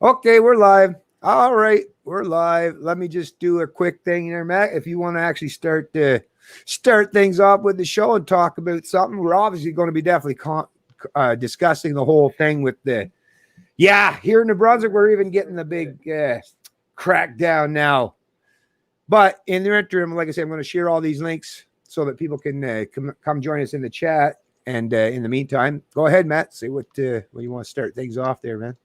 Okay, we're live. All right, we're live. Let me just do a quick thing here, Matt. If you want to actually start things off with the show and talk about something, we're obviously going to be definitely discussing the whole thing with here in New Brunswick, we're even getting the big crackdown now. But in the interim, like I said, I'm going to share all these links so that people can come join us in the chat. And in the meantime, go ahead, Matt. Say what you want to start things off there, man.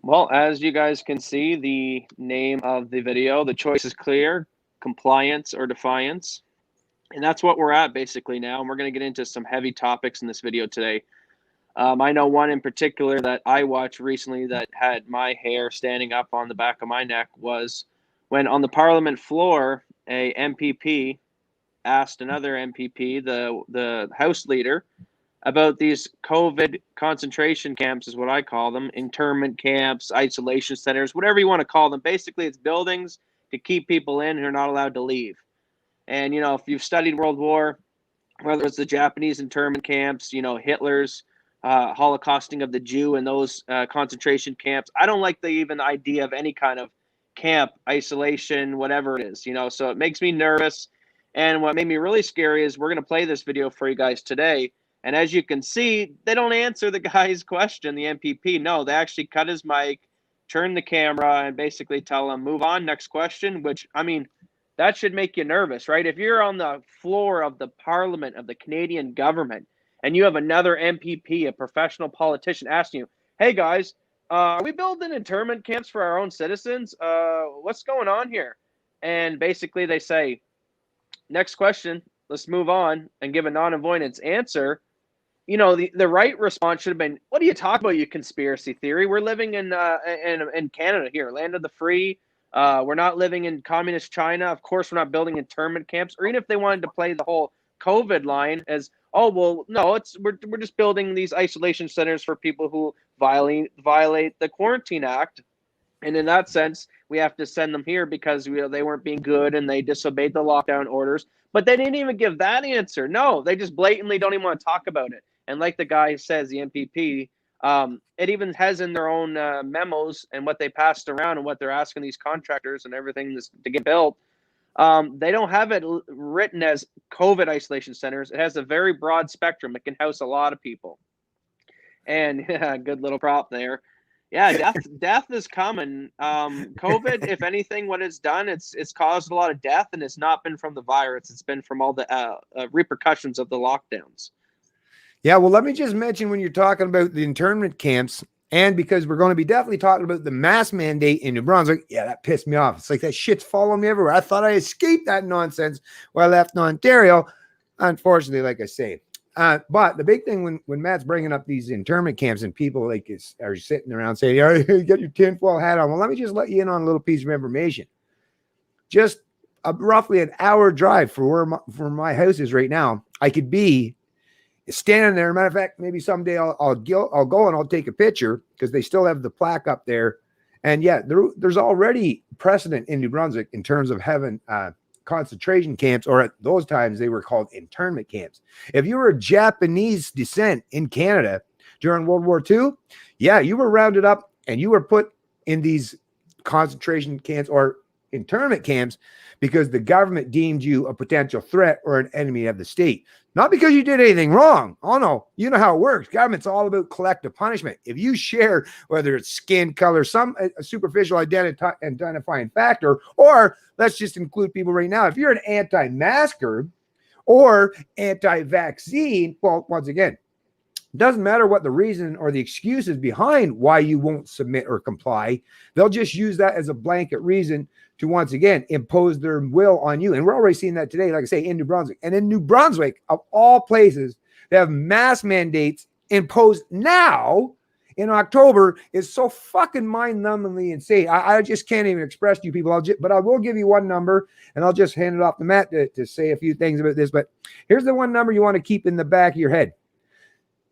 Well, as you guys can see, the name of the video, the choice is clear: compliance or defiance. And that's what we're at basically now. And we're going to get into some heavy topics in this video today. I know one in particular that I watched recently that had my hair standing up on the back of my neck was when on the Parliament floor, a MPP asked another MPP, the House leader, about these COVID concentration camps, is what I call them, internment camps, isolation centers, whatever you want to call them. Basically, it's buildings to keep people in who are not allowed to leave. And, you know, if you've studied World War, whether it's the Japanese internment camps, you know, Hitler's holocausting of the Jew and those concentration camps, I don't like the idea of any kind of camp, isolation, whatever it is, you know, so it makes me nervous. And what made me really scary is we're going to play this video for you guys today. And as you can see, they don't answer the guy's question, the MPP. No, they actually cut his mic, turn the camera, and basically tell him, move on, next question, which, I mean, that should make you nervous, right? If you're on the floor of the Parliament of the Canadian government and you have another MPP, a professional politician, asking you, hey, guys, are we building internment camps for our own citizens? What's going on here? And basically they say, next question, let's move on, and give a non-avoidance answer. You know, the right response should have been, what are you talking about, you conspiracy theory? We're living in Canada here, land of the free. We're not living in communist China. Of course, we're not building internment camps. Or even if they wanted to play the whole COVID line as, oh, well, no, we're just building these isolation centers for people who violate the Quarantine Act. And in that sense, we have to send them here because they weren't being good and they disobeyed the lockdown orders. But they didn't even give that answer. No, they just blatantly don't even want to talk about it. And like the guy says, the MPP, it even has in their own memos and what they passed around and what they're asking these contractors and everything to get built. They don't have it written as COVID isolation centers. It has a very broad spectrum. It can house a lot of people. And yeah, good little prop there. Yeah, death is coming. COVID, if anything, what it's done, it's caused a lot of death, and it's not been from the virus. It's been from all the repercussions of the lockdowns. Yeah, well, let me just mention when you're talking about the internment camps, and because we're going to be definitely talking about the mask mandate in New Brunswick, yeah, that pissed me off. It's like that shit's following me everywhere. I thought I escaped that nonsense when I left Ontario. Unfortunately, like I say. But the big thing when Matt's bringing up these internment camps and people are sitting around saying, oh, you get your tinfoil hat on. Well, let me just let you in on a little piece of information. Just roughly an hour drive from where my house is right now, I could be standing there. Matter of fact, maybe someday I'll go and I'll take a picture because they still have the plaque up there. And yeah, there's already precedent in New Brunswick in terms of having concentration camps, or at those times they were called internment camps. If you were of Japanese descent in Canada during World War II, yeah, you were rounded up and you were put in these concentration camps or internment camps because the government deemed you a potential threat or an enemy of the state. Not because you did anything wrong. Oh, no. You know how it works. Government's all about collective punishment. If you share, whether it's skin color, some superficial identifying factor, or let's just include people right now. If you're an anti-masker or anti-vaccine, well, once again, it doesn't matter what the reason or the excuses behind why you won't submit or comply. They'll just use that as a blanket reason to, once again, impose their will on you. And we're already seeing that today, like I say, in New Brunswick. And in New Brunswick, of all places, they have mask mandates imposed now in October. Is so fucking mind-numbingly insane. I just can't even express to you people. But I will give you one number, and I'll just hand it off to Matt to say a few things about this. But here's the one number you want to keep in the back of your head.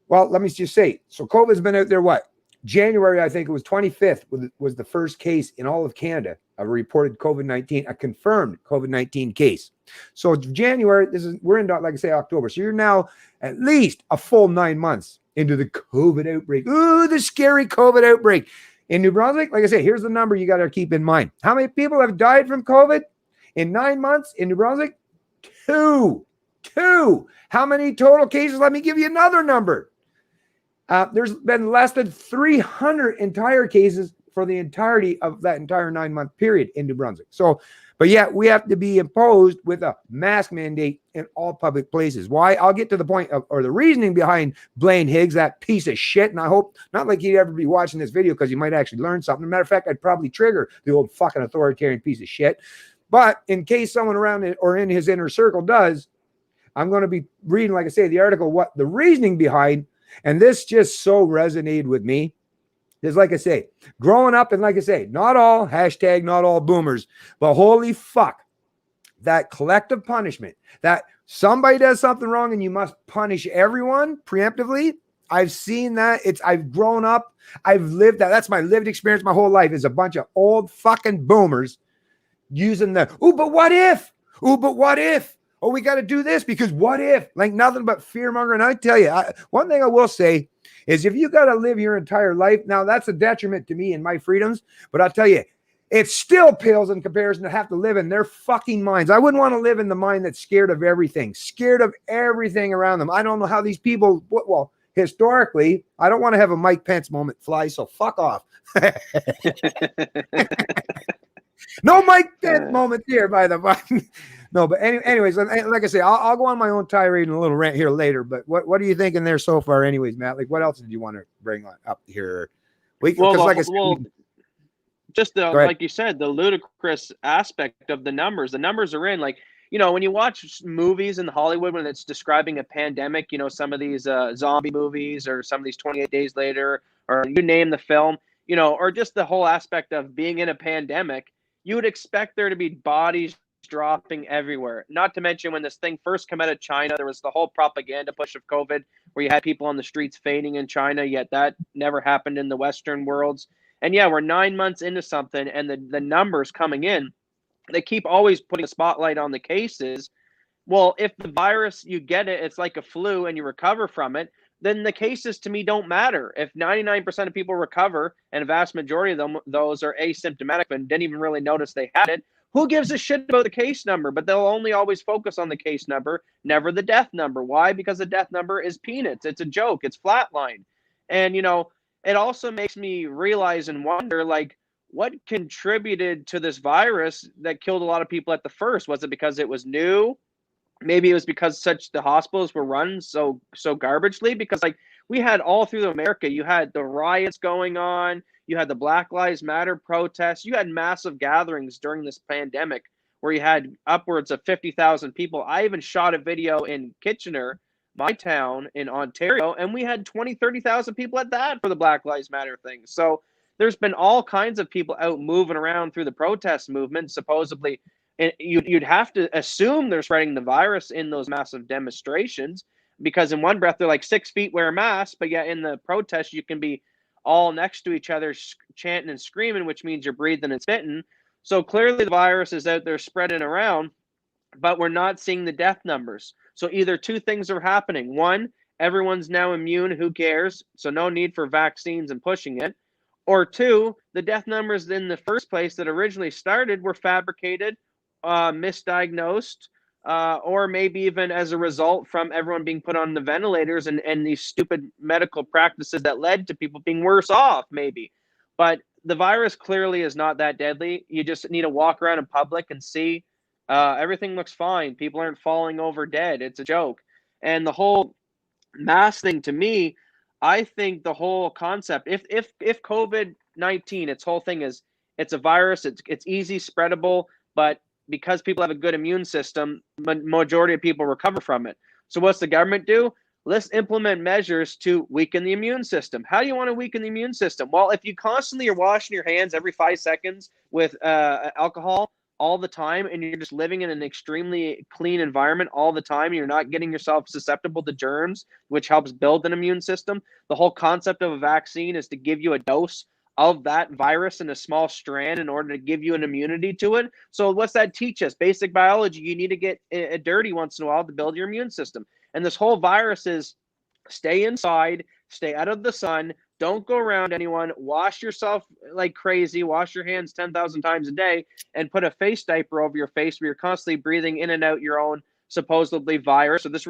Well, let me just say, so COVID's been out there, what? January, I think it was 25th, was the first case in all of Canada of reported COVID-19, a confirmed COVID-19 case. So January, we're in, like I say, October. So you're now at least a full 9 months into the COVID outbreak. Ooh, the scary COVID outbreak. In New Brunswick, like I say, here's the number you got to keep in mind. How many people have died from COVID in 9 months in New Brunswick? Two. How many total cases? Let me give you another number. There's been less than 300 entire cases for the entirety of that entire 9-month period in New Brunswick. So, but yet we have to be imposed with a mask mandate in all public places. Why? I'll get to the point of, or the reasoning behind Blaine Higgs, that piece of shit. And I hope not like he'd ever be watching this video because he might actually learn something. As a matter of fact, I'd probably trigger the old fucking authoritarian piece of shit. But in case someone around it or in his inner circle does, I'm going to be reading, like I say, the article, what the reasoning behind. And this just so resonated with me. Is like I say, growing up, and like I say, not all, hashtag not all boomers, but holy fuck, that collective punishment, that somebody does something wrong and you must punish everyone preemptively. I've seen that. I've grown up. I've lived that. That's my lived experience my whole life, is a bunch of old fucking boomers using the, oh, but what if? Oh, but what if? Oh, we got to do this because what if? Like nothing but fear mongering. I tell you, one thing I will say is if you got to live your entire life, now that's a detriment to me and my freedoms, but I'll tell you, it still pales in comparison to have to live in their fucking minds. I wouldn't want to live in the mind that's scared of everything around them. I don't know how these people, well, historically, I don't want to have a Mike Pence moment fly, so fuck off. No Mike Pence moment here, by the way. No, but anyways, like I say, I'll go on my own tirade and a little rant here later. But what are you thinking there so far, anyways, Matt? Like, what else did you want to bring up here? Like I said, just like you said, the ludicrous aspect of the numbers. The numbers are in, like, you know, when you watch movies in Hollywood when it's describing a pandemic, you know, some of these zombie movies or some of these 28 Days Later, or you name the film, you know, or just the whole aspect of being in a pandemic, you would expect there to be bodies dropping everywhere. Not to mention when this thing first came out of China, there was the whole propaganda push of COVID where you had people on the streets fainting in China, yet that never happened in the Western worlds. And yeah, we're 9 months into something and the numbers coming in, they keep always putting a spotlight on the cases. Well, if the virus, you get it, it's like a flu and you recover from it, then the cases to me don't matter. If 99% of people recover and a vast majority of them, those are asymptomatic and didn't even really notice they had it, who gives a shit about the case number? But they'll only always focus on the case number, never the death number. Why? Because the death number is peanuts. It's a joke. It's flatline. And, you know, it also makes me realize and wonder, like, what contributed to this virus that killed a lot of people at the first? Was it because it was new? Maybe it was because the hospitals were run so garbagely, because like we had all through America, you had the riots going on, you had the Black Lives Matter protests, you had massive gatherings during this pandemic where you had upwards of 50,000 people. I even shot a video in Kitchener, my town in Ontario, and we had 30,000 people at that for the Black Lives Matter thing. So there's been all kinds of people out moving around through the protest movement, supposedly. And you'd have to assume they're spreading the virus in those massive demonstrations, because in one breath they're like 6 feet, wear a mask, but yet in the protest you can be all next to each other chanting and screaming, which means you're breathing and spitting. So clearly the virus is out there spreading around, but we're not seeing the death numbers. So either two things are happening. One, everyone's now immune, who cares? So no need for vaccines and pushing it. Or two, the death numbers in the first place that originally started were fabricated, misdiagnosed, or maybe even as a result from everyone being put on the ventilators and these stupid medical practices that led to people being worse off, maybe. But the virus clearly is not that deadly. You just need to walk around in public and see everything looks fine. People aren't falling over dead. It's a joke. And the whole mask thing, to me, I think the whole concept, if COVID-19, its whole thing is it's a virus, it's easy spreadable, but because people have a good immune system, majority of people recover from it. So what's the government do? Let's implement measures to weaken the immune system. How do you want to weaken the immune system? Well, if you constantly are washing your hands every 5 seconds with alcohol all the time, and you're just living in an extremely clean environment all the time, and you're not getting yourself susceptible to germs, which helps build an immune system. The whole concept of a vaccine is to give you a dose of that virus in a small strand in order to give you an immunity to it. So what's that teach us? Basic biology. You need to get dirty once in a while to build your immune system. And this whole virus is stay inside, stay out of the sun, don't go around anyone, wash yourself like crazy, wash your hands 10,000 times a day, and put a face diaper over your face where you're constantly breathing in and out your own supposedly virus or this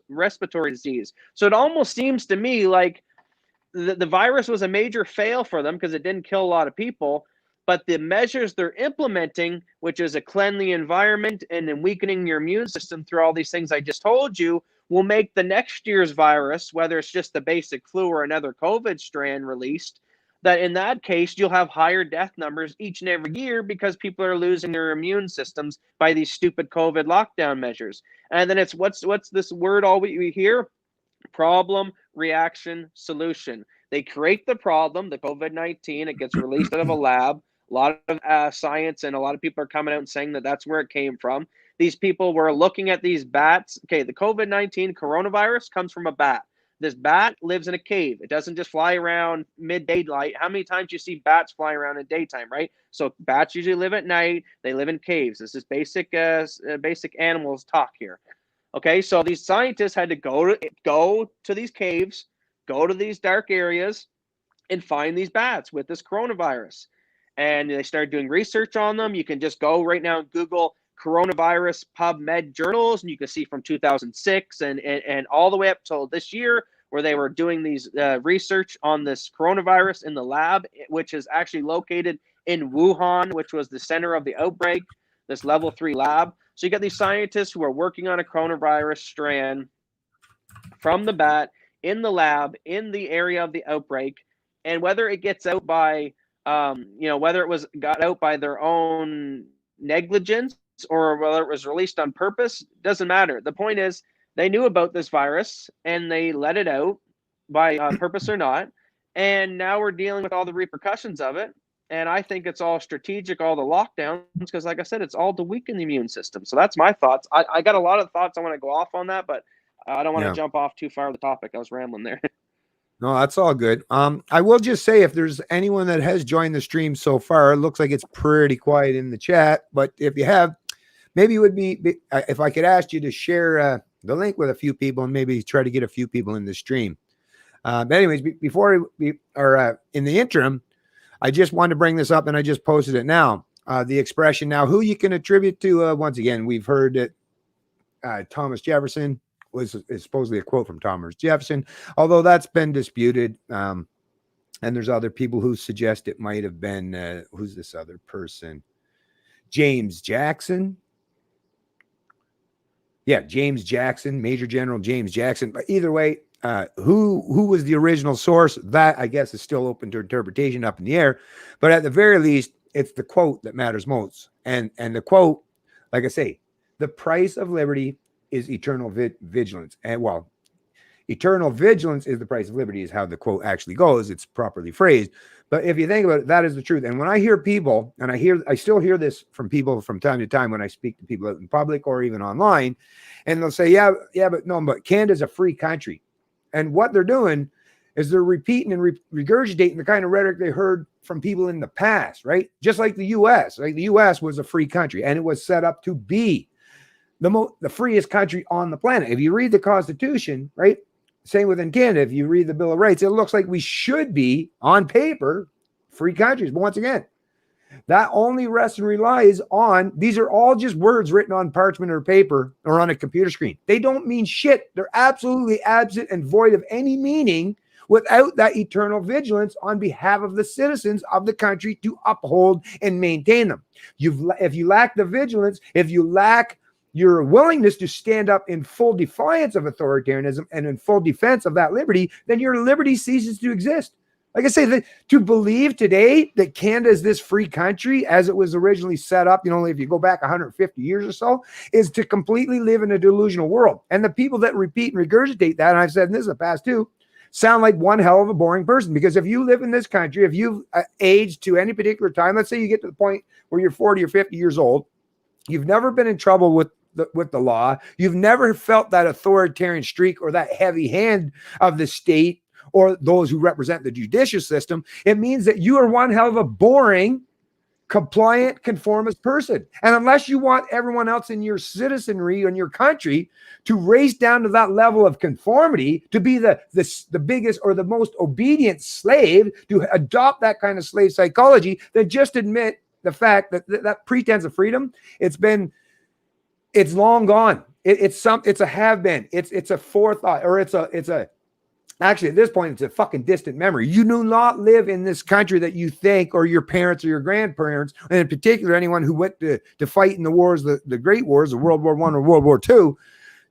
respiratory disease. So it almost seems to me like the virus was a major fail for them because it didn't kill a lot of people. But the measures they're implementing, which is a cleanly environment and then weakening your immune system through all these things I just told you, will make the next year's virus, whether it's just the basic flu or another COVID strand released, that in that case, you'll have higher death numbers each and every year because people are losing their immune systems by these stupid COVID lockdown measures. And then it's what's this word all we hear? Problem, reaction, solution. They create the problem, the COVID-19, it gets released out of a lab. A lot of science and a lot of people are coming out and saying that that's where it came from. These people were looking at these bats. Okay, the COVID-19 coronavirus comes from a bat. This bat lives in a cave. It doesn't just fly around mid-daylight. How many times do you see bats flying around in daytime, right? So bats usually live at night. They live in caves. This is basic animals talk here. Okay, so these scientists had to go to these caves, go to these dark areas, and find these bats with this coronavirus. And they started doing research on them. You can just go right now and Google coronavirus PubMed journals, and you can see from 2006 and all the way up till this year where they were doing these research on this coronavirus in the lab, which is actually located in Wuhan, which was the center of the outbreak, this level 3 lab. So you got these scientists who are working on a coronavirus strand from the bat in the lab in the area of the outbreak, and whether it gets out by whether it was got out by their own negligence or whether it was released on purpose, doesn't matter. The point is they knew about this virus and they let it out by purpose or not, and now we're dealing with all the repercussions of it. And I think it's all strategic, all the lockdowns, because like I said, it's all to weaken the immune system. So that's my thoughts. I got a lot of thoughts I want to go off on that, but I don't want to jump off too far of the topic. I was rambling there. No, that's all good. I will just say, if there's anyone that has joined the stream so far, it looks like it's pretty quiet in the chat. But if you have, maybe it would be if I could ask you to share the link with a few people and maybe try to get a few people in the stream. But anyways, before in the interim, I just wanted to bring this up, and I just posted it now. The expression now, who you can attribute to, once again, we've heard that Thomas Jefferson is supposedly a quote from Thomas Jefferson, although that's been disputed. And there's other people who suggest it might have been, who's this other person? James Jackson. Yeah, James Jackson, Major General James Jackson. But either way, who was the original source? That, I guess, is still open to interpretation, up in the air. But at the very least, it's the quote that matters most. And the quote, like I say, the price of liberty is eternal vigilance. And well, eternal vigilance is the price of liberty, is how the quote actually goes. It's properly phrased. But if you think about it, that is the truth. And when I hear people, and I still hear this from people from time to time when I speak to people out in public or even online, and they'll say, yeah, but Canada's a free country. And what they're doing is they're repeating and regurgitating the kind of rhetoric they heard from people in the past, right? Just like the U.S. Like the U.S. was a free country, and it was set up to be the freest country on the planet. If you read the Constitution, right? Same within Canada. If you read the Bill of Rights, it looks like we should be, on paper, free countries. But once again, that only rests and relies on, these are all just words written on parchment or paper or on a computer screen. They don't mean shit. They're absolutely absent and void of any meaning without that eternal vigilance on behalf of the citizens of the country to uphold and maintain them. If you lack the vigilance, if you lack your willingness to stand up in full defiance of authoritarianism and in full defense of that liberty, then your liberty ceases to exist. Like I say, to believe today that Canada is this free country as it was originally set up, if you go back 150 years or so, is to completely live in a delusional world. And the people that repeat and regurgitate that, and I've said this in the past too, sound like one hell of a boring person. Because if you live in this country, if you've aged to any particular time, let's say you get to the point where you're 40 or 50 years old, you've never been in trouble with the law, you've never felt that authoritarian streak or that heavy hand of the state or those who represent the judicial system, it means that you are one hell of a boring compliant, conformist person. And unless you want everyone else in your citizenry and your country to race down to that level of conformity, to be the biggest or the most obedient slave, to adopt that kind of slave psychology, then just admit the fact that that pretense of freedom, it's long gone. It's a have been. It's a forethought, or it's a actually, at this point, it's a fucking distant memory. You do not live in this country that you think, or your parents or your grandparents, and in particular, anyone who went to fight in the wars, the great wars, of World War I or World War II.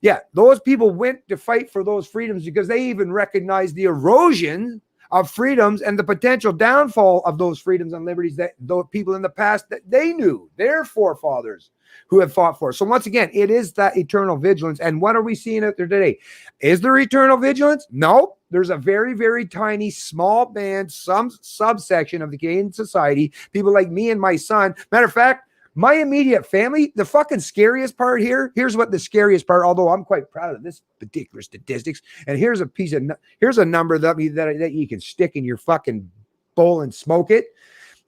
Yeah, those people went to fight for those freedoms because they even recognized the erosion of freedoms and the potential downfall of those freedoms and liberties that those people in the past that they knew, their forefathers who have fought for. So once again, it is that eternal vigilance. And what are we seeing out there today? Is there eternal vigilance? No. There's a very, very tiny, small band, some subsection of the Canadian society, people like me and my son. Matter of fact, my immediate family, the fucking scariest part here's what the scariest part, although I'm quite proud of this particular statistics. And here's a number that you can stick in your fucking bowl and smoke it.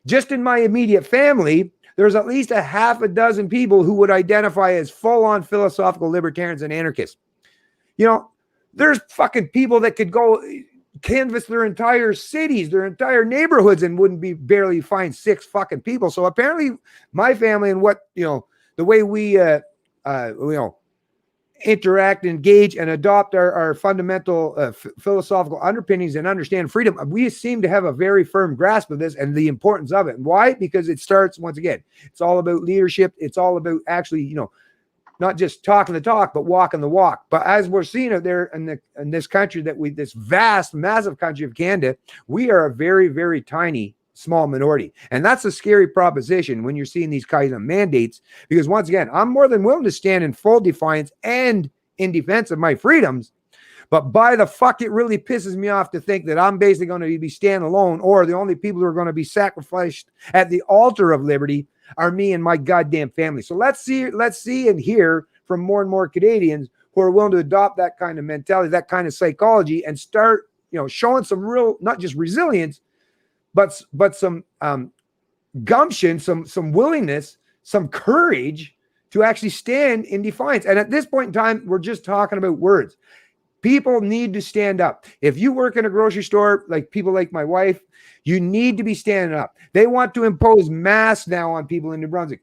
Just in my immediate family, there's at least a half a dozen people who would identify as full-on philosophical libertarians and anarchists. You know, there's fucking people that could go canvass their entire cities, their entire neighborhoods, and wouldn't be barely find 6 fucking people. So apparently my family and what, the way we, interact, engage, and adopt our fundamental philosophical underpinnings and understand freedom, we seem to have a very firm grasp of this and the importance of it. And why? Because it starts, once again, it's all about leadership. It's all about actually, not just talking the talk, but walking the walk. But as we're seeing out there in this country, this vast, massive country of Canada, we are a very, very tiny, small minority. And that's a scary proposition when you're seeing these kinds of mandates, because once again, I'm more than willing to stand in full defiance and in defense of my freedoms. But by the fuck, it really pisses me off to think that I'm basically going to be stand alone, or the only people who are going to be sacrificed at the altar of liberty are me and my goddamn family. So let's see and hear from more and more Canadians who are willing to adopt that kind of mentality, that kind of psychology, and start, showing some real, not just resilience, but some gumption, some willingness, some courage to actually stand in defiance. And at this point in time, we're just talking about words. People need to stand up. If you work in a grocery store, like people like my wife, you need to be standing up. They want to impose masks now on people in New Brunswick.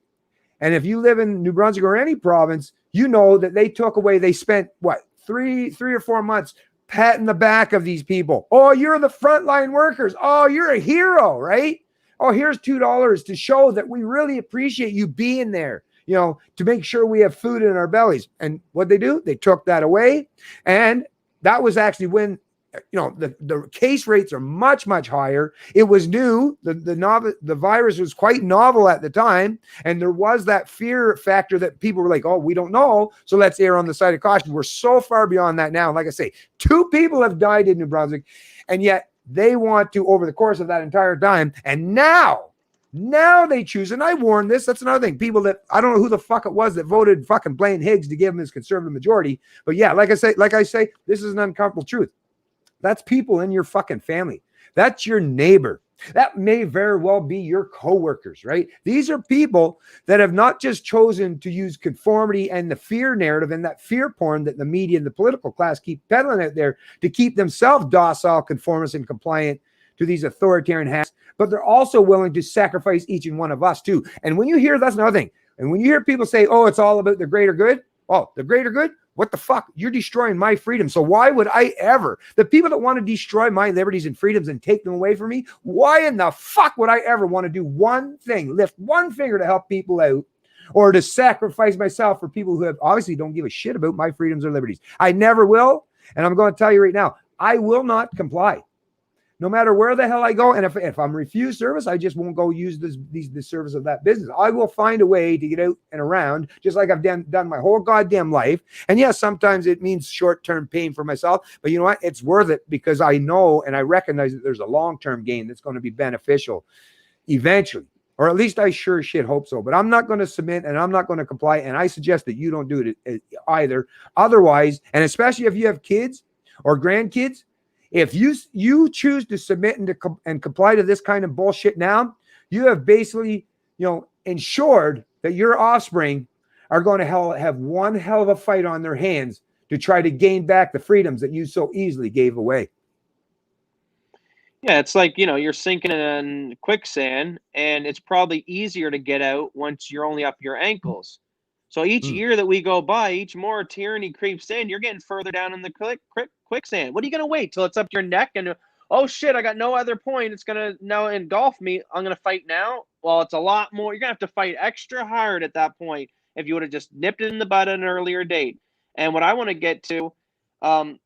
And if you live in New Brunswick or any province, you know that they spent what, three or 4 months patting the back of these people. Oh, you're the frontline workers. Oh, you're a hero, right? Oh, here's $2 to show that we really appreciate you being there, to make sure we have food in our bellies. And what they do, they took that away. And that was actually when, the case rates are much, much higher. It was new. The virus was quite novel at the time. And there was that fear factor that people were like, oh, we don't know, so let's err on the side of caution. We're so far beyond that now. Like I say, 2 people have died in New Brunswick. And yet they want to, over the course of that entire time, and now they choose, and I warned this, that's another thing, people that, I don't know who the fuck it was that voted fucking Blaine Higgs to give him his conservative majority, but yeah, like I say, this is an uncomfortable truth. That's people in your fucking family. That's your neighbor. That may very well be your coworkers, right? These are people that have not just chosen to use conformity and the fear narrative and that fear porn that the media and the political class keep peddling out there to keep themselves docile, conformist, and compliant to these authoritarian hacks, but they're also willing to sacrifice each and one of us too. And when you hear, that's another thing, and when you hear people say, oh, it's all about the greater good, oh, the greater good? What the fuck? You're destroying my freedom. So why would I ever, the people that want to destroy my liberties and freedoms and take them away from me, why in the fuck would I ever want to do one thing, lift one finger to help people out, or to sacrifice myself for people who have obviously don't give a shit about my freedoms or liberties? I never will. And I'm going to tell you right now, I will not comply. No matter where the hell I go, and if I'm refused service, I just won't go use the service of that business. I will find a way to get out and around, just like I've done my whole goddamn life. And yes, sometimes it means short-term pain for myself, but you know what? It's worth it, because I know and I recognize that there's a long-term gain that's going to be beneficial eventually, or at least I sure shit hope so. But I'm not going to submit, and I'm not going to comply, and I suggest that you don't do it either. Otherwise, and especially if you have kids or grandkids, if you choose to submit and comply to this kind of bullshit now, you have basically ensured that your offspring are going to have one hell of a fight on their hands to try to gain back the freedoms that you so easily gave away. Yeah, it's like, you're sinking in quicksand and it's probably easier to get out once you're only up your ankles. So each Mm. year that we go by, each more tyranny creeps in, you're getting further down in the quicksand. What are you going to wait till it's up your neck and, oh shit, I got no other point. It's going to now engulf me. I'm going to fight now. Well, it's a lot more. You're going to have to fight extra hard at that point if you would have just nipped it in the bud at an earlier date. And what I want to get to, um,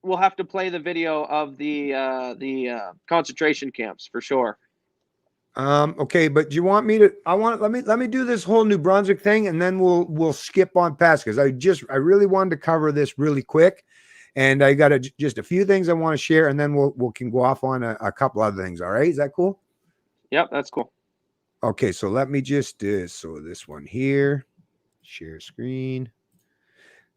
we'll have to play the video of the concentration camps for sure. Okay, but do you want me to? Let me do this whole New Brunswick thing, and then we'll skip on past because I really wanted to cover this really quick, and I got just a few things I want to share, and then we can go off on a couple other things. All right, is that cool? Yep, that's cool. Okay, so let me just so this one here, share screen.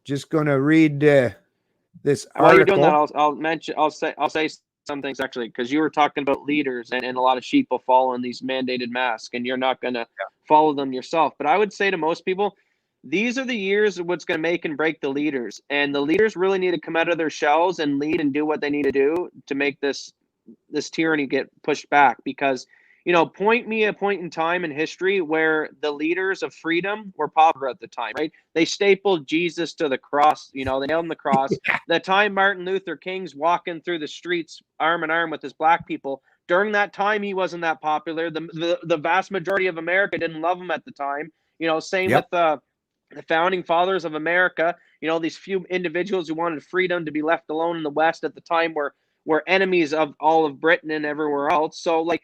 Just gonna read this While you're article. doing that, I'll say some things actually, because you were talking about leaders and a lot of sheep will follow in these mandated masks, and you're not going to follow them yourself. But I would say to most people, these are the years of what's going to make and break the leaders, and the leaders really need to come out of their shells and lead and do what they need to do to make this tyranny get pushed back. Because point me a point in time in history where the leaders of freedom were popular at the time, right? They stapled Jesus to the cross, they nailed him to the cross. The time Martin Luther King's walking through the streets arm in arm with his black people, during that time he wasn't that popular. The vast majority of America didn't love him at the time. Same with the founding fathers of America. These few individuals who wanted freedom to be left alone in the West at the time were enemies of all of Britain and everywhere else. So like,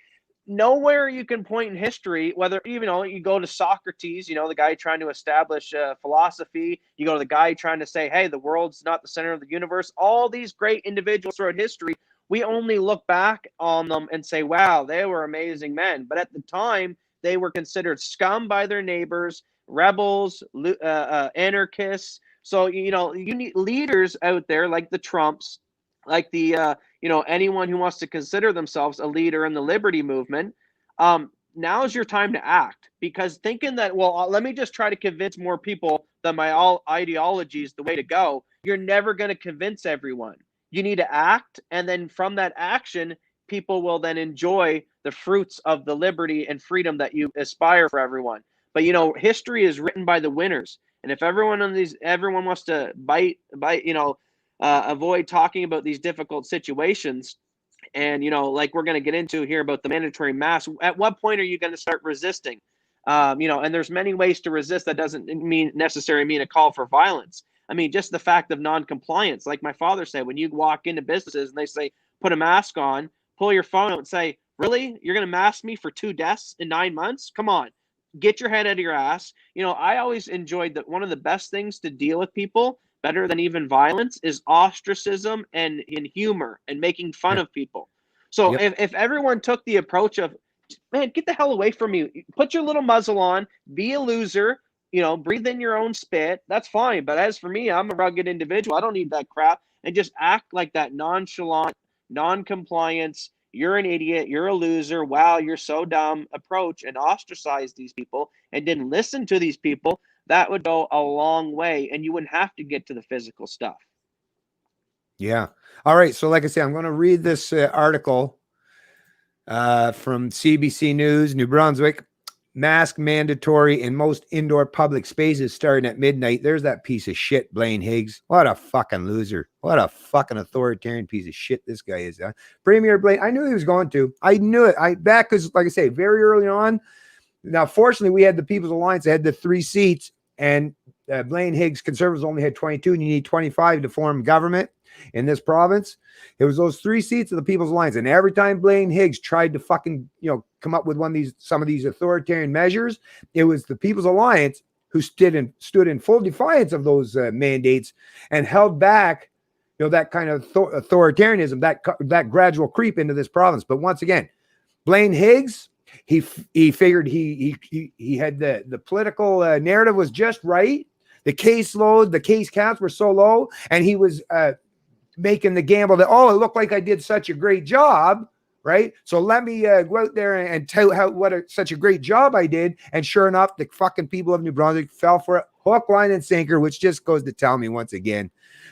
nowhere you can point in history, whether you go to Socrates, the guy trying to establish philosophy, you go to the guy trying to say, hey, the world's not the center of the universe. All these great individuals throughout history, we only look back on them and say, wow, they were amazing men. But at the time, they were considered scum by their neighbors, rebels, anarchists. So you need leaders out there like the Trumps, like the anyone who wants to consider themselves a leader in the liberty movement. Now is your time to act, because thinking that, well, let me just try to convince more people that my ideology is the way to go, you're never going to convince everyone. You need to act, and then from that action, people will then enjoy the fruits of the liberty and freedom that you aspire for everyone. But history is written by the winners, and if everyone wants to bite, avoid talking about these difficult situations, and like we're going to get into here about the mandatory mask, at what point are you going to start resisting? And there's many ways to resist. That doesn't necessarily mean a call for violence. I mean, just the fact of non-compliance. Like my father said, when you walk into businesses and they say, put a mask on, pull your phone out and say, really? You're going to mask me for 2 deaths in 9 months? Come on, get your head out of your ass. I always enjoyed that one of the best things to deal with people, better than even violence, is ostracism and in humor and making fun of people. So if everyone took the approach of, man, get the hell away from me, put your little muzzle on, be a loser, breathe in your own spit, that's fine. But as for me, I'm a rugged individual. I don't need that crap. And just act like that nonchalant, non-compliance, you're an idiot, you're a loser, wow, you're so dumb approach, and ostracize these people and didn't listen to these people, that would go a long way, and you wouldn't have to get to the physical stuff. Yeah. All right. So like I say, I'm going to read this article from CBC News, New Brunswick. Mask mandatory in most indoor public spaces starting at midnight. There's that piece of shit, Blaine Higgs. What a fucking loser. What a fucking authoritarian piece of shit this guy is. Premier Blaine, I knew he was going to. I knew it. Because, like I say, very early on. Now, fortunately, we had the People's Alliance that had the 3 seats, and Blaine Higgs Conservatives only had 22, and you need 25 to form government in this province. It was those 3 seats of the People's Alliance, and every time Blaine Higgs tried to fucking come up with some of these authoritarian measures, it was the People's Alliance who stood in full defiance of those mandates and held back that kind of authoritarianism, that gradual creep into this province. But once again, Blaine Higgs, he figured he had the political narrative was just right. The case counts were so low, and he was making the gamble that, oh, it looked like I did such a great job, right? So let me go out there and tell how such a great job I did. And sure enough, the fucking people of New Brunswick fell for it, hook, line, and sinker, which just goes to tell me once again,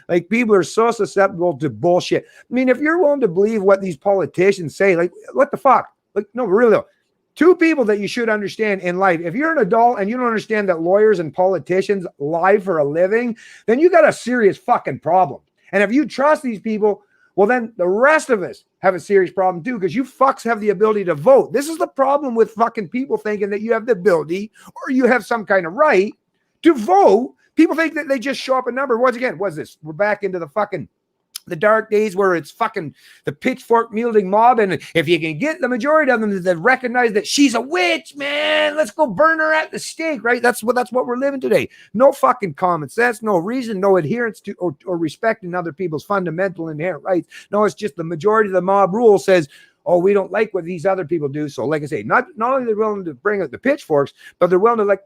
like, people are so susceptible to bullshit. I mean, if you're willing to believe what these politicians say, like, what the fuck? Like, no, really though. Two people that you should understand in life. If you're an adult and you don't understand that lawyers and politicians lie for a living, then you got a serious fucking problem. And if you trust these people, well, then the rest of us have a serious problem too, because you fucks have the ability to vote. This is the problem with fucking people thinking that you have the ability or you have some kind of right to vote. People think that they just show up a number. Once again, what's this? We're back into the dark days where it's fucking the pitchfork wielding mob. And if you can get the majority of them that recognize that she's a witch, man, let's go burn her at the stake, right? That's what we're living today. No fucking common sense, no reason, no adherence to or respecting other people's fundamental inherent rights. No, it's just the majority of the mob rule says, oh, we don't like what these other people do. So like I say, not only are they willing to bring out the pitchforks, but they're willing to like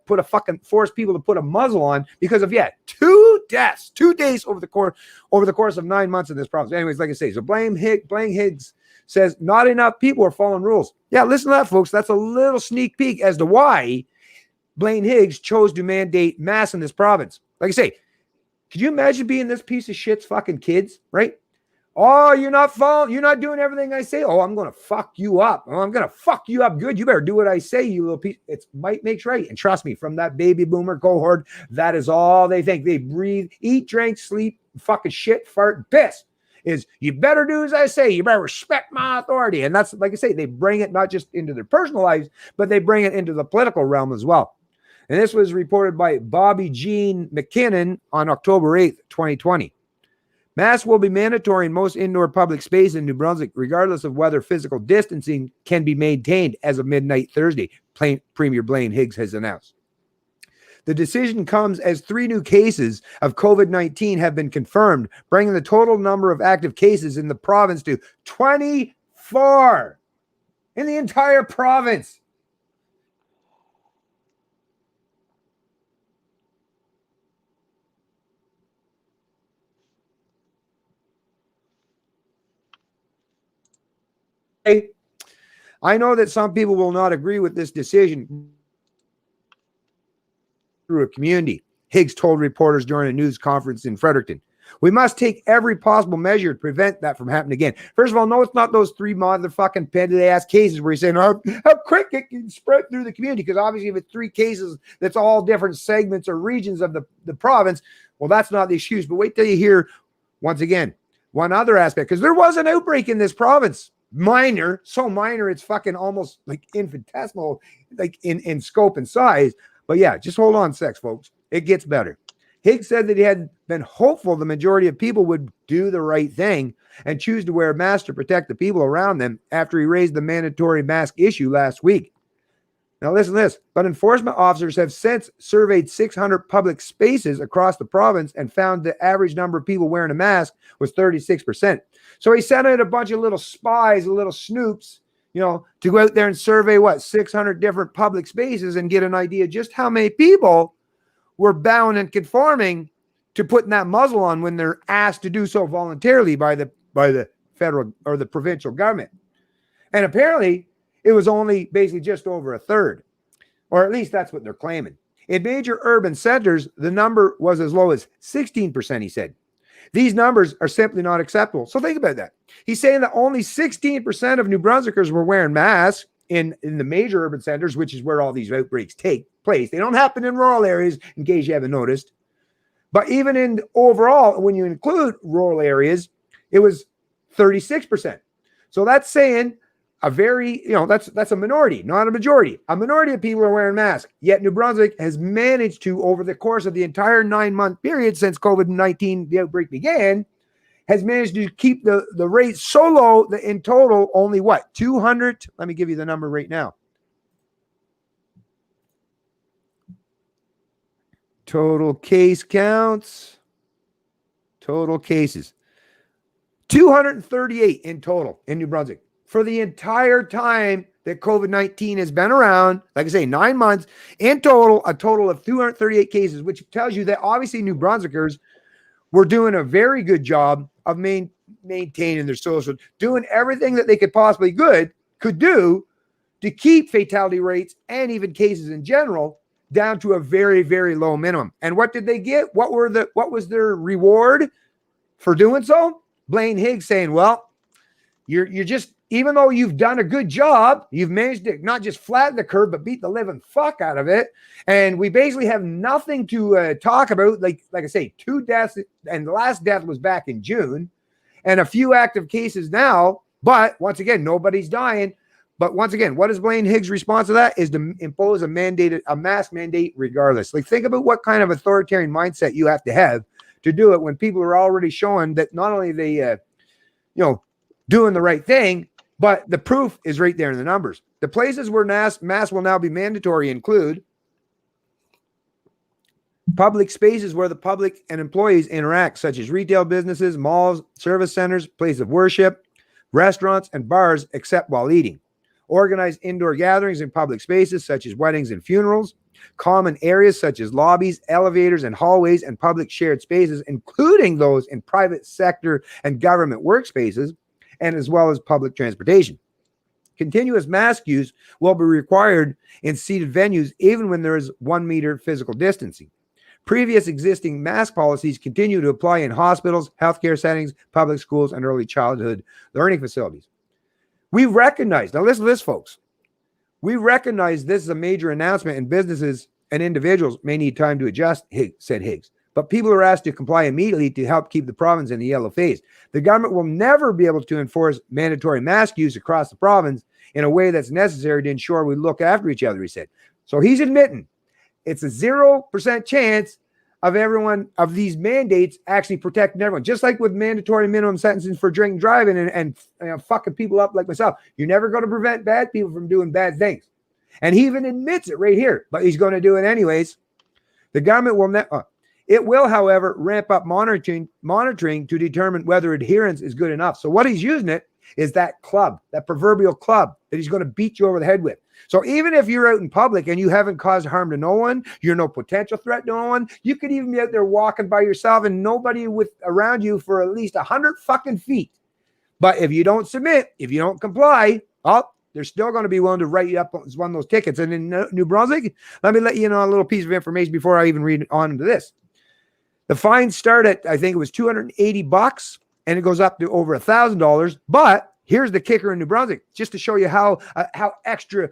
force people to put a muzzle on because of 2 deaths, 2 days over the course of 9 months in this province. Anyways, like I say, so Blaine Higgs says not enough people are following rules. Yeah, listen to that, folks. That's a little sneak peek as to why Blaine Higgs chose to mandate masks in this province. Like I say, could you imagine being this piece of shit's fucking kids, right? Oh, you're not following. You're not doing everything I say. Oh, I'm going to fuck you up. Oh, I'm going to fuck you up good. You better do what I say, you little piece. It's might makes right. And trust me, from that baby boomer cohort, that is all they think. They breathe, eat, drink, sleep, fucking shit, fart, and piss. Is you better do as I say. You better respect my authority. And that's, like I say, they bring it not just into their personal lives, but they bring it into the political realm as well. And this was reported by Bobby Jean McKinnon on October 8th, 2020. Masks will be mandatory in most indoor public spaces in New Brunswick, regardless of whether physical distancing can be maintained as of midnight Thursday, Premier Blaine Higgs has announced. The decision comes as 3 new cases of COVID-19 have been confirmed, bringing the total number of active cases in the province to 24 in the entire province. I know that some people will not agree with this decision through a community, Higgs told reporters during a news conference in Fredericton. We must take every possible measure to prevent that from happening again. First of all, no, it's not those 3 motherfucking petty-ass cases where you're saying, oh, how quick it can spread through the community, because obviously if it's 3 cases that's all different segments or regions of the province, well, that's not the excuse. But wait till you hear, once again, one other aspect, because there was an outbreak in this province. Minor, so minor it's fucking almost like infinitesimal, like in scope and size. But yeah, just hold on a sec, folks. It gets better. Higgs said that he had been hopeful the majority of people would do the right thing and choose to wear masks to protect the people around them after he raised the mandatory mask issue last week. Now listen to this, but enforcement officers have since surveyed 600 public spaces across the province and found the average number of people wearing a mask was 36%. So he sent out a bunch of little spies, little snoops, to go out there and survey 600 different public spaces and get an idea just how many people were bound and conforming to putting that muzzle on when they're asked to do so voluntarily by the federal or the provincial government. And apparently it was only basically just over a third, or at least that's what they're claiming. In major urban centers, the number was as low as 16%, he said. These numbers are simply not acceptable. So think about that. He's saying that only 16% of New Brunswickers were wearing masks in the major urban centers, which is where all these outbreaks take place. They don't happen in rural areas, in case you haven't noticed. But even in overall, when you include rural areas, it was 36%. So that's saying a very, that's a minority, not a majority. A minority of people are wearing masks. Yet New Brunswick has managed to, over the course of the entire 9-month period since COVID-19, the outbreak began, has managed to keep the rate so low that in total, only 200? Let me give you the number right now. Total case counts. Total cases. 238 in total in New Brunswick. For the entire time that COVID-19 has been around, like I say, 9 months, in total, a total of 238 cases, which tells you that obviously New Brunswickers were doing a very good job of maintaining their social, doing everything that they could possibly could do to keep fatality rates and even cases in general down to a very, very low minimum. And what did they get? What was their reward for doing so? Blaine Higgs saying, well, you're just, even though you've done a good job, you've managed to not just flatten the curve, but beat the living fuck out of it. And we basically have nothing to talk about. Like I say, 2 deaths, and the last death was back in June, and a few active cases now. But once again, nobody's dying. But once again, what is Blaine Higgs' response to that? Is to impose a mask mandate regardless. Like, think about what kind of authoritarian mindset you have to do it when people are already showing that not only they, doing the right thing, but the proof is right there in the numbers. The places where masks will now be mandatory include public spaces where the public and employees interact, such as retail businesses, malls, service centers, places of worship, restaurants, and bars, except while eating. Organized indoor gatherings in public spaces, such as weddings and funerals. Common areas such as lobbies, elevators, and hallways, and public shared spaces, including those in private sector and government workspaces, and as well as public transportation. Continuous mask use will be required in seated venues even when there is 1 meter physical distancing. Previous existing mask policies continue to apply in hospitals, healthcare settings, public schools, and early childhood learning facilities. We recognize, now listen to this, folks. We recognize this is a major announcement, and businesses and individuals may need time to adjust, said Higgs. But people are asked to comply immediately to help keep the province in the yellow phase. The government will never be able to enforce mandatory mask use across the province in a way that's necessary to ensure we look after each other, he said. So he's admitting it's a 0% chance of everyone, of these mandates actually protecting everyone. Just like with mandatory minimum sentences for drink driving and fucking people up like myself. You're never going to prevent bad people from doing bad things. And he even admits it right here, but he's going to do it anyways. The government will it will, however, ramp up monitoring to determine whether adherence is good enough. So what he's using it is that club, that proverbial club that he's going to beat you over the head with. So even if you're out in public and you haven't caused harm to no one, you're no potential threat to no one, you could even be out there walking by yourself and nobody around you for at least 100 fucking feet. But if you don't submit, if you don't comply, they're still going to be willing to write you up as one of those tickets. And in New Brunswick, let me let you know a little piece of information before I even read on to this. The fines start at, I think it was $280, and it goes up to over $1,000. But here's the kicker in New Brunswick, just to show you how extra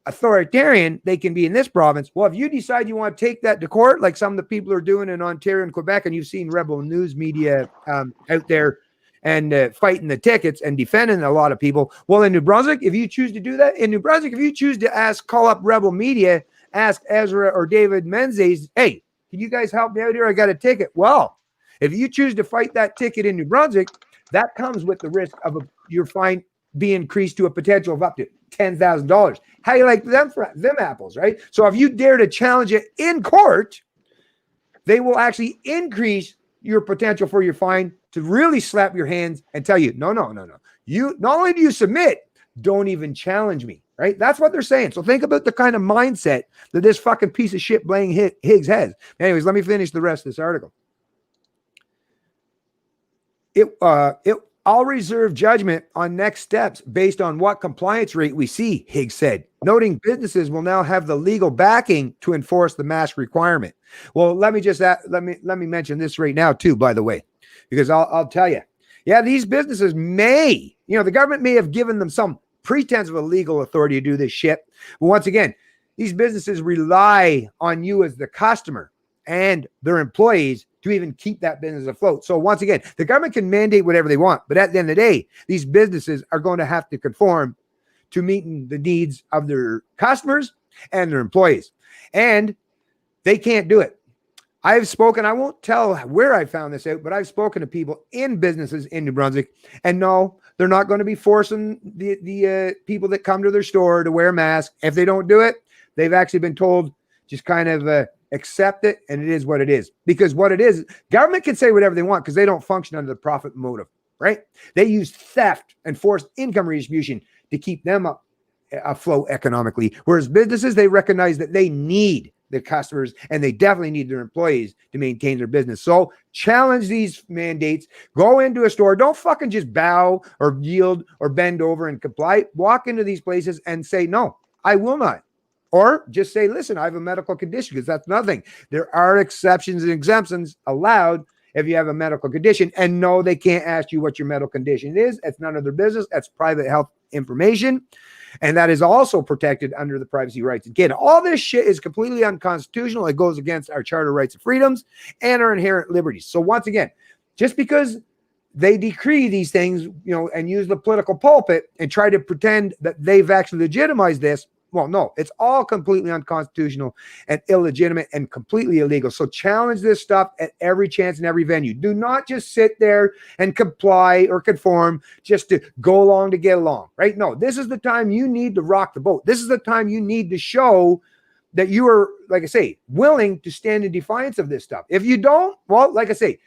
authoritarian they can be in this province. Well, if you decide you want to take that to court, like some of the people are doing in Ontario and Quebec, and you've seen rebel news media out there and fighting the tickets and defending a lot of people. Well, in New Brunswick, if you choose to do that, if you choose to call up rebel media, ask Ezra or David Menzies, hey, can you guys help me out here? I got a ticket. Well, if you choose to fight that ticket in New Brunswick, that comes with the risk of your fine being increased to a potential of up to $10,000. How you like them apples, right? So if you dare to challenge it in court, they will actually increase your potential for your fine to really slap your hands and tell you, no. You not only do you submit, don't even challenge me, right? That's what they're saying. So think about the kind of mindset that this fucking piece of shit Blaine Higgs has. Anyways, let me finish the rest of this article. I'll reserve judgment on next steps based on what compliance rate we see, Higgs said, noting businesses will now have the legal backing to enforce the mask requirement. Well, let me mention this right now too, by the way, because I'll tell you, yeah, these businesses may, the government may have given them some pretense of a legal authority to do this shit. But once again, these businesses rely on you as the customer and their employees to even keep that business afloat. So once again, the government can mandate whatever they want, but at the end of the day, these businesses are going to have to conform to meeting the needs of their customers and their employees. And they can't do it. I've spoken, I won't tell where I found this out, but I've spoken to people in businesses in New Brunswick, and no, they're not going to be forcing the people that come to their store to wear masks. If they don't do it, they've actually been told just kind of accept it, and it is what it is. Because what it is, government can say whatever they want because they don't function under the profit motive, right? They use theft and forced income redistribution to keep them afloat economically. Whereas businesses, they recognize that they need the customers, and they definitely need their employees to maintain their business. So challenge these mandates. Go into a store. Don't fucking just bow or yield or bend over and comply. Walk into these places and say, no, I will not. Or just say, listen, I have a medical condition, because that's nothing. There are exceptions and exemptions allowed if you have a medical condition. And no, they can't ask you what your medical condition is. It's none of their business. That's private health information. And that is also protected under the privacy rights. Again, all this shit is completely unconstitutional. It goes against our Charter of Rights and Freedoms and our inherent liberties. So once again, just because they decree these things, and use the political pulpit and try to pretend that they've actually legitimized this, well, no, it's all completely unconstitutional and illegitimate and completely illegal. So challenge this stuff at every chance and every venue. Do not just sit there and comply or conform just to go along to get along, right? No, this is the time you need to rock the boat. This is the time you need to show that you are, like I say, willing to stand in defiance of this stuff. If you don't, well, like I say,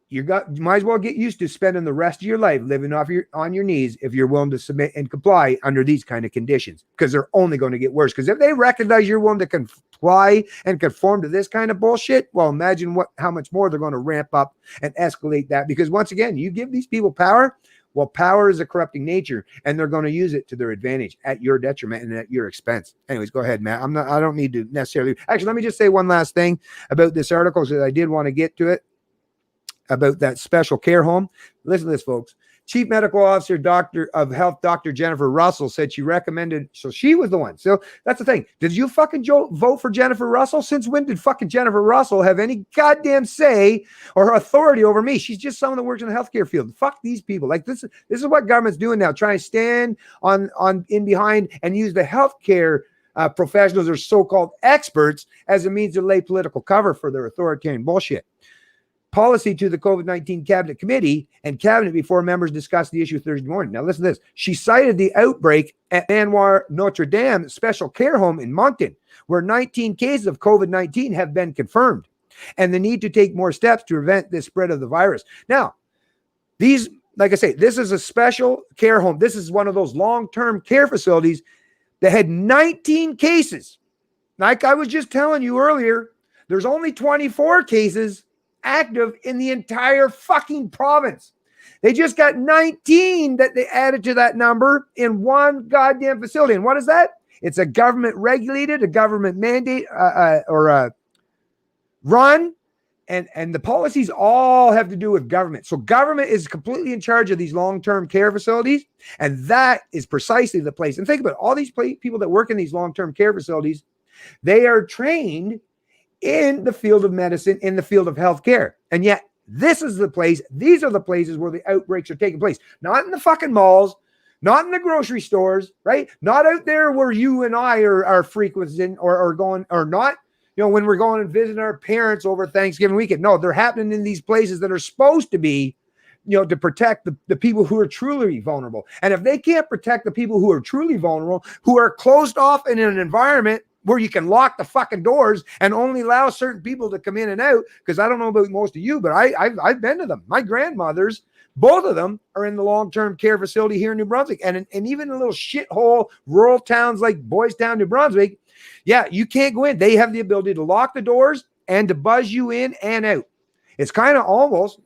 you might as well get used to spending the rest of your life living on your knees if you're willing to submit and comply under these kind of conditions, because they're only going to get worse. Because if they recognize you're willing to comply and conform to this kind of bullshit, well, imagine how much more they're going to ramp up and escalate that. Because once again, you give these people power. Well, power is a corrupting nature, and they're going to use it to their advantage at your detriment and at your expense. Anyways, go ahead, Matt. I don't need to necessarily. Actually, let me just say one last thing about this article, because I did want to get to it, about that special care home. Listen to this, folks. Chief Medical Officer of Health, Dr. Jennifer Russell, said she recommended, so she was the one. So that's the thing. Did you fucking vote for Jennifer Russell? Since when did fucking Jennifer Russell have any goddamn say or authority over me? She's just someone that works in the healthcare field. Fuck these people. Like this is what government's doing now, trying to stand in behind and use the healthcare professionals or so-called experts as a means to lay political cover for their authoritarian bullshit. Policy to the COVID-19 Cabinet Committee and Cabinet before members discussed the issue Thursday morning. Now listen to this. She cited the outbreak at Manoir Notre Dame Special Care Home in Moncton, where 19 cases of COVID-19 have been confirmed, and the need to take more steps to prevent the spread of the virus. Now, these, like I say, this is a special care home. This is one of those long-term care facilities that had 19 cases. Like I was just telling you earlier, there's only 24 cases active in the entire fucking province. They just got 19 that they added to that number in one goddamn facility. And what is that? It's a government regulated, a government mandate, or a run. And the policies all have to do with government. So government is completely in charge of these long-term care facilities. And that is precisely the place. And think about it, all these people that work in these long-term care facilities, they are trained in the field of medicine, in the field of healthcare. And yet this is the place, these are the places where the outbreaks are taking place. Not in the fucking malls, not in the grocery stores, right? Not out there where you and I are frequenting or going, or not, when we're going and visiting our parents over Thanksgiving weekend. No, they're happening in these places that are supposed to be, to protect the people who are truly vulnerable. And if they can't protect the people who are truly vulnerable, who are closed off in an environment where you can lock the fucking doors and only allow certain people to come in and out, because I don't know about most of you, but I've been to them. My grandmothers, both of them, are in the long-term care facility here in New Brunswick. And even in little shithole rural towns like Boys Town, New Brunswick, yeah, you can't go in. They have the ability to lock the doors and to buzz you in and out. It's kind of almost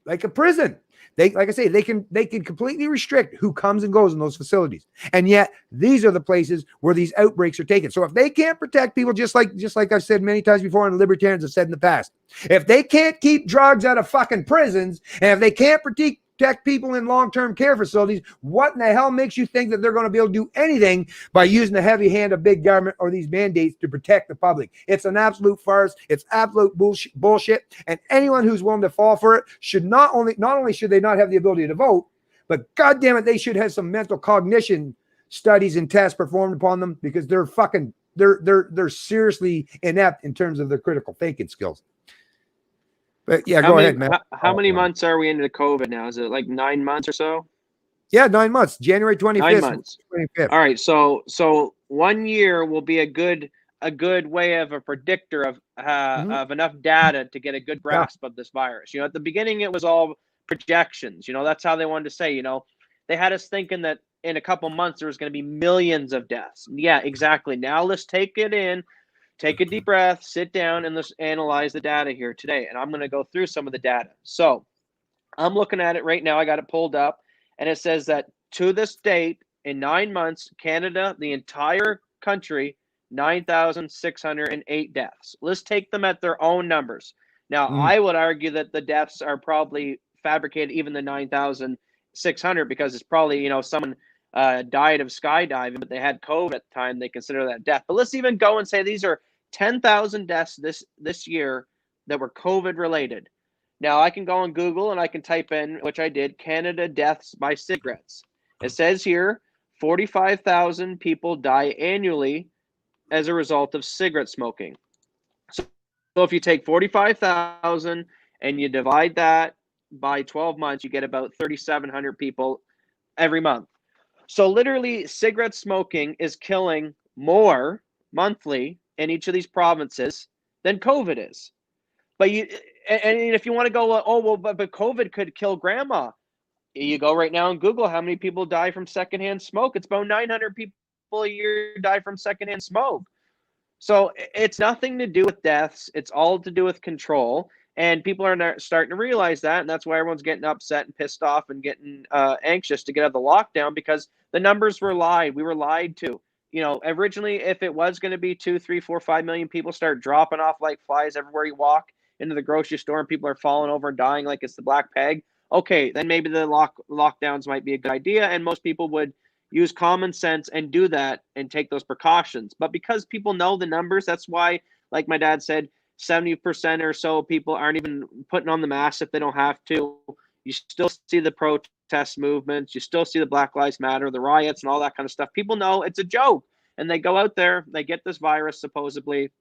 like a prison. Like I say, they can completely restrict who comes and goes in those facilities. And yet these are the places where these outbreaks are taken. So if they can't protect people, just like I've said many times before, and libertarians have said in the past, if they can't keep drugs out of fucking prisons, and if they can't protect people in long-term care facilities, what in the hell makes you think that they're going to be able to do anything by using the heavy hand of big government or these mandates to protect the public? It's an absolute farce. It's absolute bullshit. And anyone who's willing to fall for it should not only should they not have the ability to vote, but goddamn it, they should have some mental cognition studies and tests performed upon them, because they're seriously inept in terms of their critical thinking skills. But yeah, go ahead, man. How many months are we into COVID now? Is it like 9 months or so? Yeah, 9 months. January 25th. 9 months. 25th. All right. So 1 year will be a good way of a predictor of enough data to get a good grasp of this virus. At the beginning it was all projections. That's how they wanted to say. They had us thinking that in a couple months there was going to be millions of deaths. Yeah, exactly. Now let's take it in take a deep breath, sit down, and let's analyze the data here today. And I'm going to go through some of the data. So I'm looking at it right now. I got it pulled up, and it says that to this date, in 9 months, Canada, the entire country, 9,608 deaths. Let's take them at their own numbers. Now, Mm. I would argue that the deaths are probably fabricated, even the 9,600, because it's probably, someone died of skydiving, but they had COVID at the time. They consider that death. But let's even go and say these are 10,000 deaths this year that were COVID related. Now, I can go on Google and I can type in, which I did, Canada deaths by cigarettes. It says here 45,000 people die annually as a result of cigarette smoking. So if you take 45,000 and you divide that by 12 months, you get about 3,700 people every month. So literally, cigarette smoking is killing more monthly in each of these provinces than COVID is. But if you want to go, oh well, but COVID could kill grandma. You go right now and Google how many people die from secondhand smoke. It's about 900 people a year die from secondhand smoke. So it's nothing to do with deaths. It's all to do with control. And people are starting to realize that. And that's why everyone's getting upset and pissed off and getting anxious to get out of the lockdown, because the numbers were lied. We were lied to. Originally, if it was going to be 2, 3, 4, 5 million people start dropping off like flies everywhere you walk into the grocery store and people are falling over and dying like it's the Black Plague, okay, then maybe the lockdowns might be a good idea. And most people would use common sense and do that and take those precautions. But because people know the numbers, that's why, like my dad said, 70% or so people aren't even putting on the mask if they don't have to. You still see the protest movements. You still see the Black Lives Matter, the riots, and all that kind of stuff. People know it's a joke. And they go out there, they get this virus supposedly,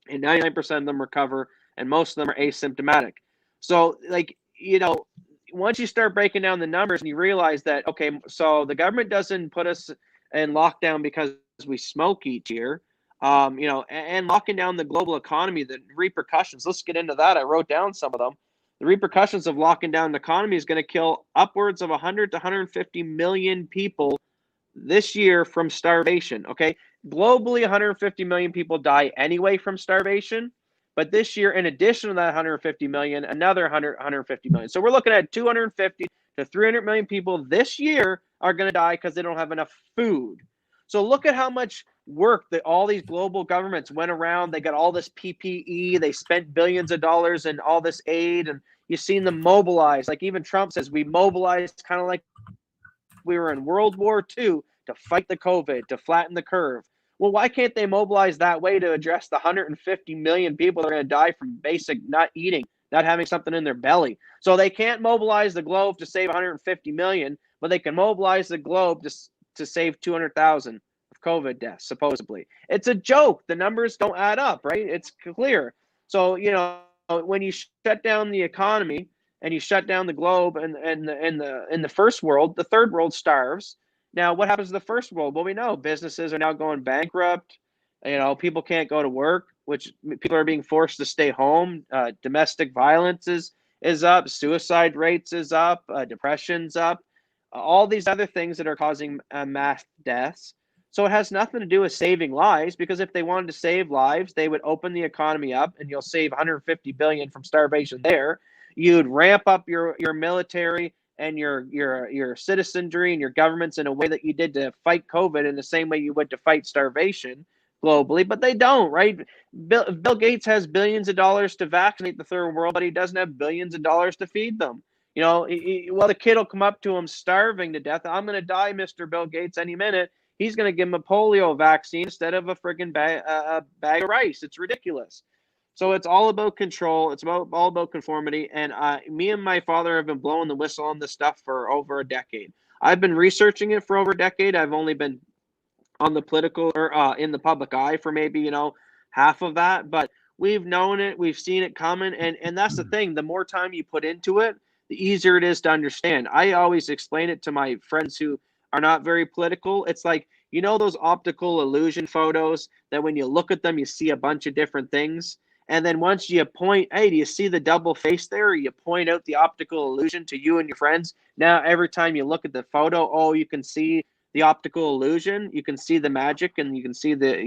and 99% of them recover, and most of them are asymptomatic. So, once you start breaking down the numbers and you realize that, okay, so the government doesn't put us in lockdown because we smoke each year, and locking down the global economy, the repercussions, let's get into that. I wrote down some of them. The repercussions of locking down the economy is going to kill upwards of 100 to 150 million people this year from starvation. Okay. Globally, 150 million people die anyway from starvation. But this year, in addition to that 150 million, another 150 million. So we're looking at 250 to 300 million people this year are going to die because they don't have enough food. So look at how much work that all these global governments went around. They got all this PPE. They spent billions of dollars in all this aid. And you've seen them mobilize. Like even Trump says, we mobilized kind of like we were in World War II to fight the COVID, to flatten the curve. Well, why can't they mobilize that way to address the 150 million people that are going to die from basic not eating, not having something in their belly? So they can't mobilize the globe to save 150 million, but they can mobilize the globe to save 200,000 of COVID deaths, supposedly. It's a joke. The numbers don't add up, right? It's clear. So, when you shut down the economy and you shut down the globe and in the first world, the third world starves. Now, what happens to the first world? Well, we know businesses are now going bankrupt. People can't go to work, which people are being forced to stay home. Domestic violence is up. Suicide rates is up. Depression's up. All these other things that are causing mass deaths. So it has nothing to do with saving lives, because if they wanted to save lives, they would open the economy up and you'll save 150 billion from starvation there. You'd ramp up your military and your citizenry and your governments in a way that you did to fight COVID in the same way you would to fight starvation globally, but they don't, right? Bill Gates has billions of dollars to vaccinate the third world, but he doesn't have billions of dollars to feed them. The kid will come up to him starving to death. I'm going to die, Mr. Bill Gates, any minute. He's going to give him a polio vaccine instead of a friggin' bag of rice. It's ridiculous. So it's all about control. It's all about conformity. And me and my father have been blowing the whistle on this stuff for over a decade. I've been researching it for over a decade. I've only been on the political or in the public eye for maybe, half of that. But we've known it. We've seen it coming. And that's the thing. The more time you put into it, the easier it is to understand. I always explain it to my friends who are not very political. It's like, those optical illusion photos that when you look at them, you see a bunch of different things. And then once you point, hey, do you see the double face there? Or you point out the optical illusion to you and your friends. Now, every time you look at the photo, you can see the optical illusion. You can see the magic and you can see the,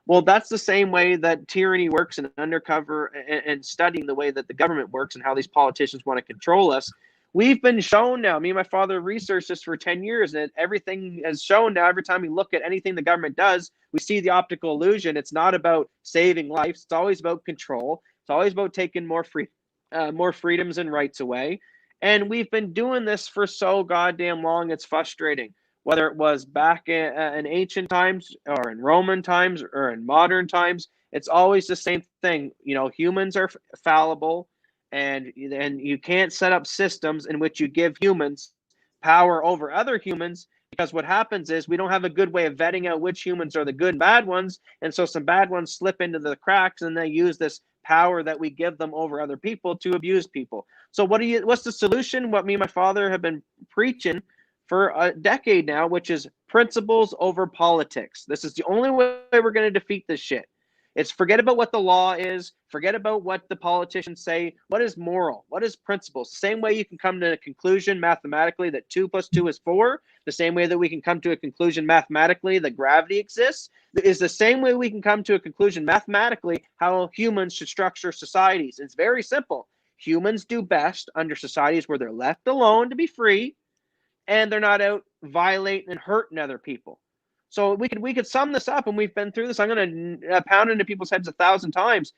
Well, that's the same way that tyranny works and undercover and studying the way that the government works and how these politicians want to control us. We've been shown now, me and my father researched this for 10 years, and everything has shown now. Every time we look at anything the government does, we see the optical illusion. It's not about saving lives. It's always about control. It's always about taking more freedoms and rights away. And we've been doing this for so goddamn long. It's frustrating. Whether it was back in ancient times or in Roman times or in modern times, it's always the same thing. You know, humans are fallible, and you can't set up systems in which you give humans power over other humans, because what happens is we don't have a good way of vetting out which humans are the good and bad ones, and so some bad ones slip into the cracks, and they use this power that we give them over other people to abuse people. So what's the solution? What me and my father have been preaching for a decade now, which is principles over politics. This is the only way we're going to defeat this shit. It's forget about what the law is, forget about what the politicians say. What is moral? What is principles? The same way you can come to a conclusion mathematically that 2 + 2 is 4, the same way that we can come to a conclusion mathematically that gravity exists, is the same way we can come to a conclusion mathematically how humans should structure societies. It's very simple. Humans do best under societies where they're left alone to be free, and they're not out violating and hurting other people. So we could sum this up, and we've been through this. I'm going to pound into people's heads 1,000 times.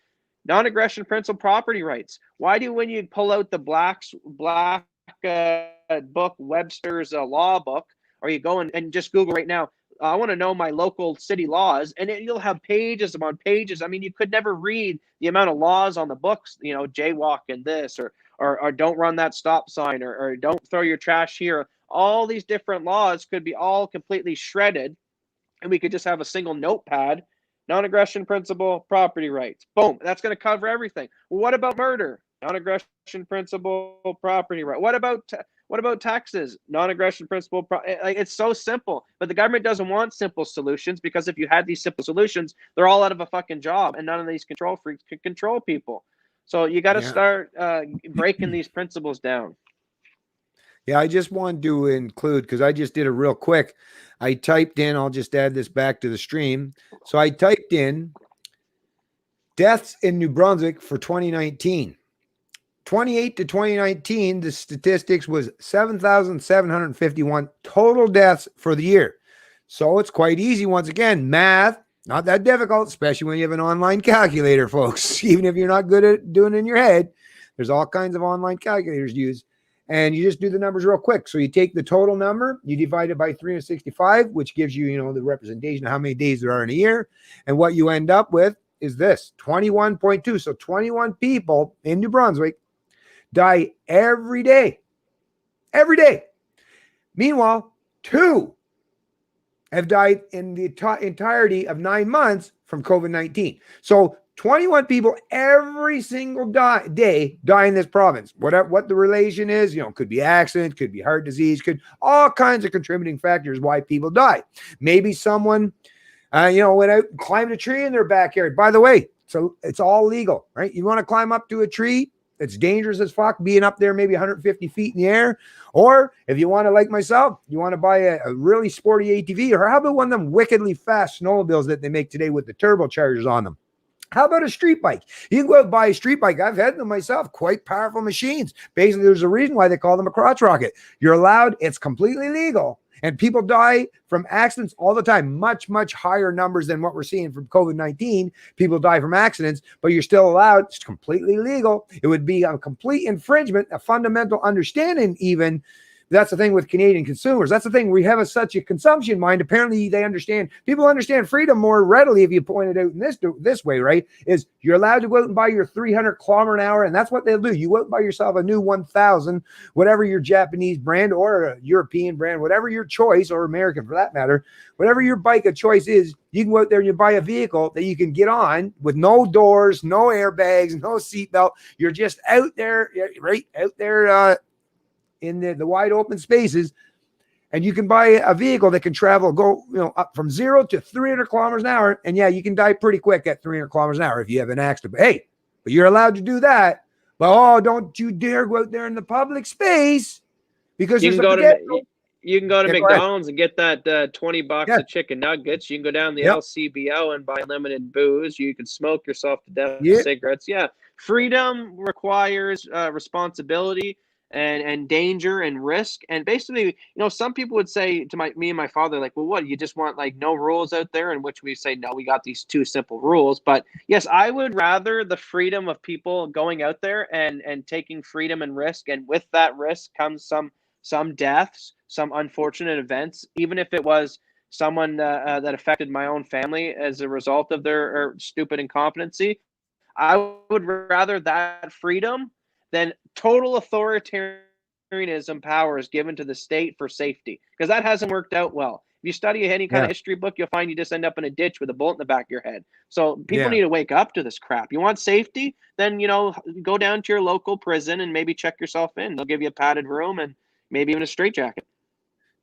Non-aggression principle, property rights. Why do, when you pull out the black book, Webster's law book, or you go and just Google right now, I want to know my local city laws, and you'll have pages upon pages. I mean, you could never read the amount of laws on the books, you know, jaywalk and this, or don't run that stop sign, or don't throw your trash here. All these different laws could be all completely shredded, and we could just have a single notepad. Non-aggression principle, property rights. Boom. That's going to cover everything. Well, what about murder? Non-aggression principle, property right. What about taxes? Non-aggression principle. Like, it's so simple, but the government doesn't want simple solutions, because if you had these simple solutions, they're all out of a fucking job, and none of these control freaks can control people. So you got to start breaking these principles down. Yeah, I just wanted to include, because I just did it real quick. I typed in, I'll just add this back to the stream. So I typed in deaths in New Brunswick for 2019. 28 to 2019, the statistics was 7,751 total deaths for the year. So it's quite easy. Once again, math, not that difficult, especially when you have an online calculator, folks. Even if you're not good at doing it in your head, there's all kinds of online calculators used. And you just do the numbers real quick. So you take the total number, you divide it by 365, which gives you, the representation of how many days there are in a year. And what you end up with is this, 21.2. So 21 people in New Brunswick die every day. Every day. Meanwhile, 2 have died in the entirety of 9 months from COVID-19. So 21 people every single day die in this province. What the relation is, could be accident, could be heart disease, could all kinds of contributing factors why people die. Maybe someone, went out and climbed a tree in their backyard. By the way, so it's all legal, right? You want to climb up to a tree, it's dangerous as fuck, being up there maybe 150 feet in the air. Or if you want to, like myself, you want to buy a really sporty ATV, or how about one of them wickedly fast snowmobiles that they make today with the turbochargers on them? How about a street bike? You can go out and buy a street bike. I've had them myself, quite powerful machines. Basically, there's a reason why they call them a crotch rocket. You're allowed, it's completely legal. And people die from accidents all the time, much, much higher numbers than what we're seeing from COVID-19. People die from accidents, but you're still allowed. It's completely legal. It would be a complete infringement, a fundamental understanding even. That's the thing with Canadian consumers. That's the thing. We have such a consumption mind. Apparently, people understand freedom more readily if you point it out in this way, right? Is you're allowed to go out and buy your 300 kilometer an hour, and that's what they'll do. You go out and buy yourself a new 1,000, whatever your Japanese brand or a European brand, whatever your choice, or American for that matter, whatever your bike of choice is, you can go out there and you buy a vehicle that you can get on with no doors, no airbags, no seatbelt. You're just out there, right out there, in the wide open spaces, and you can buy a vehicle that can go up from 0 to 300 kilometers an hour. And yeah, you can die pretty quick at 300 kilometers an hour if you have an accident. But you're allowed to do that. But don't you dare go out there in the public space, because you can go to You can go to Yeah, go ahead. McDonald's and get that $20 Yeah. of chicken nuggets. You can go down the Yep. LCBO and buy unlimited booze. You can smoke yourself to death with Yeah. cigarettes. Yeah, freedom requires responsibility and danger and risk. And basically, you know, some people would say to me and my father, like, well, what, you just want like no rules out there? In which we say, no, we got these two simple rules. But yes, I would rather the freedom of people going out there and taking freedom and risk. And with that risk comes some deaths, some unfortunate events, even if it was someone that affected my own family as a result of their stupid incompetency. I would rather that freedom than total authoritarianism powers given to the state for safety, because that hasn't worked out well. If you study any kind Yeah. of history book, you'll find you just end up in a ditch with a bullet in the back of your head. So people Yeah. need to wake up to this crap. You want safety? Then, you know, go down to your local prison and maybe check yourself in. They'll give you a padded room and maybe even a straitjacket.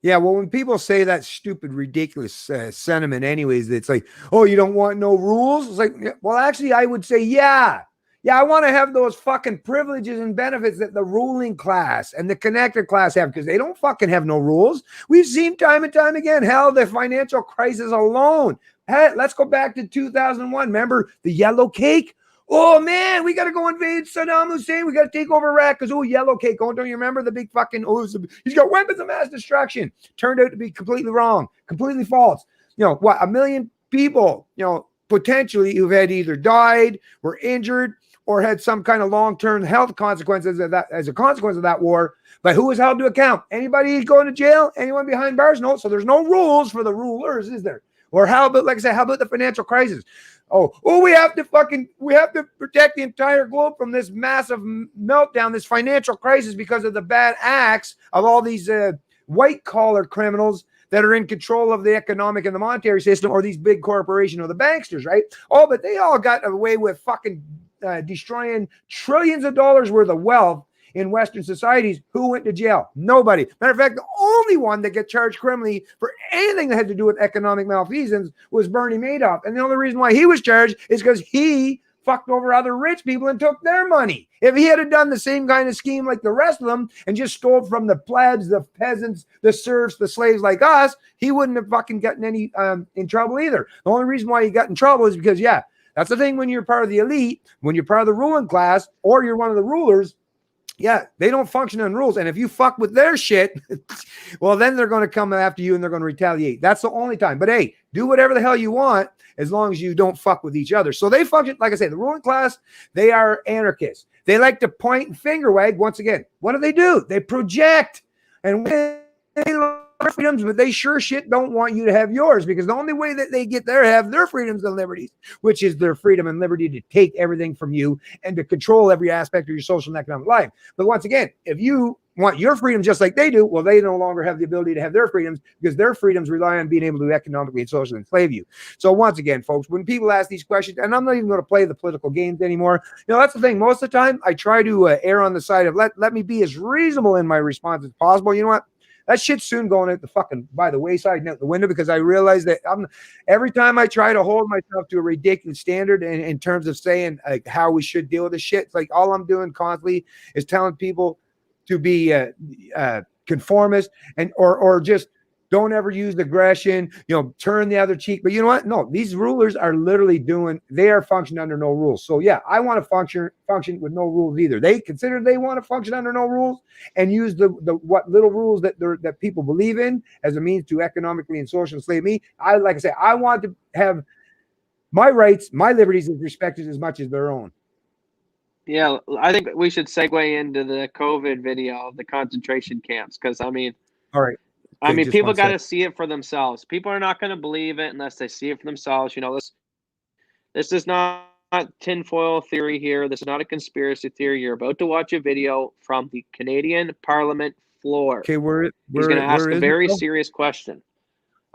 Yeah, well, when people say that stupid, ridiculous sentiment, anyways, it's like, oh, you don't want no rules? It's like, well, actually, I would say, yeah. Yeah, I want to have those fucking privileges and benefits that the ruling class and the connected class have, because they don't fucking have no rules. We've seen time and time again, hell, the financial crisis alone. Hey, let's go back to 2001. Remember the yellow cake? Oh man, we got to go invade Saddam Hussein. We got to take over Iraq because, oh, yellow cake. Oh, don't you remember the big fucking, oh, he's got weapons of mass destruction. Turned out to be completely wrong, completely false. You know, what, 1 million people, you know, potentially who've had either died, were injured, or had some kind of long-term health consequences of that as a consequence of that war. But who was held to account? Anybody going to jail? Anyone behind bars? No. So there's no rules for the rulers, is there? Or how about, like I said, how about the financial crisis? Oh, we have to protect the entire globe from this massive meltdown, this financial crisis, because of the bad acts of all these white collar criminals that are in control of the economic and the monetary system, or these big corporations or the banksters, right? Oh, but they all got away with fucking destroying trillions of dollars worth of wealth in Western societies. Who went to jail? Nobody. Matter of fact, the only one that got charged criminally for anything that had to do with economic malfeasance was Bernie Madoff. And the only reason why he was charged is because he fucked over other rich people and took their money. If he had done the same kind of scheme like the rest of them and just stole from the plebs, the peasants, the serfs, the slaves like us, he wouldn't have fucking gotten any in trouble either. The only reason why he got in trouble is because, yeah, that's the thing when you're part of the elite, when you're part of the ruling class, or you're one of the rulers, yeah, they don't function on rules. And if you fuck with their shit, well, then they're going to come after you and they're going to retaliate. That's the only time. But hey, do whatever the hell you want as long as you don't fuck with each other. So they function, like I say, the ruling class, they are anarchists. They like to point and finger wag. Once again, what do? They project. And when they love freedoms, but they sure shit don't want you to have yours, because the only way that they get there have their freedoms and liberties, which is their freedom and liberty to take everything from you and to control every aspect of your social and economic life. But once again, if you want your freedom just like they do, well, they no longer have the ability to have their freedoms, because their freedoms rely on being able to economically and socially enslave you. So once again, folks, when people ask these questions, and I'm not even going to play the political games anymore, you know, that's the thing. Most of the time, I try to err on the side of let me be as reasonable in my response as possible. You know what? That shit's soon going out the fucking by the wayside and out the window, because I realize that every time I try to hold myself to a ridiculous standard in terms of saying like how we should deal with this shit, it's like all I'm doing constantly is telling people to be conformist and or just don't ever use aggression, you know, turn the other cheek. But you know what? No, these rulers are literally they are functioning under no rules. So yeah, I want to function with no rules either. They consider they want to function under no rules and use the what little rules that people believe in as a means to economically and socially enslave me. Like I say, I want to have my rights, my liberties respected as much as their own. Yeah, I think we should segue into the COVID video of the concentration camps, because All right. I Okay, mean, just people one got sec. to see it for themselves. People are not going to believe it unless they see it for themselves. You know, this is not tinfoil theory here. This is not a conspiracy theory. You're about to watch a video from the Canadian Parliament floor. Okay, He's going to ask where a is it very though? serious question.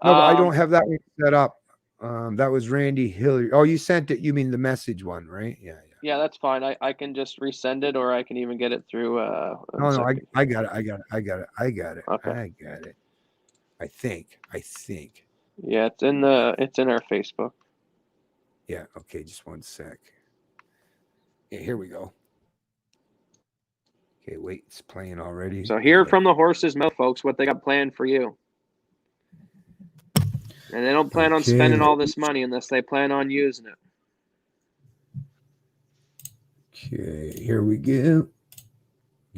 No, but I don't have that one set up. That was Randy Hillary. Oh, you sent it. You mean the message one, right? Yeah. Yeah, that's fine. I can just resend it, or I can even get it through. No, second. I got it. I got Okay. it. I think. Yeah, it's in our Facebook. Yeah. Okay, just one sec. Yeah, here we go. Okay, wait, it's playing already. So hear from the horse's mouth, folks, what they got planned for you. And they don't plan on spending all this money unless they plan on using it. Okay, here we go.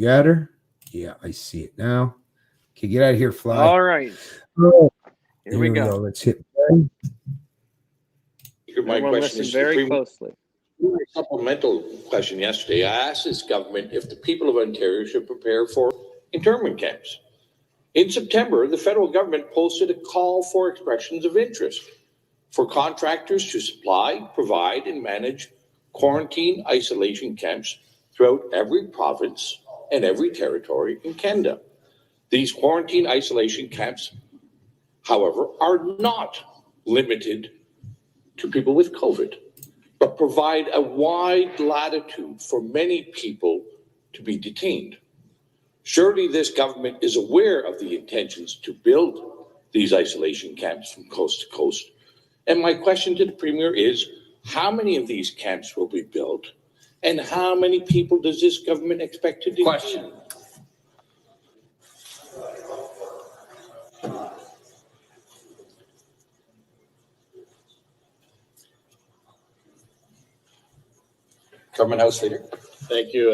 Got her? Yeah, I see it now. Okay, get out of here, fly. All right. Oh, Here we go. Let's hit play. My question is very closely. A supplemental question yesterday. I asked this government if the people of Ontario should prepare for internment camps. In September, the federal government posted a call for expressions of interest for contractors to supply, provide, and manage quarantine isolation camps throughout every province and every territory in Canada. These quarantine isolation camps, however, are not limited to people with COVID, but provide a wide latitude for many people to be detained. Surely this government is aware of the intentions to build these isolation camps from coast to coast. And my question to the Premier is, how many of these camps will be built? And how many people does this government expect to detain? Question. Government House Leader. Thank you,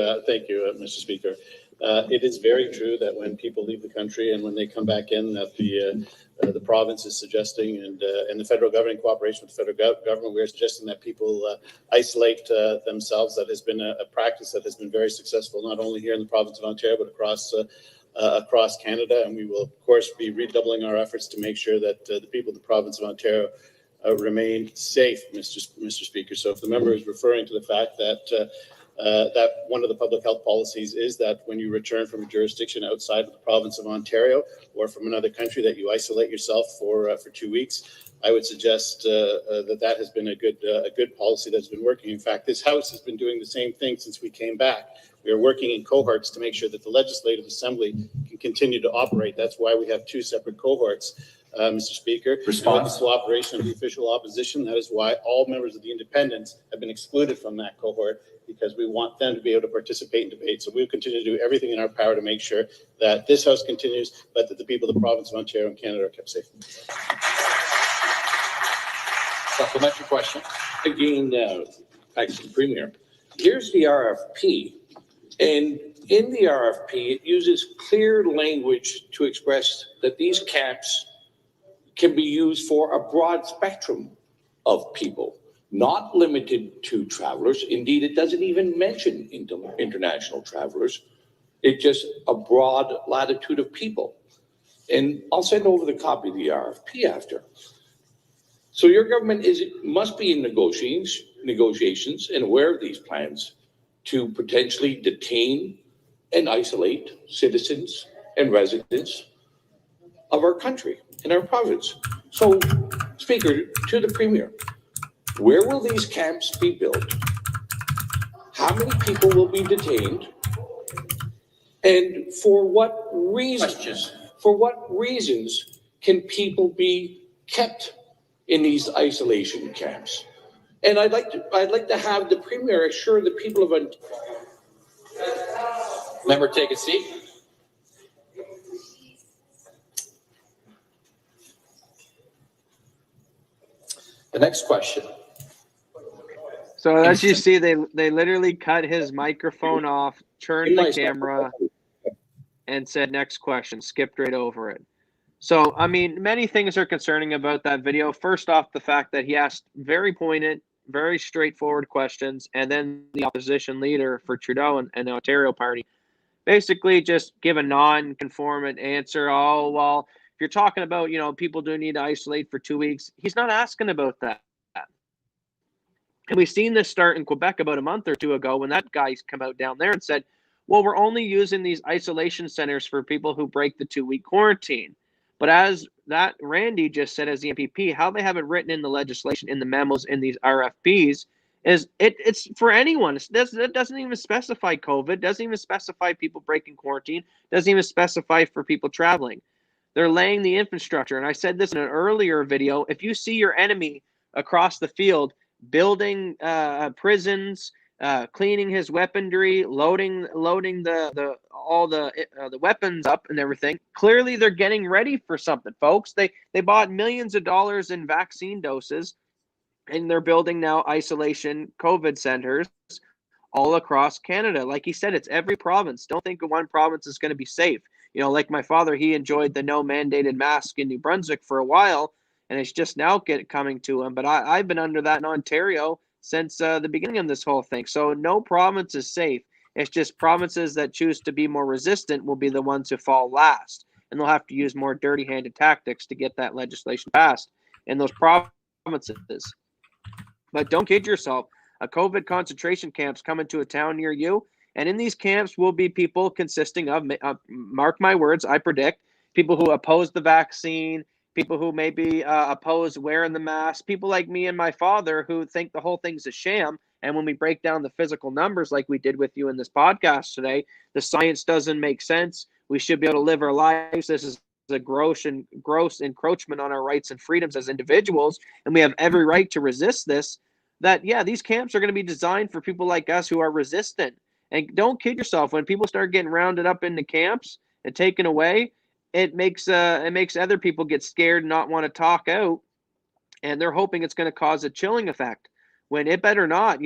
Mr. Speaker. It is very true that when people leave the country and when they come back in, that the province is suggesting, and the federal government, in cooperation with the federal government, we are suggesting that people isolate themselves. That has been a practice that has been very successful, not only here in the province of Ontario, but across Canada. And we will, of course, be redoubling our efforts to make sure that the people of the province of Ontario remain safe, Mr. Speaker. So if the member is referring to the fact that that one of the public health policies is that when you return from a jurisdiction outside of the province of Ontario or from another country, that you isolate yourself for 2 weeks, I would suggest that has been a good policy that's been working. In fact, this House has been doing the same thing since we came back. We are working in cohorts to make sure that the Legislative Assembly can continue to operate. That's why we have 2 separate cohorts, Mr. Speaker. Response. With the cooperation of the official opposition, that is why all members of the independents have been excluded from that cohort, because we want them to be able to participate in debate. So we'll continue to do everything in our power to make sure that this House continues, but that the people of the province of Ontario and Canada are kept safe. Supplementary question. Again, thanks to the Premier. Here's the RFP. And in the RFP, it uses clear language to express that these camps can be used for a broad spectrum of people, not limited to travelers. Indeed, it doesn't even mention international travelers. It's just a broad latitude of people. And I'll send over the copy of the RFP after. So your government must be in negotiations and aware of these plans to potentially detain and isolate citizens and residents of our country and our province. So, Speaker, to the Premier, where will these camps be built? How many people will be detained? And for what reasons? For what reasons can people be kept in these isolation camps? And I'd like to have the Premier assure the people of Ontario. Member, take a seat. The next question. So as you see, they literally cut his microphone off, turned the camera, and said, next question, skipped right over it. So, I mean, many things are concerning about that video. First off, the fact that he asked very pointed, very straightforward questions, and then the opposition leader for Trudeau and the Ontario Party basically just give a non-conformant answer. Oh, well, if you're talking about, people do need to isolate for 2 weeks, he's not asking about that. And we've seen this start in Quebec about a month or two ago when that guy's come out down there and said, well, we're only using these isolation centers for people who break the 2-week quarantine. But as that Randy just said as the MPP, how they have it written in the legislation, in the memos, in these RFPs, is it's for anyone. It doesn't even specify COVID, doesn't even specify people breaking quarantine, doesn't even specify for people traveling. They're laying the infrastructure. And I said this in an earlier video, if you see your enemy across the field building prisons, cleaning his weaponry, loading the weapons up and everything. Clearly, they're getting ready for something, folks. They bought millions of dollars in vaccine doses, and they're building now isolation COVID centers all across Canada. Like he said, it's every province. Don't think one province is going to be safe. Like my father, he enjoyed the no mandated mask in New Brunswick for a while, and it's just now coming to him. But I've been under that in Ontario since the beginning of this whole thing. So no province is safe. It's just provinces that choose to be more resistant will be the ones who fall last, and they'll have to use more dirty-handed tactics to get that legislation passed in those provinces. But don't kid yourself. A COVID concentration camp's coming to a town near you, and in these camps will be people consisting of, mark my words, I predict, people who oppose the vaccine, people who maybe oppose wearing the mask, people like me and my father who think the whole thing's a sham. And when we break down the physical numbers like we did with you in this podcast today, the science doesn't make sense. We should be able to live our lives. This is a gross encroachment on our rights and freedoms as individuals, and we have every right to resist this. That, yeah, these camps are going to be designed for people like us who are resistant. And don't kid yourself, when people start getting rounded up into camps and taken away, it makes other people get scared and not want to talk out, and they're hoping it's going to cause a chilling effect when it better not.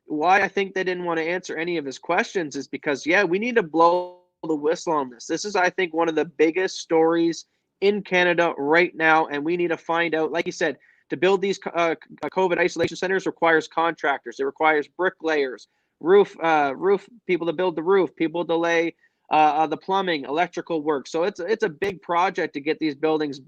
Why I think they didn't want to answer any of his questions is because, yeah, we need to blow the whistle on this. This is, I think, one of the biggest stories in Canada right now, and we need to find out, like you said, to build these COVID isolation centers requires contractors. It requires bricklayers, roof people to build the roof, people to lay the plumbing, electrical work. So it's a big project to get these buildings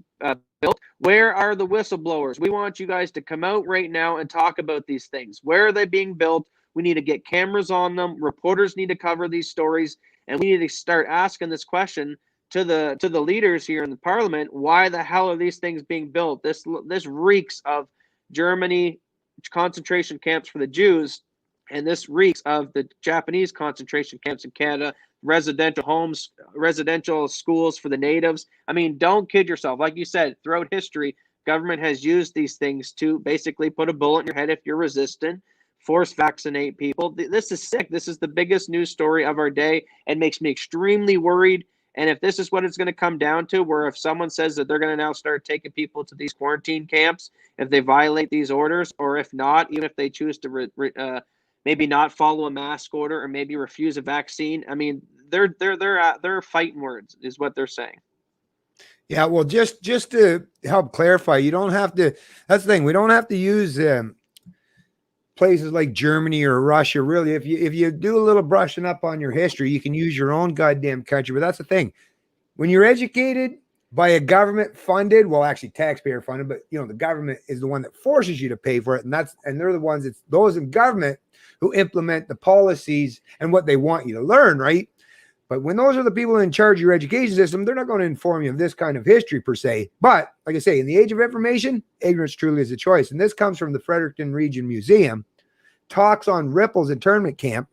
built. Where are the whistleblowers? We want you guys to come out right now and talk about these things. Where are they being built? We need to get cameras on them. Reporters need to cover these stories, and we need to start asking this question to the leaders here in the parliament. Why the hell are these things being built? This reeks of Germany concentration camps for the Jews, and this reeks of the Japanese concentration camps in Canada, residential homes, residential schools for the natives. I mean, don't kid yourself. Like you said, throughout history, government has used these things to basically put a bullet in your head if you're resistant, force vaccinate people. This is sick. This is the biggest news story of our day and makes me extremely worried. And if this is what it's going to come down to, where if someone says that they're going to now start taking people to these quarantine camps, if they violate these orders, or if not, even if they choose to maybe not follow a mask order or maybe refuse a vaccine, I mean, they're fighting words is what they're saying. Yeah, well, just to help clarify, you don't have to. That's the thing. We don't have to use places like Germany or Russia. Really, if you do a little brushing up on your history, you can use your own goddamn country. But that's the thing. When you're educated by a government funded, well, actually taxpayer funded, but the government is the one that forces you to pay for it, and they're the ones. It's those in government who implement the policies and what they want you to learn, right? But when those are the people in charge of your education system, they're not going to inform you of this kind of history per se. But like I say, in the age of information, ignorance truly is a choice. And this comes from the Fredericton Region Museum. Talks on Ripple's internment camp.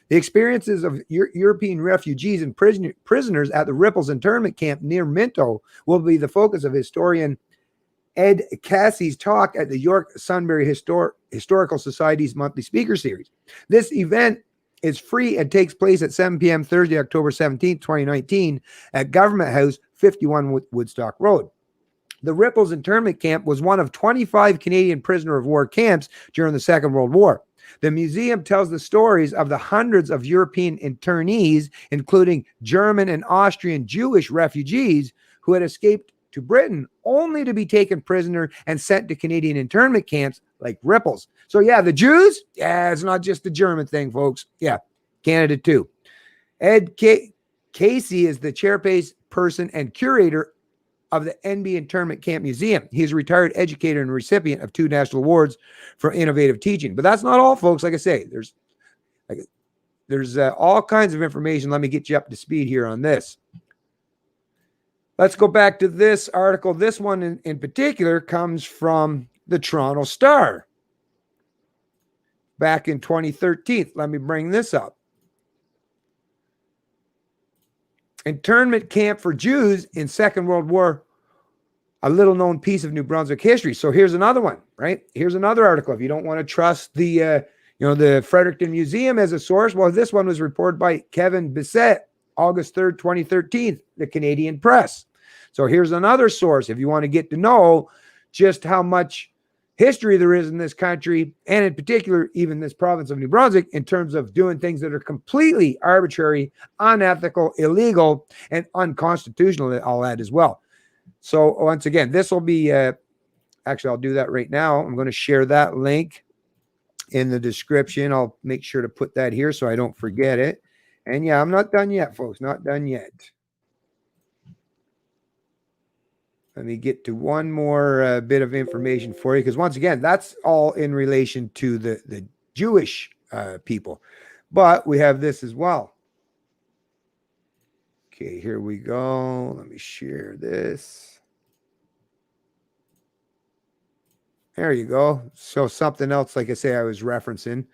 The experiences of European refugees and prisoners at the Ripple's internment camp near Minto will be the focus of historian Ed Cassie's talk at the York Sunbury Historical Society's monthly speaker series. This event is free and takes place at 7 p.m. Thursday, October 17th, 2019 at Government House, 51 Woodstock Road. The Ripple's internment camp was one of 25 Canadian prisoner of war camps during the Second World War. The museum tells the stories of the hundreds of European internees, including German and Austrian Jewish refugees who had escaped to Britain only to be taken prisoner and sent to Canadian internment camps like Ripple's. So yeah, the Jews, yeah, it's not just the German thing, folks. Yeah, Canada too. Ed Casey is the chairperson and curator of the NB Internment Camp Museum. He's a retired educator and recipient of 2 national awards for innovative teaching. But that's not all, folks. Like I say, there's all kinds of information. Let me get you up to speed here on this. Let's go back to this article. This one in particular comes from the Toronto Star back in 2013. Let me bring this up. Internment camp for Jews in Second World War, a little known piece of New Brunswick history. So here's another one, right? Here's another article. If you don't want to trust the You know, the Fredericton Museum as a source. Well, this one was reported by Kevin Bissett, August 3rd, 2013, the Canadian Press. So here's another source if you want to get to know just how much history there is in this country, and in particular, even this province of New Brunswick, in terms of doing things that are completely arbitrary, unethical, illegal, and unconstitutional, I'll add as well. So once again, this will be, actually, I'll do that right now. I'm going to share that link in the description. I'll make sure to put that here so I don't forget it. And yeah, I'm not done yet, folks. Not done yet. Let me get to one more bit of information for you, because once again, that's all in relation to the Jewish people. But we have this as well. Okay, here we go. Let me share this. There you go. So something else, like I say, I was referencing.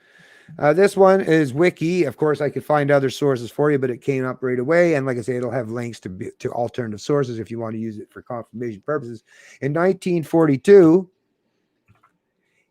This one is Wiki. Of course, I could find other sources for you, but it came up right away. And like I say, it'll have links to alternative sources if you want to use it for confirmation purposes. In 1942,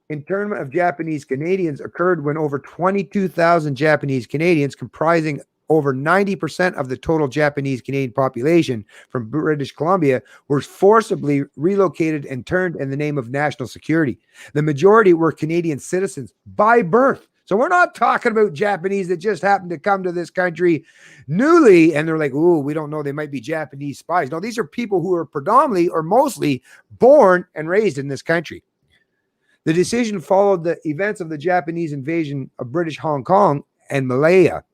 internment of Japanese Canadians occurred when over 22,000 Japanese Canadians, comprising over 90% of the total Japanese Canadian population from British Columbia, were forcibly relocated and turned in the name of national security. The majority were Canadian citizens by birth. So we're not talking about Japanese that just happened to come to this country newly and they're like, ooh, we don't know, they might be Japanese spies. No, these are people who are predominantly or mostly born and raised in this country. The decision followed the events of the Japanese invasion of British Hong Kong and Malaya,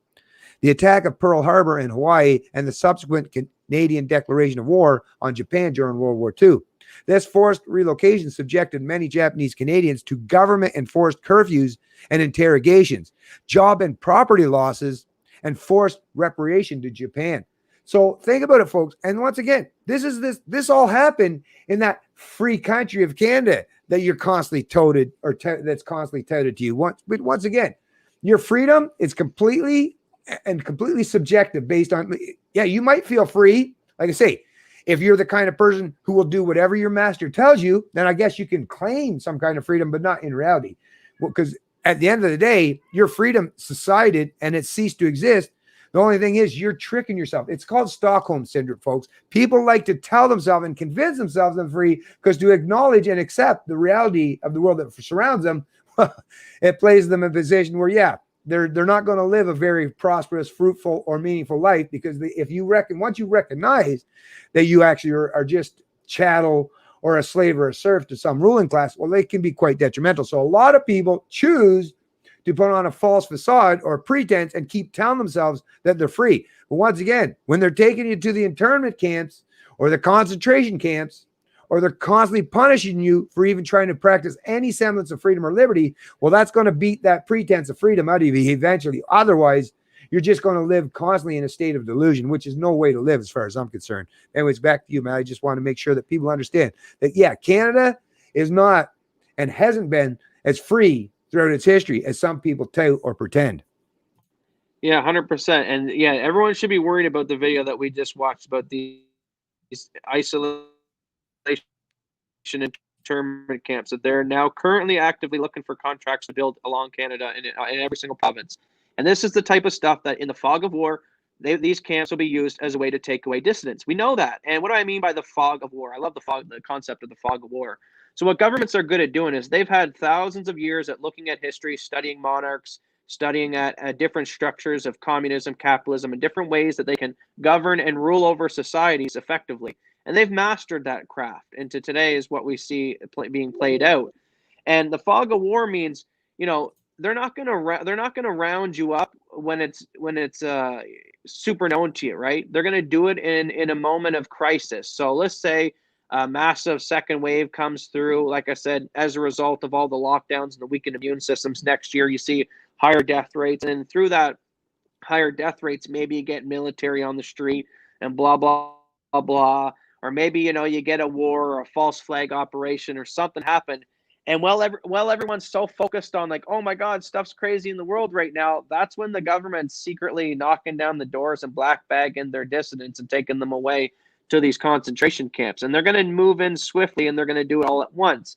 the attack of Pearl Harbor in Hawaii, and the subsequent Canadian declaration of war on Japan during World War II. This forced relocation subjected many Japanese Canadians to government-enforced curfews and interrogations, job and property losses, and forced repatriation to Japan. So think about it, folks. And once again, this all happened in that free country of Canada that you're constantly touted, or that's constantly touted to you. But once again, your freedom is completely subjective based on, yeah, you might feel free. Like I say, if you're the kind of person who will do whatever your master tells you, then I guess you can claim some kind of freedom, but not in reality. Well, because at the end of the day, your freedom subsided and it ceased to exist. The only thing is you're tricking yourself. It's called Stockholm Syndrome, folks. People like to tell themselves and convince themselves they're free, because to acknowledge and accept the reality of the world that surrounds them, it places them in a position where, yeah, they're not going to live a very prosperous, fruitful, or meaningful life, because once you recognize that you actually are just chattel or a slave or a serf to some ruling class, well, they can be quite detrimental. So a lot of people choose to put on a false facade or pretense and keep telling themselves that they're free. But once again, when they're taking you to the internment camps or the concentration camps, or they're constantly punishing you for even trying to practice any semblance of freedom or liberty, well, that's going to beat that pretense of freedom out of you eventually. Otherwise, you're just going to live constantly in a state of delusion, which is no way to live as far as I'm concerned. Anyways, back to you, man. I just want to make sure that people understand that, yeah, Canada is not and hasn't been as free throughout its history as some people tout or pretend. Yeah, 100%. And yeah, everyone should be worried about the video that we just watched about these isolation internment camps, that they're now currently actively looking for contracts to build along Canada in every single province. And this is the type of stuff that in the fog of war, these camps will be used as a way to take away dissidents. We know that. And what do I mean by the fog of war? I love the concept of the fog of war. So what governments are good at doing is they've had thousands of years at looking at history, studying monarchs, studying at different structures of communism, capitalism, and different ways that they can govern and rule over societies effectively. And they've mastered that craft. And to today is what we see being played out. And the fog of war means, they're not going to round you up when it's super known to you, right? They're going to do it in a moment of crisis. So let's say a massive second wave comes through, like I said, as a result of all the lockdowns and the weakened immune systems. Next year, you see higher death rates, and through that higher death rates, maybe you get military on the street and blah blah blah blah, or maybe you get a war or a false flag operation or something happened. And while everyone's so focused on like, oh my God, stuff's crazy in the world right now, that's when the government's secretly knocking down the doors and black bagging their dissidents and taking them away to these concentration camps. And they're going to move in swiftly, and they're going to do it all at once.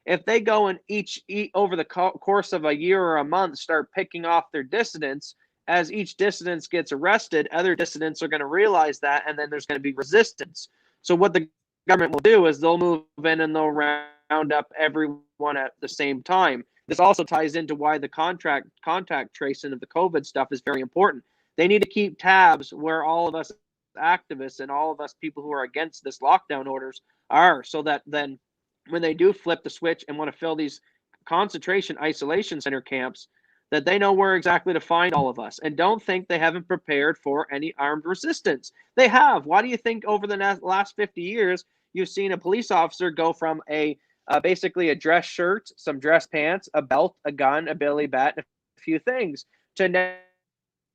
If they go and each over the course of a year or a month start picking off their dissidents, as each dissident gets arrested, other dissidents are going to realize that, and then there's going to be resistance. So what the government will do is they'll move in and they'll round up everyone at the same time. This also ties into why the contact tracing of the COVID stuff is very important. They need to keep tabs where all of us activists and all of us people who are against this lockdown orders are, so that then when they do flip the switch and want to fill these concentration isolation center camps, that they know where exactly to find all of us. And don't think they haven't prepared for any armed resistance. They have. Why do you think over the last 50 years you've seen a police officer go from basically a dress shirt, some dress pants, a belt, a gun, a billy bat, and a few things, to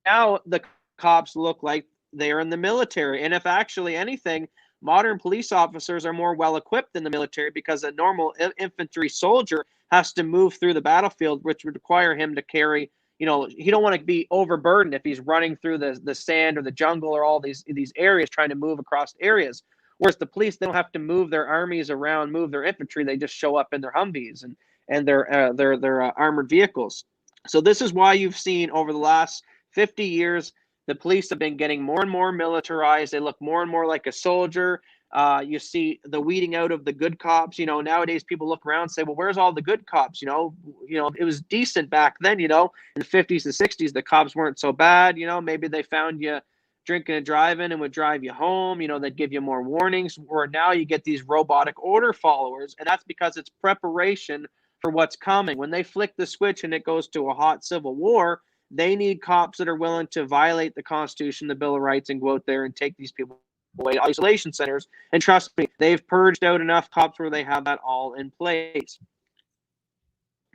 now the cops look like they're in the military? And if actually anything, modern police officers are more well equipped than the military, because a normal infantry soldier has to move through the battlefield, which would require him to carry, he don't want to be overburdened if he's running through the sand or the jungle or all these areas trying to move across areas. Whereas the police, they don't have to move their armies around, move their infantry. They just show up in their Humvees and their armored vehicles. So this is why you've seen over the last 50 years, the police have been getting more and more militarized. They look more and more like a soldier. You see the weeding out of the good cops. Nowadays people look around and say, well, where's all the good cops? It was decent back then, in the 50s and 60s, the cops weren't so bad. Maybe they found you drinking and driving and would drive you home. They'd give you more warnings. Or now you get these robotic order followers, and that's because it's preparation for what's coming. When they flick the switch and it goes to a hot civil war, they need cops that are willing to violate the Constitution, the Bill of Rights, and go out there and take these people away to isolation centers. And trust me, they've purged out enough cops where they have that all in place.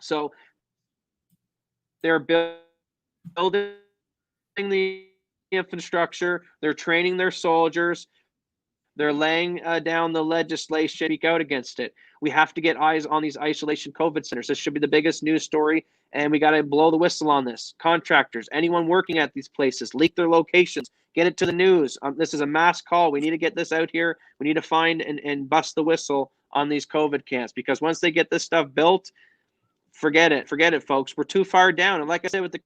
So they're building the infrastructure, they're training their soldiers, they're laying down the legislation to speak out against it. We have to get eyes on these isolation COVID centers. This should be the biggest news story, and we got to blow the whistle on this. Contractors, anyone working at these places, leak their locations, get it to the news. This is a mass call. We need to get this out here. We need to find and bust the whistle on these COVID camps, because once they get this stuff built, forget it, folks. We're too far down. And like I said with the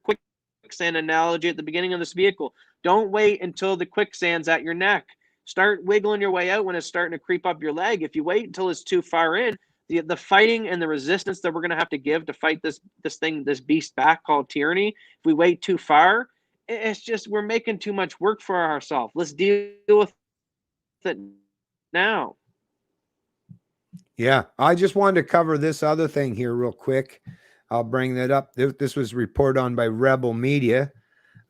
quicksand analogy at the beginning of this vehicle, don't wait until the quicksand's at your neck. Start wiggling your way out when it's starting to creep up your leg. If you wait until it's too far in, the fighting and the resistance that we're going to have to give to fight this beast back called tyranny, if we wait too far, it's just, we're making too much work for ourselves. Let's deal with it now. Yeah, I just wanted to cover this other thing here real quick. I'll bring that up. This was reported on by Rebel Media.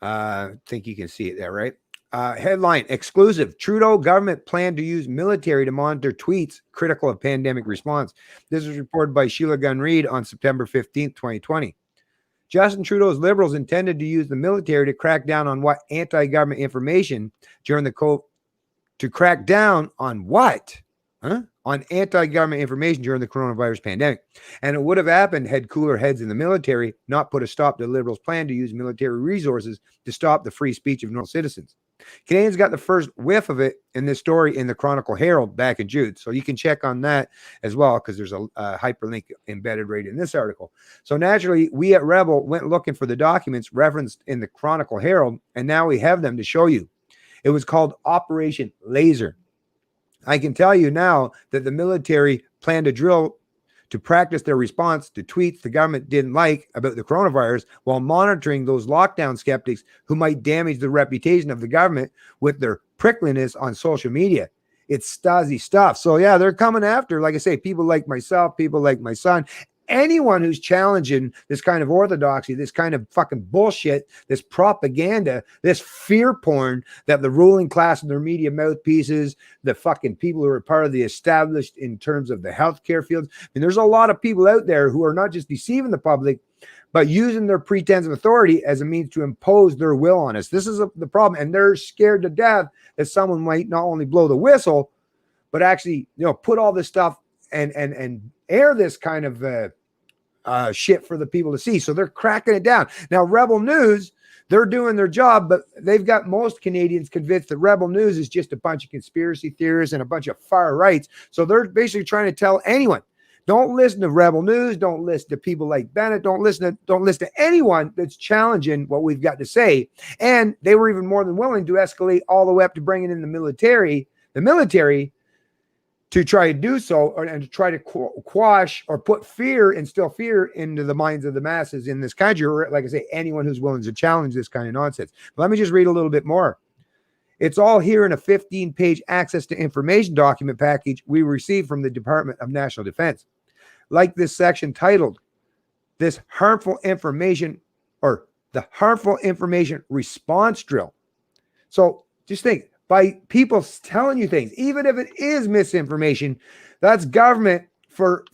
I think you can see it there, right? Headline, exclusive. Trudeau government plan to use military to monitor tweets critical of pandemic response. This was reported by Sheila Gunn-Reid on September 15th, 2020. Justin Trudeau's Liberals intended to use the military to crack down on what anti-government information during the COVID, to crack down on what? On anti-government information during the coronavirus pandemic. And it would have happened had cooler heads in the military not put a stop to Liberals' plan to use military resources to stop the free speech of normal citizens. Canadians got the first whiff of it in this story in the Chronicle Herald back in June. So you can check on that as well, because there's a hyperlink embedded right in this article. So naturally, we at Rebel went looking for the documents referenced in the Chronicle Herald, and now we have them to show you. It was called Operation Laser. I can tell you now that the military planned to drill to practice their response to tweets the government didn't like about the coronavirus, while monitoring those lockdown skeptics who might damage the reputation of the government with their prickliness on social media. It's Stasi stuff. So yeah, they're coming after, like I say, people like myself, people like my son, anyone who's challenging this kind of orthodoxy, this kind of fucking bullshit, this propaganda, this fear porn that the ruling class and their media mouthpieces, the fucking people who are part of the established in terms of the healthcare fields. I mean, there's a lot of people out there who are not just deceiving the public, but using their pretense of authority as a means to impose their will on us. This is the problem. And they're scared to death that someone might not only blow the whistle, but actually, put all this stuff and air this kind of shit for the people to see. So they're cracking it down. Now, Rebel News, they're doing their job, but they've got most Canadians convinced that Rebel News is just a bunch of conspiracy theorists and a bunch of far rights. So they're basically trying to tell anyone Don't listen to Rebel News. Don't listen to people like Bennett. Don't listen to anyone that's challenging what we've got to say. And they were even more than willing to escalate all the way up to bringing in the military to try to do so, and to try to quash or put fear, instill fear into the minds of the masses in this country, or like I say, anyone who's willing to challenge this kind of nonsense. But let me just read a little bit more. It's all here in a 15-page access to information document package we received from the Department of National Defense. Like this section titled, "This harmful information," or "The harmful information response drill." So just think, by people telling you things, even if it is misinformation, that's government for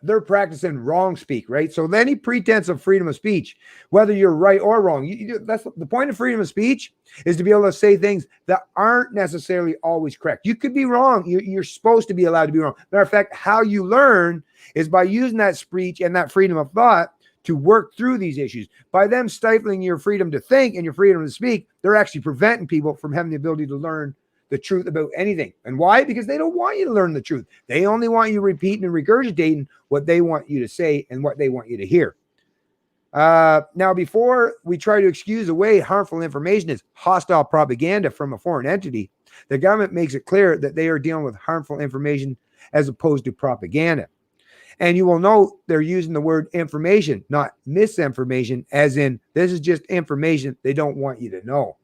they're practicing wrong speak, right? So any pretense of freedom of speech, whether you're right or wrong, that's the point of freedom of speech, is to be able to say things that aren't necessarily always correct. You could be wrong. You're supposed to be allowed to be wrong. Matter of fact, how you learn is by using that speech and that freedom of thought to work through these issues. By them stifling your freedom to think and your freedom to speak, they're actually preventing people from having the ability to learn the truth about anything. And why? Because they don't want you to learn the truth. They only want you repeating and regurgitating what they want you to say and what they want you to hear. Now, before we try to excuse away harmful information as hostile propaganda from a foreign entity, the government makes it clear that they are dealing with harmful information as opposed to propaganda. And you will note they're using the word information, not misinformation, as in this is just information they don't want you to know.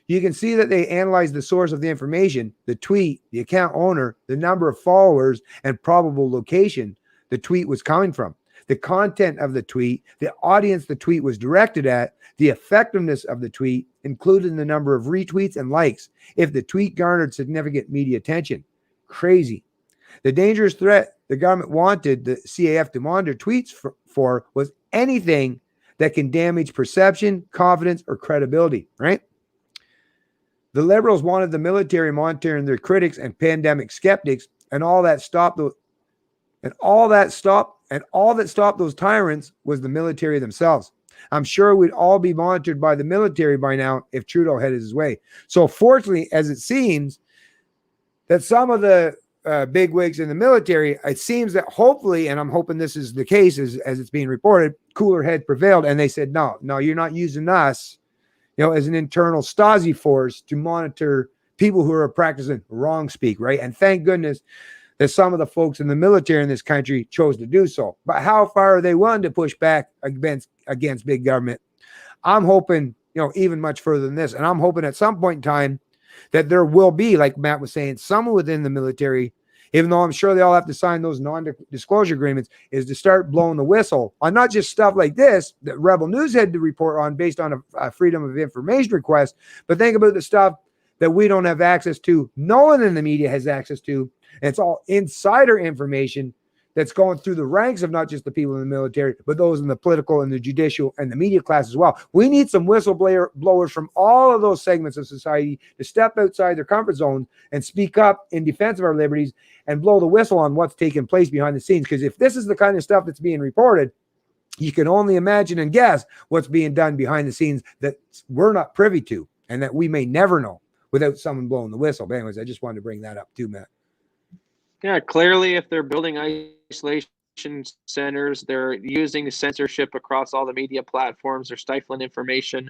You can see that they analyze the source of the information, the tweet, the account owner, the number of followers, and probable location the tweet was coming from, the content of the tweet, the audience the tweet was directed at, the effectiveness of the tweet, including the number of retweets and likes, if the tweet garnered significant media attention. Crazy. The dangerous threat the government wanted the CAF to monitor tweets for was anything that can damage perception, confidence, or credibility, right? The liberals wanted the military monitoring their critics and pandemic skeptics, and all that stopped those tyrants was the military themselves. I'm sure we'd all be monitored by the military by now if Trudeau had his way. So fortunately, as it seems that some of the bigwigs in the military, it seems that hopefully, and I'm hoping this is the case as it's being reported, cooler head prevailed, and they said, no, you're not using us, as an internal Stasi force to monitor people who are practicing wrong speak, right? And thank goodness that some of the folks in the military in this country chose to do so. But how far are they willing to push back against big government? I'm hoping, even much further than this. And I'm hoping at some point in time that there will be, like Matt was saying, someone within the military, even though I'm sure they all have to sign those non-disclosure agreements, is to start blowing the whistle on not just stuff like this that Rebel News had to report on based on a freedom of information request, but think about the stuff that we don't have access to, no one in the media has access to. And it's all insider information that's going through the ranks of not just the people in the military, but those in the political and the judicial and the media class as well. We need some whistleblowers from all of those segments of society to step outside their comfort zone and speak up in defense of our liberties and blow the whistle on what's taking place behind the scenes. Because if this is the kind of stuff that's being reported, you can only imagine and guess what's being done behind the scenes that we're not privy to and that we may never know without someone blowing the whistle. But anyways, I just wanted to bring that up too, Matt. Yeah, clearly, if they're building isolation centers, they're using censorship across all the media platforms. They're stifling information.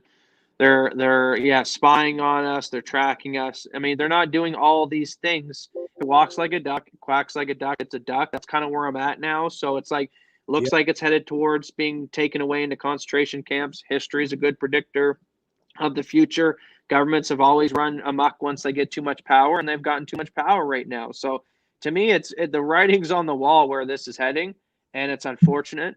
They're spying on us. They're tracking us. I mean, they're not doing all these things. It walks like a duck, it quacks like a duck. It's a duck. That's kind of where I'm at now. So it's like, looks like it's headed towards being taken away into concentration camps. History is a good predictor of the future. Governments have always run amok once they get too much power, and they've gotten too much power right now. So to me, the writing's on the wall where this is heading, and it's unfortunate.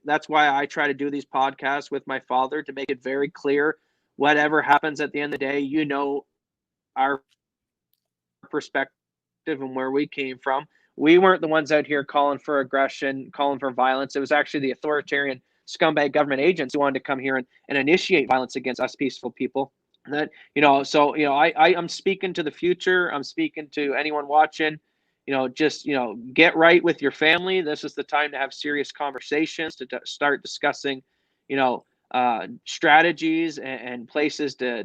That's why I try to do these podcasts with my father to make it very clear. Whatever happens at the end of the day, our perspective and where we came from. We weren't the ones out here calling for aggression, calling for violence. It was actually the authoritarian scumbag government agents who wanted to come here and initiate violence against us peaceful people. I'm speaking to the future. I'm speaking to anyone watching. Get right with your family. This is the time to have serious conversations, to start discussing, strategies and places to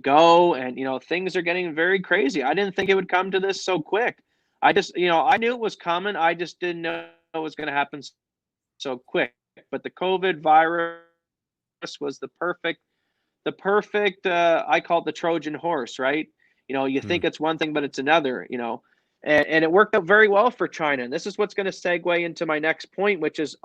go. And, things are getting very crazy. I didn't think it would come to this so quick. I just, I knew it was coming. I just didn't know it was going to happen so quick. But the COVID virus was the perfect I call it the Trojan horse, right? You Hmm. think it's one thing, but it's another, and it worked out very well for China. And this is what's going to segue into my next point, which is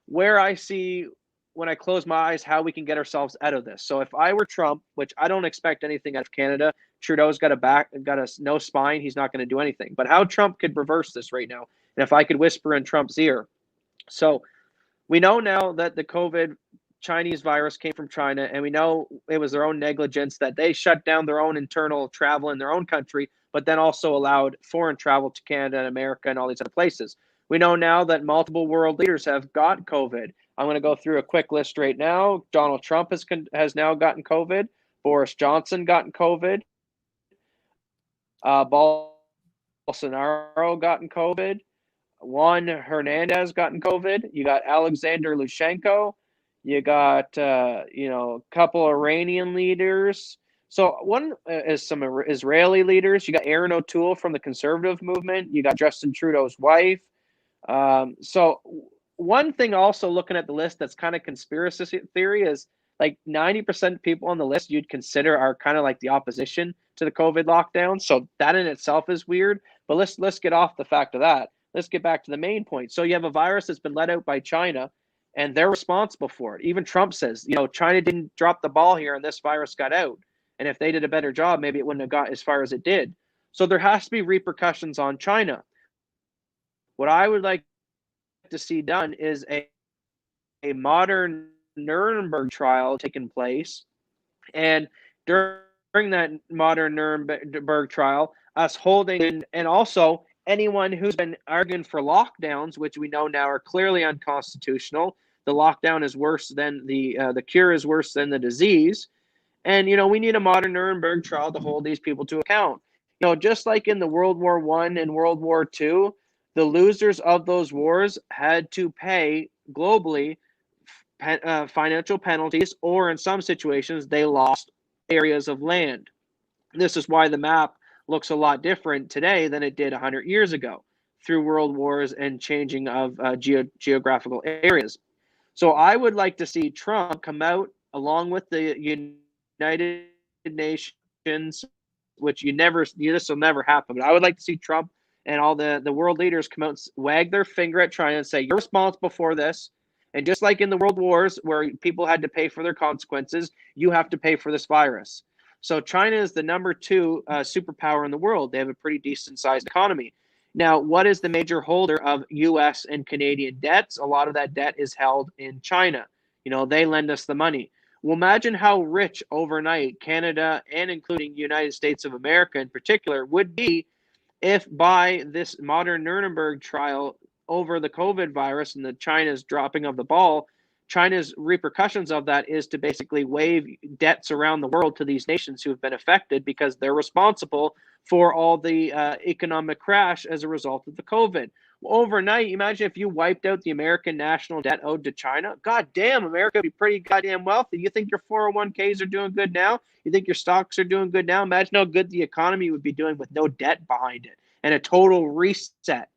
where I see when I close my eyes how we can get ourselves out of this. So if I were Trump, which I don't expect anything out of Canada, Trudeau's got a no spine. He's not going to do anything. But how Trump could reverse this right now, and if I could whisper in Trump's ear, so we know now that the COVID Chinese virus came from China, and we know it was their own negligence that they shut down their own internal travel in their own country, but then also allowed foreign travel to Canada and America and all these other places. We know now that multiple world leaders have got COVID. I'm going to go through a quick list right now. Donald Trump has now gotten COVID. Boris Johnson gotten COVID. Bolsonaro gotten COVID. Juan Hernandez gotten COVID. You got Alexander Lushenko. You got a couple Iranian leaders. So one is some Israeli leaders. You got Aaron O'Toole from the conservative movement. You got Justin Trudeau's wife. So one thing also looking at the list that's kind of conspiracy theory is like 90% of people on the list you'd consider are kind of like the opposition to the COVID lockdown. So that in itself is weird. But let's get off the fact of that. Let's get back to the main point. So you have a virus that's been let out by China, and they're responsible for it. Even Trump says, China didn't drop the ball here, and this virus got out. And if they did a better job, maybe it wouldn't have got as far as it did. So there has to be repercussions on China. What I would like to see done is a modern Nuremberg trial taking place. And during that modern Nuremberg trial, us holding, and also anyone who's been arguing for lockdowns, which we know now are clearly unconstitutional. The lockdown is worse than the cure is worse than the disease. And we need a modern Nuremberg trial to hold these people to account. Just like in the World War I and World War II, the losers of those wars had to pay globally financial penalties, or in some situations, they lost areas of land. This is why the map looks a lot different today than it did 100 years ago through world wars and changing of geographical areas. So I would like to see Trump come out along with the United Nations, which this will never happen. But I would like to see Trump and all the world leaders come out and wag their finger at China and say, you're responsible for this. And just like in the world wars where people had to pay for their consequences, you have to pay for this virus. So China is the number 2 superpower in the world. They have a pretty decent sized economy. Now, what is the major holder of U.S. and Canadian debts? A lot of that debt is held in China. They lend us the money. Well, imagine how rich overnight Canada, and including United States of America in particular, would be if by this modern Nuremberg trial over the COVID virus and the China's dropping of the ball, China's repercussions of that is to basically waive debts around the world to these nations who have been affected because they're responsible for all the economic crash as a result of the COVID. Well, overnight, imagine if you wiped out the American national debt owed to China. God damn, America would be pretty goddamn wealthy. You think your 401ks are doing good now? You think your stocks are doing good now? Imagine how good the economy would be doing with no debt behind it and a total reset.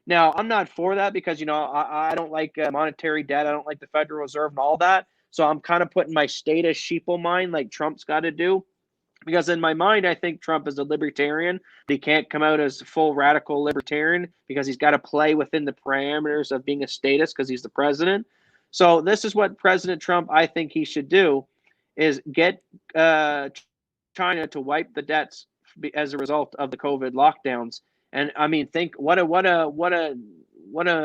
Now, I'm not for that because, I don't like monetary debt. I don't like the Federal Reserve and all that. So I'm kind of putting my status sheeple mind like Trump's got to do. Because in my mind, I think Trump is a libertarian. But he can't come out as full radical libertarian because he's got to play within the parameters of being a statist because he's the president. So this is what President Trump, I think he should do, is get China to wipe the debts as a result of the COVID lockdowns. And I mean, think what a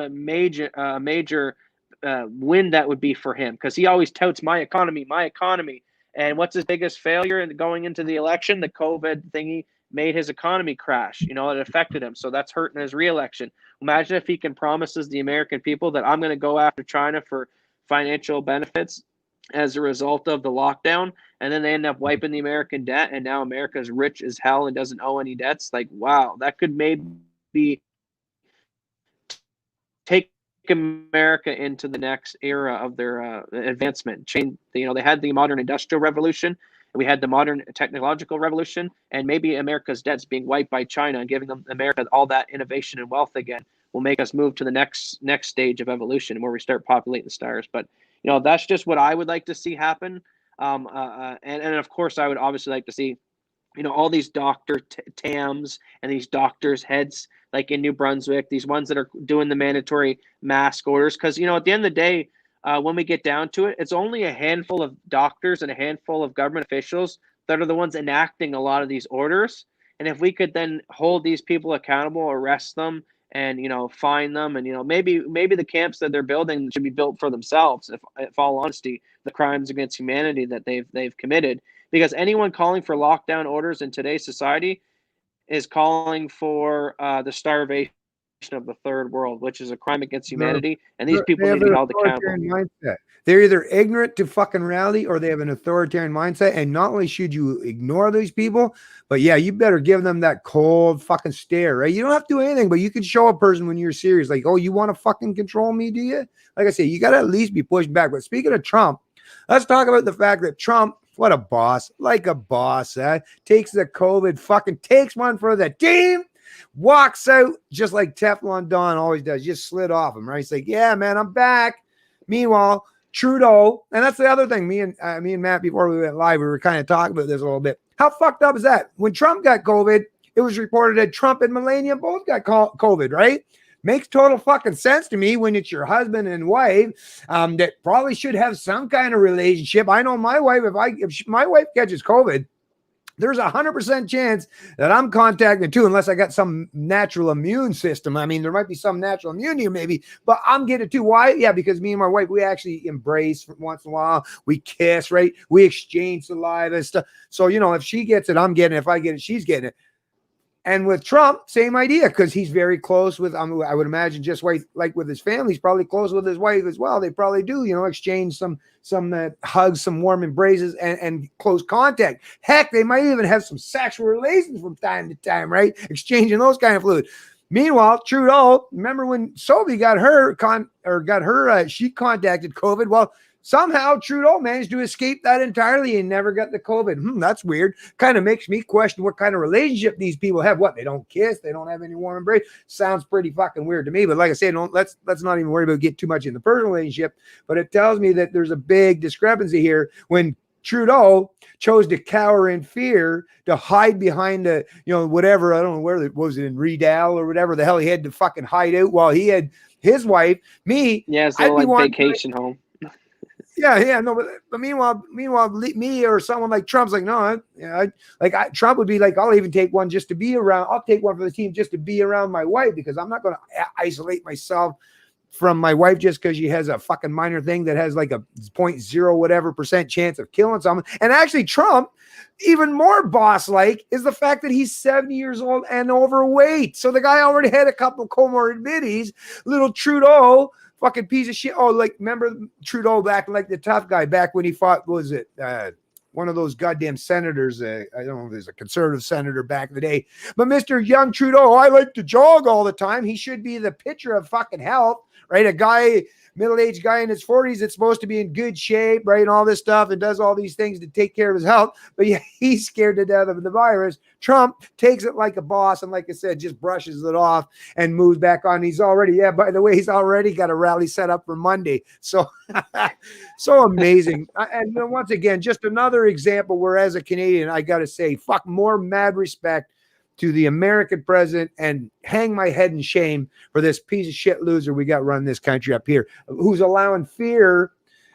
major win that would be for him, because he always touts my economy, my economy. And what's his biggest failure in going into the election? The COVID thingy made his economy crash. It affected him. So that's hurting his reelection. Imagine if he can promises the American people that I'm going to go after China for financial benefits as a result of the lockdown, and then they end up wiping the American debt, and now America's rich as hell and doesn't owe any debts. Like, wow, that could maybe take America into the next era of their advancement. They had the modern industrial revolution, we had the modern technological revolution, and maybe America's debts being wiped by China and giving them America all that innovation and wealth again will make us move to the next stage of evolution where we start populating the stars. But that's just what I would like to see happen. And of course, I would obviously like to see all these doctor TAMs and these doctors' heads, like in New Brunswick, these ones that are doing the mandatory mask orders. Because, at the end of the day, when we get down to it, it's only a handful of doctors and a handful of government officials that are the ones enacting a lot of these orders. And if we could then hold these people accountable, arrest them, and fine them, and maybe the camps that they're building should be built for themselves. If all honesty, the crimes against humanity that they've committed, because anyone calling for lockdown orders in today's society is calling for the starvation of the third world, which is a crime against humanity, and these people need to be held accountable. Mindset. They're either ignorant to fucking reality or they have an authoritarian mindset. And not only should you ignore these people, but yeah, you better give them that cold fucking stare, right? You don't have to do anything, but you can show a person when you're serious, like, oh, you want to fucking control me, do you? Like I say, you got to at least be pushed back. But speaking of Trump, let's talk about the fact that Trump, what a boss, like a boss, takes the COVID, fucking takes one for the team, walks out just like Teflon Don always does, just slid off him, right? He's like, yeah, man, I'm back. Meanwhile, Trudeau, and that's the other thing, me and Matt, before we went live, we were kind of talking about this a little bit. How fucked up is that? When Trump got COVID, it was reported that Trump and Melania both got COVID, right? Makes total fucking sense to me when it's your husband and wife that probably should have some kind of relationship. I know my wife, if my wife catches COVID, there's 100% chance that I'm contacting too, unless I got some natural immune system. I mean, there might be some natural immunity maybe, but I'm getting it too. Why? Yeah, because me and my wife, we actually embrace once in a while. We kiss, right? We exchange saliva and stuff. So, if she gets it, I'm getting it. If I get it, she's getting it. And with Trump, same idea, because he's very close with, I would imagine, just like with his family, he's probably close with his wife as well. They probably do, exchange some hugs, some warm embraces, and close contact. Heck, they might even have some sexual relations from time to time, right? Exchanging those kind of fluid. Meanwhile, Trudeau, remember when Sophie got her, she contacted COVID. Well, somehow Trudeau managed to escape that entirely and never got the COVID. That's weird. Kind of makes me question what kind of relationship these people have. What, they don't kiss? They don't have any warm embrace? Sounds pretty fucking weird to me. But like I said, let's not even worry about getting too much in the personal relationship. But it tells me that there's a big discrepancy here when Trudeau chose to cower in fear, to hide behind the, whatever, I don't know where it was, in Riedel or whatever the hell he had to fucking hide out while he had his wife. Me, yeah, it's like vacation home. Yeah, no, but meanwhile, me or someone like Trump's like, no, Trump would be like, I'll even take one just to be around. I'll take one for the team just to be around my wife, because I'm not going to isolate myself from my wife just because she has a fucking minor thing that has like a 0.0 whatever % chance of killing someone. And actually, Trump, even more boss-like, is the fact that he's 70 years old and overweight. So the guy already had a couple comorbidities. Little Trudeau, fucking piece of shit. Oh, like, remember Trudeau back like the tough guy back when he fought, what was it? One of those goddamn senators. I don't know if there's a conservative senator back in the day, but Mr. Young Trudeau, I like to jog all the time. He should be the picture of fucking health, right? A guy, middle-aged guy in his 40s that's supposed to be in good shape, right? And all this stuff, and does all these things to take care of his health. But yeah, he's scared to death of the virus. Trump takes it like a boss, and like I said, just brushes it off and moves back on. He's already, by the way, he's already got a rally set up for Monday. So, so amazing. And then once again, just another example where, as a Canadian, I got to say, fuck, more mad respect to the American president, and hang my head in shame for this piece of shit loser we got running this country up here, who's allowing fear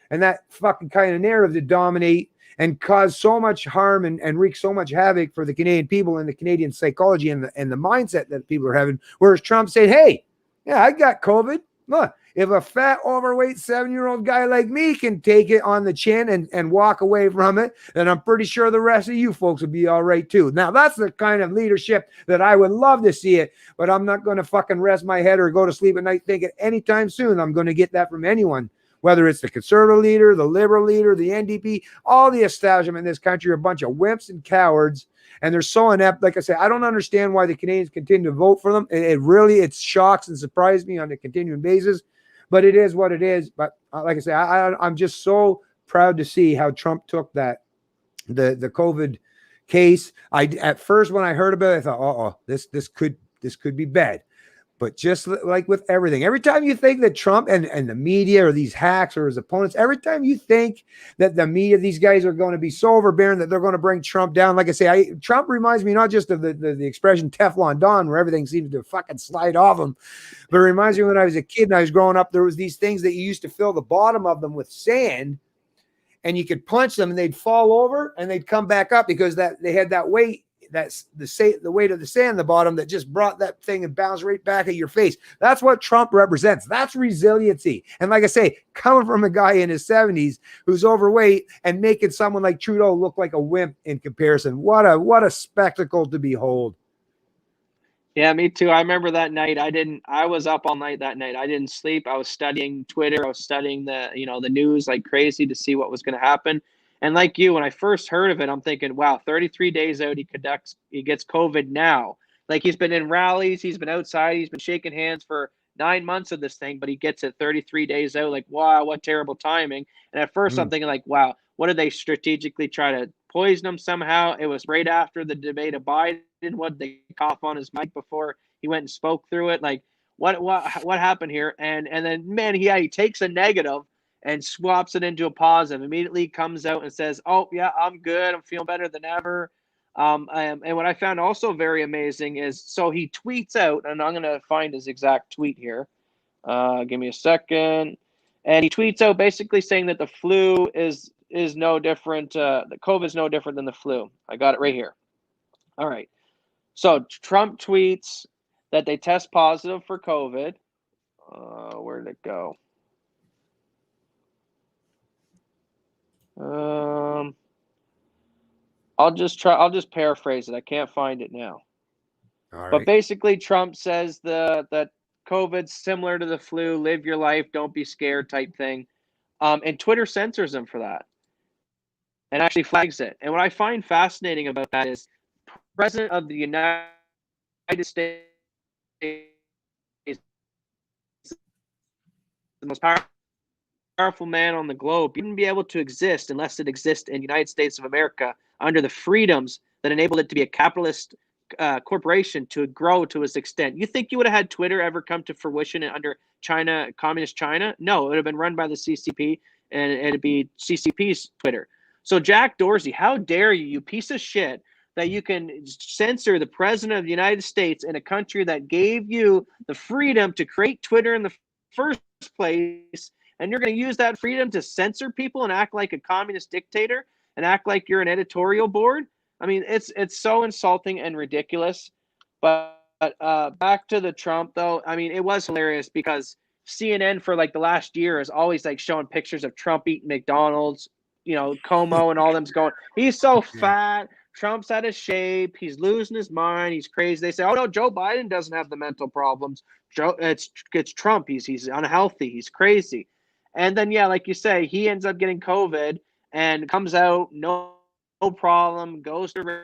and that fucking kind of narrative to dominate and cause so much harm and wreak so much havoc for the Canadian people and the Canadian psychology and the mindset that people are having. Whereas Trump said, hey, yeah, I got COVID. Look, if a fat, overweight 7-year-old guy like me can take it on the chin and walk away from it, then I'm pretty sure the rest of you folks will be all right too. Now, that's the kind of leadership that I would love to see it, but I'm not going to fucking rest my head or go to sleep at night thinking anytime soon I'm going to get that from anyone, whether it's the conservative leader, the liberal leader, the NDP. All the establishment in this country are a bunch of wimps and cowards. And they're so inept. Like I say, I don't understand why the Canadians continue to vote for them. It shocks and surprises me on a continuing basis. But it is what it is. But like I say, I'm just so proud to see how Trump took that the COVID case. At first when I heard about it, I thought, this could be bad. But just like with everything, every time you think that Trump and the media or these hacks or his opponents, every time you think that the media, these guys are going to be so overbearing that they're going to bring Trump down. Like I say, Trump reminds me not just of the expression Teflon Don, where everything seems to fucking slide off him, but it reminds me when I was a kid and I was growing up, there was these things that you used to fill the bottom of them with sand, and you could punch them and they'd fall over and they'd come back up because that they had that weight. That's the weight of the sand in the bottom that just brought that thing and bounced right back at your face. That's what Trump represents. That's resiliency. And like I say, coming from a guy in his 70s who's overweight and making someone like Trudeau look like a wimp in comparison. What a spectacle to behold. Yeah, me too. I remember that night. I was up all night that night. I didn't sleep. I was studying Twitter. I was studying the news like crazy to see what was going to happen. And like you, when I first heard of it, I'm thinking, wow, 33 days out, he gets COVID now. Like he's been in rallies, he's been outside, he's been shaking hands for 9 months of this thing, but he gets it 33 days out. Like, wow, what terrible timing. And at first I'm thinking like, wow, what did they strategically try to poison him somehow? It was right after the debate of Biden. What did they cough on his mic before he went and spoke through it? Like what happened here? And then man, he takes a negative and swaps it into a positive, immediately comes out and says, oh, yeah, I'm good. I'm feeling better than ever. And what I found also very amazing is, so he tweets out, and I'm going to find his exact tweet here. Give me a second. And he tweets out basically saying that the flu is no different. The COVID is no different than the flu. I got it right here. All right. So Trump tweets that they test positive for COVID. Where did it go? I'll just paraphrase it. I can't find it now. All right. But basically Trump says that COVID's similar to the flu, live your life, don't be scared type thing. And Twitter censors him for that and actually flags it. And what I find fascinating about that is President of the United States, the most powerful man on the globe, wouldn't be able to exist unless it exists in the United States of America under the freedoms that enabled it to be a capitalist corporation to grow to its extent. You think you would have had Twitter ever come to fruition under China, communist China? No, it would have been run by the CCP, and it'd be CCP's Twitter. So Jack Dorsey, how dare you, you piece of shit, that you can censor the president of the United States in a country that gave you the freedom to create Twitter in the first place, and you're going to use that freedom to censor people and act like a communist dictator and act like you're an editorial board? I mean, it's so insulting and ridiculous. But back to the Trump, though. I mean, it was hilarious because CNN for like the last year is always like showing pictures of Trump eating McDonald's, Como and all them's going, he's so fat. Trump's out of shape. He's losing his mind. He's crazy. They say, oh, no, Joe Biden doesn't have the mental problems. It's Trump. He's unhealthy. He's crazy. And then, yeah, like you say, he ends up getting COVID and comes out, no problem, goes to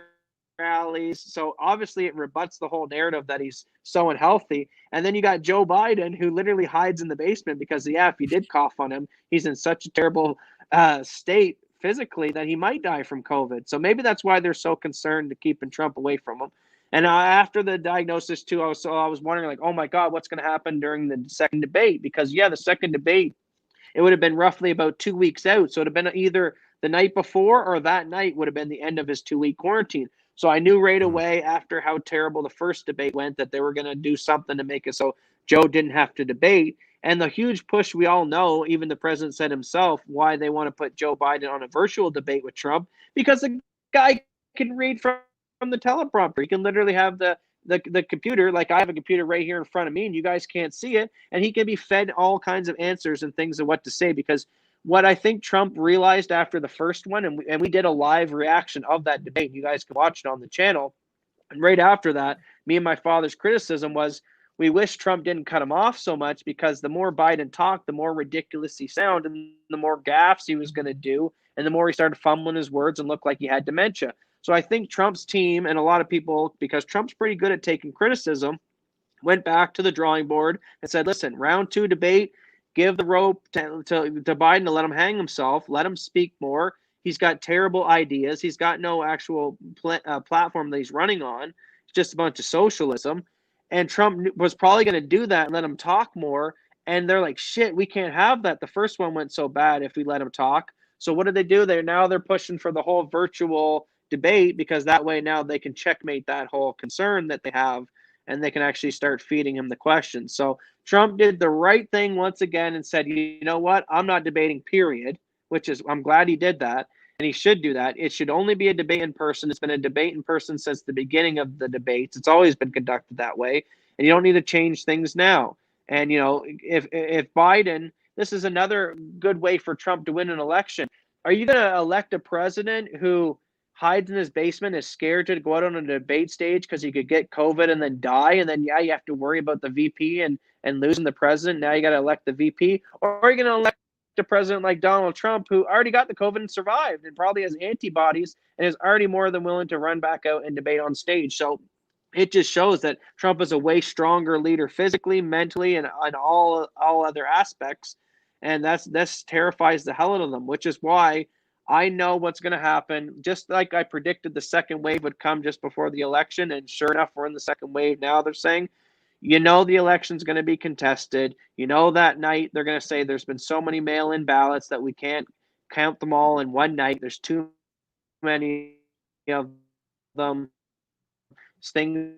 rallies. So obviously it rebuts the whole narrative that he's so unhealthy. And then you got Joe Biden, who literally hides in the basement because, yeah, if you did cough on him, he's in such a terrible state physically that he might die from COVID. So maybe that's why they're so concerned to keeping Trump away from him. And after the diagnosis too, I was wondering like, oh my God, what's going to happen during the second debate? Because yeah, the second debate, it would have been roughly about 2 weeks out. So it would have been either the night before or that night would have been the end of his 2-week quarantine. So I knew right away after how terrible the first debate went that they were going to do something to make it so Joe didn't have to debate. And the huge push we all know, even the president said himself, why they want to put Joe Biden on a virtual debate with Trump, because the guy can read from the teleprompter. He can literally have the computer, like I have a computer right here in front of me and you guys can't see it, and he can be fed all kinds of answers and things of what to say. Because what I think Trump realized after the first one, and we did a live reaction of that debate, you guys can watch it on the channel, and right after that, me and my father's criticism was, we wish Trump didn't cut him off so much, because the more Biden talked, the more ridiculous he sounded, and the more gaffes he was going to do, and the more he started fumbling his words and looked like he had dementia. So I think Trump's team and a lot of people, because Trump's pretty good at taking criticism, went back to the drawing board and said, listen, round 2 debate, give the rope to Biden to let him hang himself, let him speak more. He's got terrible ideas. He's got no actual platform that he's running on. It's just a bunch of socialism. And Trump was probably going to do that and let him talk more. And they're like, shit, we can't have that. The first one went so bad if we let him talk. So what did they do? They're pushing for the whole virtual debate, because that way now they can checkmate that whole concern that they have, and they can actually start feeding him the questions. So Trump did the right thing once again and said, you know what? I'm not debating, period, which is, I'm glad he did that. And he should do that. It should only be a debate in person. It's been a debate in person since the beginning of the debates. It's always been conducted that way. And you don't need to change things now. And, you know, if Biden, this is another good way for Trump to win an election. Are you going to elect a president who hides in his basement, is scared to go out on a debate stage because he could get COVID and then die? And then, yeah, you have to worry about the VP and losing the president. Now you got to elect the VP. Or are you going to elect a president like Donald Trump, who already got the COVID and survived and probably has antibodies and is already more than willing to run back out and debate on stage? So it just shows that Trump is a way stronger leader physically, mentally, and on all other aspects. And that's terrifies the hell out of them, which is why I know what's going to happen. Just like I predicted the second wave would come just before the election. And sure enough, we're in the second wave now. They're saying, you know, the election's going to be contested. You know, that night they're going to say there's been so many mail-in ballots that we can't count them all in one night. There's too many of them. Things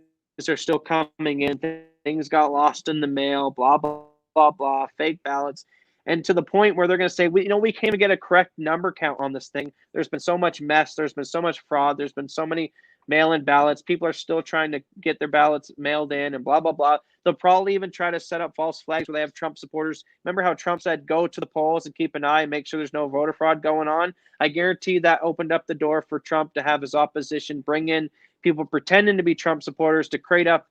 are still coming in. Things got lost in the mail, blah, blah, blah, blah, fake ballots. And to the point where they're going to say, we can't even get a correct number count on this thing. There's been so much mess. There's been so much fraud. There's been so many mail-in ballots. People are still trying to get their ballots mailed in and blah, blah, blah. They'll probably even try to set up false flags where they have Trump supporters. Remember how Trump said, go to the polls and keep an eye and make sure there's no voter fraud going on? I guarantee that opened up the door for Trump to have his opposition bring in people pretending to be Trump supporters to create up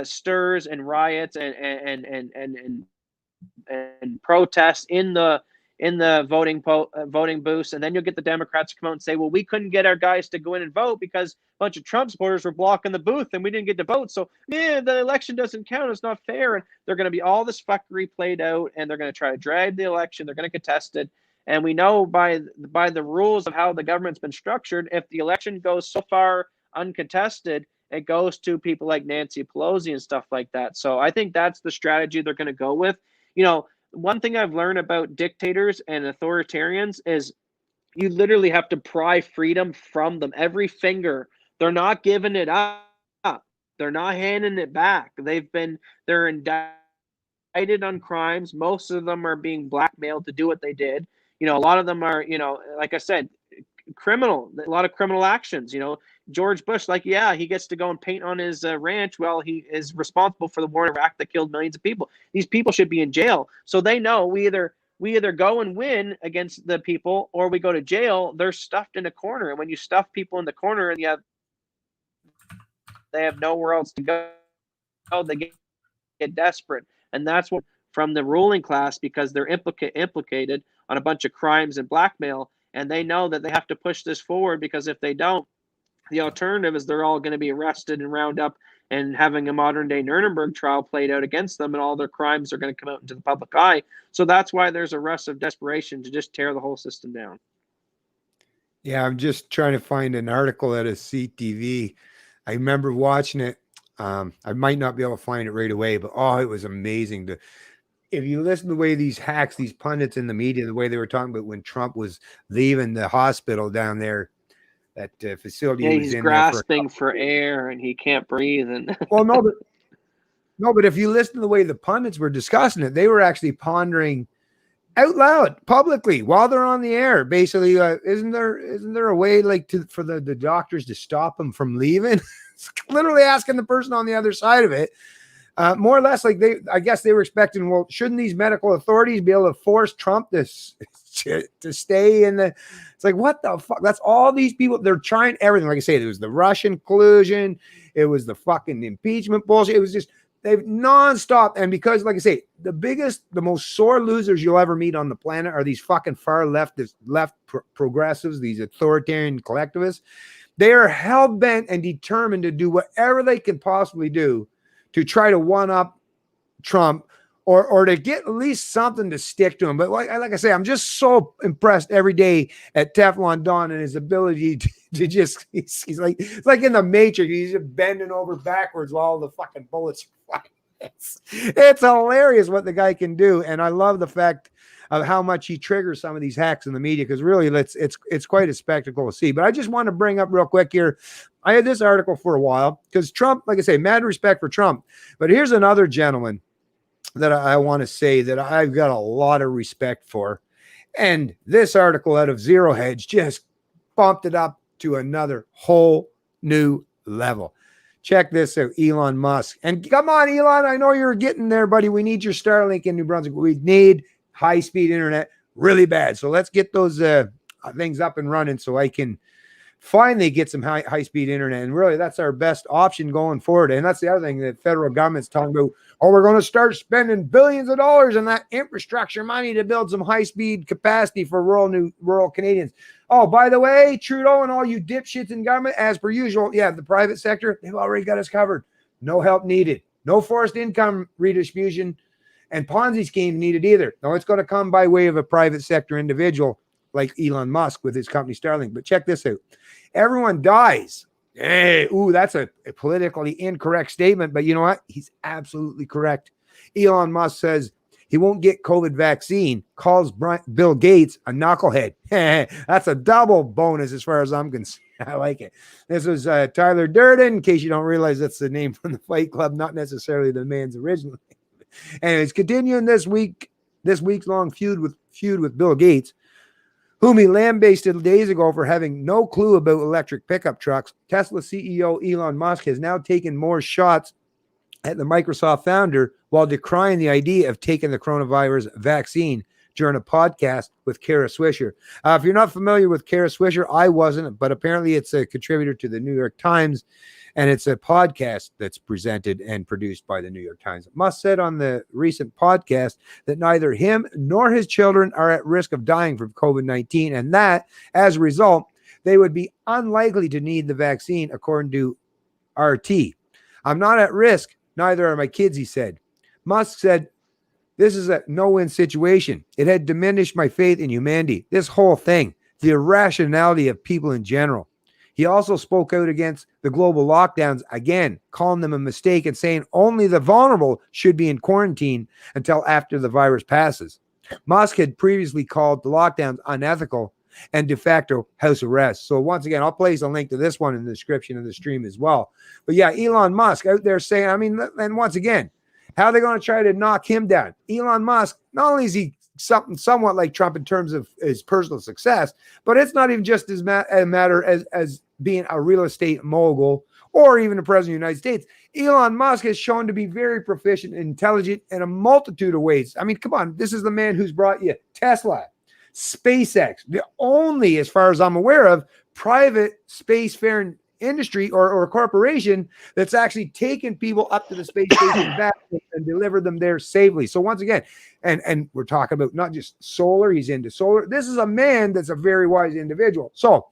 stirs and riots and protests in the voting booths. And then you'll get the Democrats to come out and say, well, we couldn't get our guys to go in and vote because a bunch of Trump supporters were blocking the booth and we didn't get to vote. So yeah, the election doesn't count. It's not fair. And they're going to be all this fuckery played out, and they're going to try to drag the election. They're going to contest it. And we know by the rules of how the government's been structured, if the election goes so far uncontested, it goes to people like Nancy Pelosi and stuff like that. So I think that's the strategy they're going to go with. You know, one thing I've learned about dictators and authoritarians is you literally have to pry freedom from them. Every finger, they're not giving it up. They're not handing it back. They're indicted on crimes. Most of them are being blackmailed to do what they did. You know, a lot of them are, you know, like I said, a lot of criminal actions. You know, George Bush, like, yeah, he gets to go and paint on his ranch. Well, he is responsible for the war in Iraq that killed millions of people. These people should be in jail. So they know we either go and win against the people or we go to jail. They're stuffed in a corner. And when you stuff people in the corner and they have nowhere else to go, they get desperate. And that's what from the ruling class, because they're implicated on a bunch of crimes and blackmail. And they know that they have to push this forward, because if they don't, the alternative is they're all going to be arrested and round up and having a modern day Nuremberg trial played out against them, and all their crimes are going to come out into the public eye. So that's why there's a rush of desperation to just tear the whole system down. Yeah, I'm just trying to find an article at a CTV. I remember watching it. I might not be able to find it right away, but it was amazing. If you listen to the way these hacks, these pundits in the media, the way they were talking about when Trump was leaving the hospital down there, that facility. Yeah, he's grasping for air and he can't breathe. And well, but if you listen to the way the pundits were discussing it, they were actually pondering out loud publicly while they're on the air. Basically, isn't there a way like for the doctors to stop him from leaving? Literally asking the person on the other side of it. More or less, like I guess they were expecting, well, shouldn't these medical authorities be able to force Trump to stay in the? It's like, what the fuck? That's all these people. They're trying everything. Like I say, it was the Russian collusion. It was the fucking impeachment bullshit. It was just, they've nonstop. And because, like I say, the most sore losers you'll ever meet on the planet are these fucking far left progressives, these authoritarian collectivists. They are hell bent and determined to do whatever they can possibly do to try to one up Trump or to get at least something to stick to him. But like I say, I'm just so impressed every day at Teflon Don and his ability to just, he's like, it's like in the Matrix, he's just bending over backwards while all the fucking bullets are flying. It's hilarious what the guy can do. And I love the fact of how much he triggers some of these hacks in the media, because really it's quite a spectacle to see. But I just want to bring up real quick here. I had this article for a while because Trump, like I say, mad respect for Trump. But here's another gentleman that I want to say that I've got a lot of respect for. And this article out of Zero Hedge just bumped it up to another whole new level. Check this out, Elon Musk. And come on, Elon, I know you're getting there, buddy. We need your Starlink in New Brunswick. We need high-speed internet really bad. So let's get those things up and running so I can finally get some high-speed internet. And really, that's our best option going forward. And that's the other thing that federal government's talking about. Oh, we're going to start spending billions of dollars on that infrastructure money to build some high-speed capacity for rural Canadians. Oh, by the way, Trudeau and all you dipshits in government, as per usual, yeah, the private sector, they've already got us covered. No help needed. No forced income redistribution and Ponzi schemes needed either. No, it's going to come by way of a private sector individual like Elon Musk with his company Starlink. But check this out. Everyone dies. Hey, that's a politically incorrect statement, but you know what? He's absolutely correct. Elon Musk says he won't get COVID vaccine, calls Bill Gates a knucklehead. That's a double bonus as far as I'm concerned. I like it. This was Tyler Durden, in case you don't realize that's the name from the Fight Club, not necessarily the man's original name. And it's continuing this week's long feud with Bill Gates, whom he lambasted days ago for having no clue about electric pickup trucks. Tesla CEO Elon Musk has now taken more shots at the Microsoft founder while decrying the idea of taking the coronavirus vaccine during a podcast with Kara Swisher. If you're not familiar with Kara Swisher, I wasn't, but apparently it's a contributor to the New York Times, and it's a podcast that's presented and produced by the New York Times. Musk said on the recent podcast that neither him nor his children are at risk of dying from COVID-19, and that, as a result, they would be unlikely to need the vaccine, according to RT. I'm not at risk. Neither are my kids, he said. Musk said, this is a no-win situation. It had diminished my faith in humanity. This whole thing, the irrationality of people in general. He also spoke out against the global lockdowns again, calling them a mistake and saying only the vulnerable should be in quarantine until after the virus passes. Musk had previously called the lockdowns unethical and de facto house arrest. So once again, I'll place a link to this one in the description of the stream as well. But yeah, Elon Musk out there saying, I mean, and once again, how are they going to try to knock him down? Elon Musk, not only is he something somewhat like Trump in terms of his personal success, but it's not even just as a matter as being a real estate mogul or even the president of the United States. Elon Musk has shown to be very proficient and intelligent in a multitude of ways. I mean, come on, this is the man who's brought you Tesla, SpaceX, the only, as far as I'm aware of, private spacefaring industry or corporation that's actually taken people up to the space station back and delivered them there safely. So once again, and we're talking about not just solar, he's into solar. This is a man that's a very wise individual. So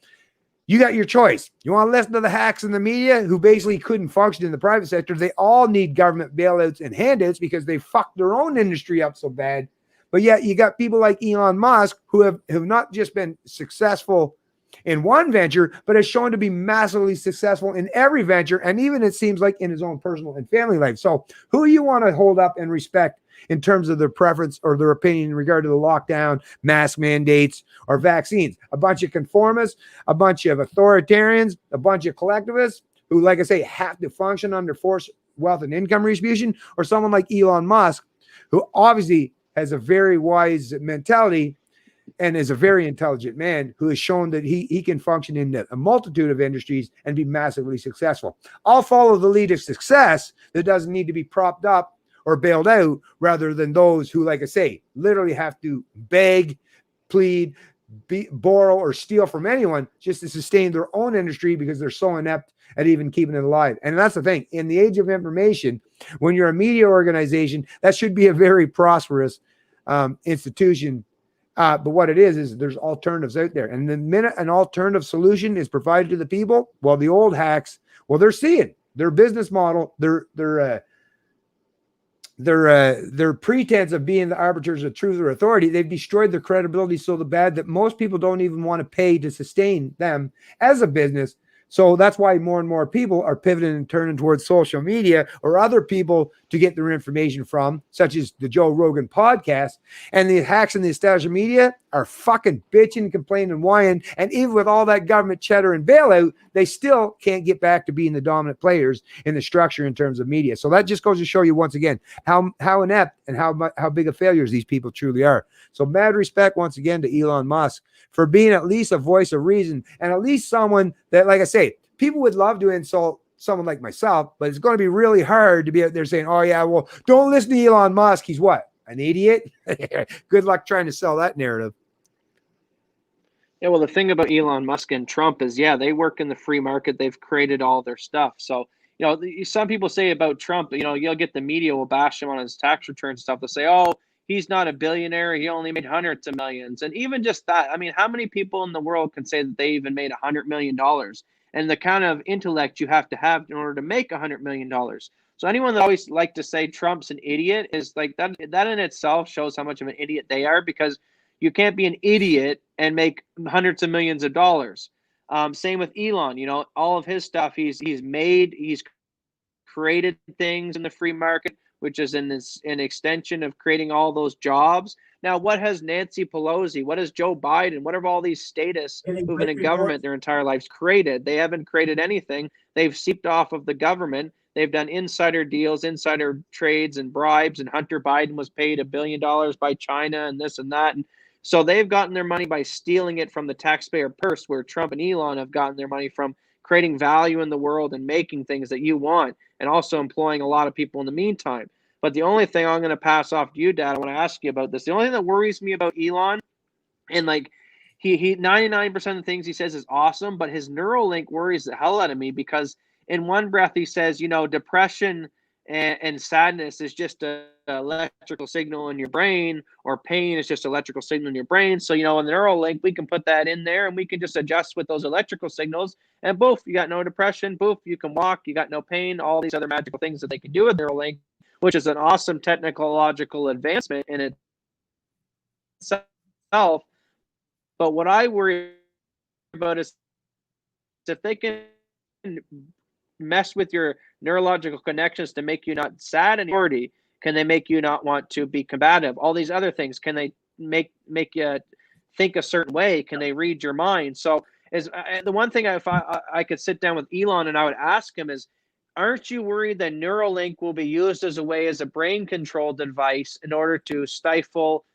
you got your choice. You want to listen to the hacks in the media who basically couldn't function in the private sector. They all need government bailouts and handouts because they fucked their own industry up so bad. But yet you got people like Elon Musk who have not just been successful in one venture, but has shown to be massively successful in every venture, and even it seems like in his own personal and family life. So who you want to hold up and respect in terms of their preference or their opinion in regard to the lockdown, mask mandates, or vaccines? A bunch of conformists, a bunch of authoritarians, a bunch of collectivists who, like I say, have to function under forced wealth and income redistribution, or someone like Elon Musk, who obviously has a very wise mentality and is a very intelligent man who has shown that he can function in a multitude of industries and be massively successful. I'll follow the lead of success that doesn't need to be propped up or bailed out, rather than those who, like I say, literally have to beg, plead, borrow, or steal from anyone just to sustain their own industry because they're so inept at even keeping it alive. And that's the thing. In the age of information, when you're a media organization, that should be a very prosperous institution. But what it is there's alternatives out there. And the minute an alternative solution is provided to the people, well, the old hacks, well, they're seeing their business model, their their pretense of being the arbiters of truth or authority, they've destroyed their credibility so bad that most people don't even want to pay to sustain them as a business. So that's why more and more people are pivoting and turning towards social media or other people to get their information from, such as the Joe Rogan podcast. And the hacks in the establishment media are fucking bitching, complaining, whining. And even with all that government cheddar and bailout, they still can't get back to being the dominant players in the structure in terms of media. So that just goes to show you once again how inept and how big of failures these people truly are. So mad respect once again to Elon Musk for being at least a voice of reason and at least someone that, like I say, people would love to insult someone like myself, but it's going to be really hard to be out there saying, oh yeah, well, don't listen to Elon Musk. He's what? An idiot? Good luck trying to sell that narrative. Yeah, well, the thing about Elon Musk and Trump is, yeah, they work in the free market. They've created all their stuff. So, some people say about Trump, you'll get the media will bash him on his tax return stuff. They'll say, oh, he's not a billionaire. He only made hundreds of millions. And even just that, I mean, how many people in the world can say that they even made $100 million? And the kind of intellect you have to in order to make $100 million. So anyone that always like to say Trump's an idiot is like that in itself shows how much of an idiot they are, because you can't be an idiot and make hundreds of millions of dollars. Same with Elon, all of his stuff he's created things in the free market, which is an extension of creating all those jobs. Now, what has Nancy Pelosi, what has Joe Biden, what have all these statists who've been in government their entire lives created? They haven't created anything. They've seeped off of the government. They've done insider deals, insider trades and bribes, and Hunter Biden was paid $1 billion by China and this and that. And so they've gotten their money by stealing it from the taxpayer purse, where Trump and Elon have gotten their money from creating value in the world and making things that you want, and also employing a lot of people in the meantime. But the only thing I'm going to pass off to you, Dad, I want to ask you about this. The only thing that worries me about Elon, and like he 99% of the things he says is awesome, but his Neuralink worries the hell out of me, because in one breath he says, depression and sadness is just an electrical signal in your brain, or pain is just electrical signal in your brain. So, in the Neuralink, we can put that in there and we can just adjust with those electrical signals, and boof, you got no depression, boof, you can walk, you got no pain, all these other magical things that they can do with Neuralink, which is an awesome technological advancement in itself. But what I worry about is if they can mess with your neurological connections to make you not sad and already, can they make you not want to be combative? All these other things, can they make you think a certain way? Can they read your mind? So the one thing if I could sit down with Elon and I would ask him is, aren't you worried that Neuralink will be used as a brain control device in order to stifle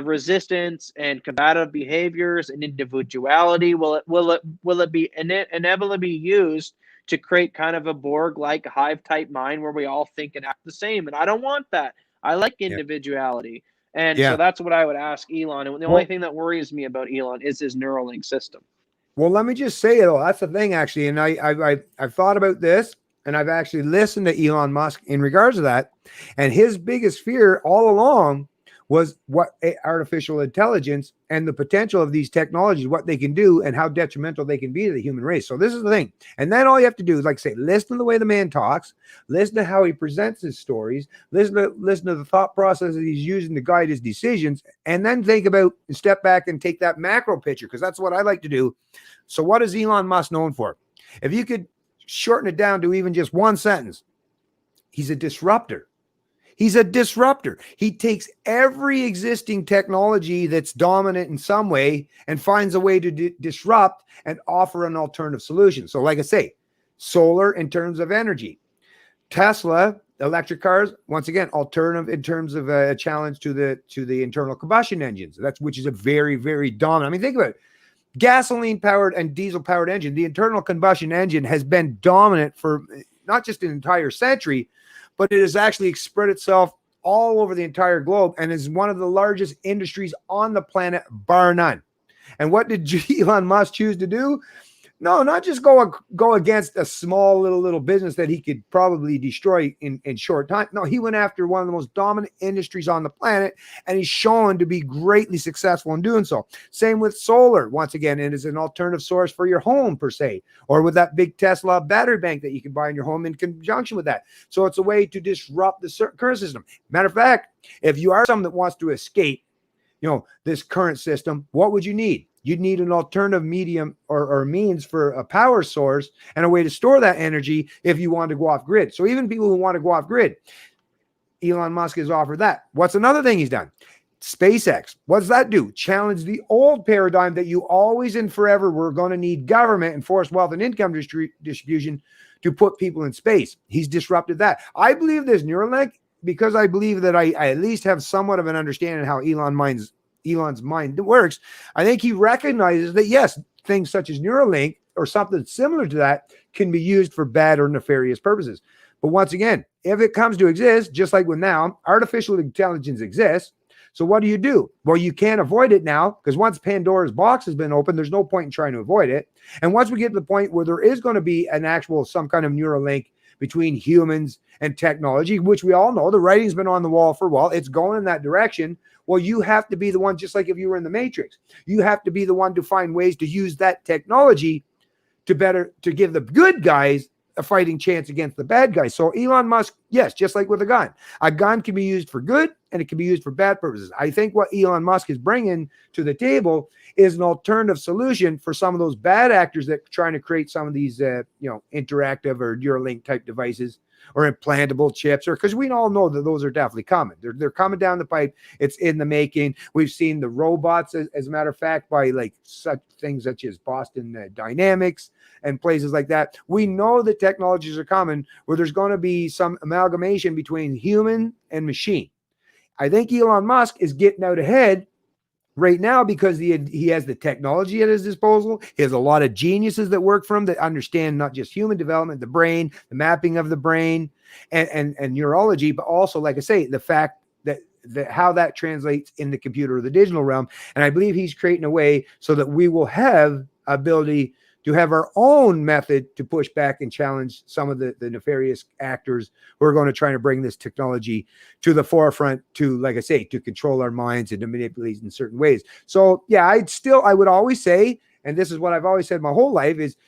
resistance and combative behaviors and individuality? Will it be inevitably be used to create kind of a Borg-like hive-type mind where we all think and act the same? And I don't want that. I like individuality. And so that's what I would ask Elon. And the only thing that worries me about Elon is his Neuralink system. Well, let me just say, though, that's the thing, actually. And I've thought about this, and I've actually listened to Elon Musk in regards to that. And his biggest fear all along was what artificial intelligence and the potential of these technologies, what they can do and how detrimental they can be to the human race. So this is the thing. And then all you have to do is, like I say, listen to the way the man talks, listen to how he presents his stories, listen to the thought process that he's using to guide his decisions, and then think about and step back and take that macro picture, because that's what I like to do. So what is Elon Musk known for? If you could shorten it down to even just one sentence, he's a disruptor. He's a disruptor. He takes every existing technology that's dominant in some way and finds a way to disrupt and offer an alternative solution. So like I say, solar in terms of energy. Tesla, electric cars, once again, alternative in terms of a challenge to the internal combustion engines. Which is a very, very dominant. I mean, think about it. Gasoline powered and diesel powered engine. The internal combustion engine has been dominant for not just an entire century, but it has actually spread itself all over the entire globe and is one of the largest industries on the planet, bar none. And what did Elon Musk choose to do? No, not just go against a small little business that he could probably destroy in short time. No, he went after one of the most dominant industries on the planet, and he's shown to be greatly successful in doing so. Same with solar. Once again, it is an alternative source for your home per se, or with that big Tesla battery bank that you can buy in your home in conjunction with that. So it's a way to disrupt the current system. Matter of fact, if you are someone that wants to escape, this current system, what would you need? You'd need an alternative medium or means for a power source and a way to store that energy if you want to go off grid. So even people who want to go off grid, Elon Musk has offered that. What's another thing he's done? SpaceX. What does that do? Challenge the old paradigm that you always and forever were going to need government and forced wealth and income distribution to put people in space. He's disrupted that. I believe this Neuralink because I believe that I at least have somewhat of an understanding of how Elon's mind works. I think he recognizes that, yes, things such as Neuralink or something similar to that can be used for bad or nefarious purposes. But once again, if it comes to exist, just like with now, artificial intelligence exists. So what do? Well, you can't avoid it now because once Pandora's box has been opened, there's no point in trying to avoid it. And once we get to the point where there is going to be some kind of Neuralink between humans and technology, which we all know the writing's been on the wall for a while, it's going in that direction. Well, you have to be the one, just like if you were in the Matrix, you have to be the one to find ways to use that technology to give the good guys a fighting chance against the bad guys. So Elon Musk, yes, just like with a gun can be used for good and it can be used for bad purposes. I think what Elon Musk is bringing to the table is an alternative solution for some of those bad actors that are trying to create some of these, interactive or Neuralink type devices or implantable chips, or because we all know that those are definitely coming. They're coming down the pipe. It's in the making. We've seen the robots, as a matter of fact, by like such things such as Boston Dynamics and places like that. We know that technologies are coming where there's going to be some amalgamation between human and machine. I think Elon Musk is getting out ahead right now because he has the technology at his disposal. He has a lot of geniuses that work for him that understand not just human development, the brain, the mapping of the brain and neurology, but also, like I say, the fact that how that translates in the computer or the digital realm. And I believe he's creating a way so that we will have ability to have our own method to push back and challenge some of the nefarious actors who are going to try to bring this technology to the forefront to, like I say, to control our minds and to manipulate in certain ways. So yeah, I would always say, and this is what I've always said my whole life is,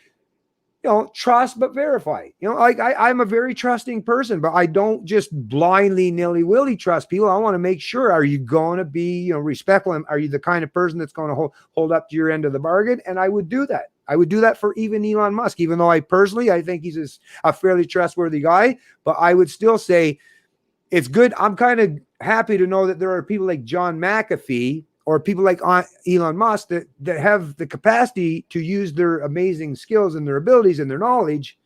trust but verify. Like I'm a very trusting person, but I don't just blindly nilly-willy trust people. I want to make sure, are you going to be respectful? Are you the kind of person that's going to hold up to your end of the bargain? And I would do that. I would do that for even Elon Musk, even though I think he's a fairly trustworthy guy. But I would still say it's good. I'm kind of happy to know that there are people like John McAfee or people like Elon Musk that have the capacity to use their amazing skills and their abilities and their knowledge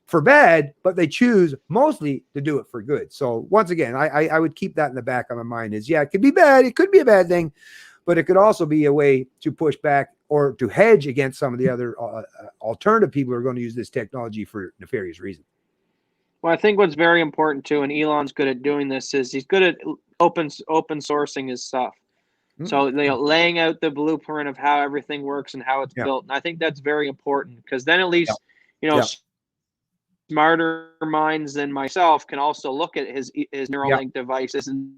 for bad, but they choose mostly to do it for good. So once again, I would keep that in the back of my mind is, yeah, it could be bad. It could be a bad thing, but it could also be a way to push back or to hedge against some of the other alternative people who are going to use this technology for nefarious reasons. Well, I think what's very important too, and Elon's good at doing this, is he's good at open sourcing his stuff. So laying out the blueprint of how everything works and how it's built. And I think that's very important because then at least, smarter minds than myself can also look at his Neuralink devices and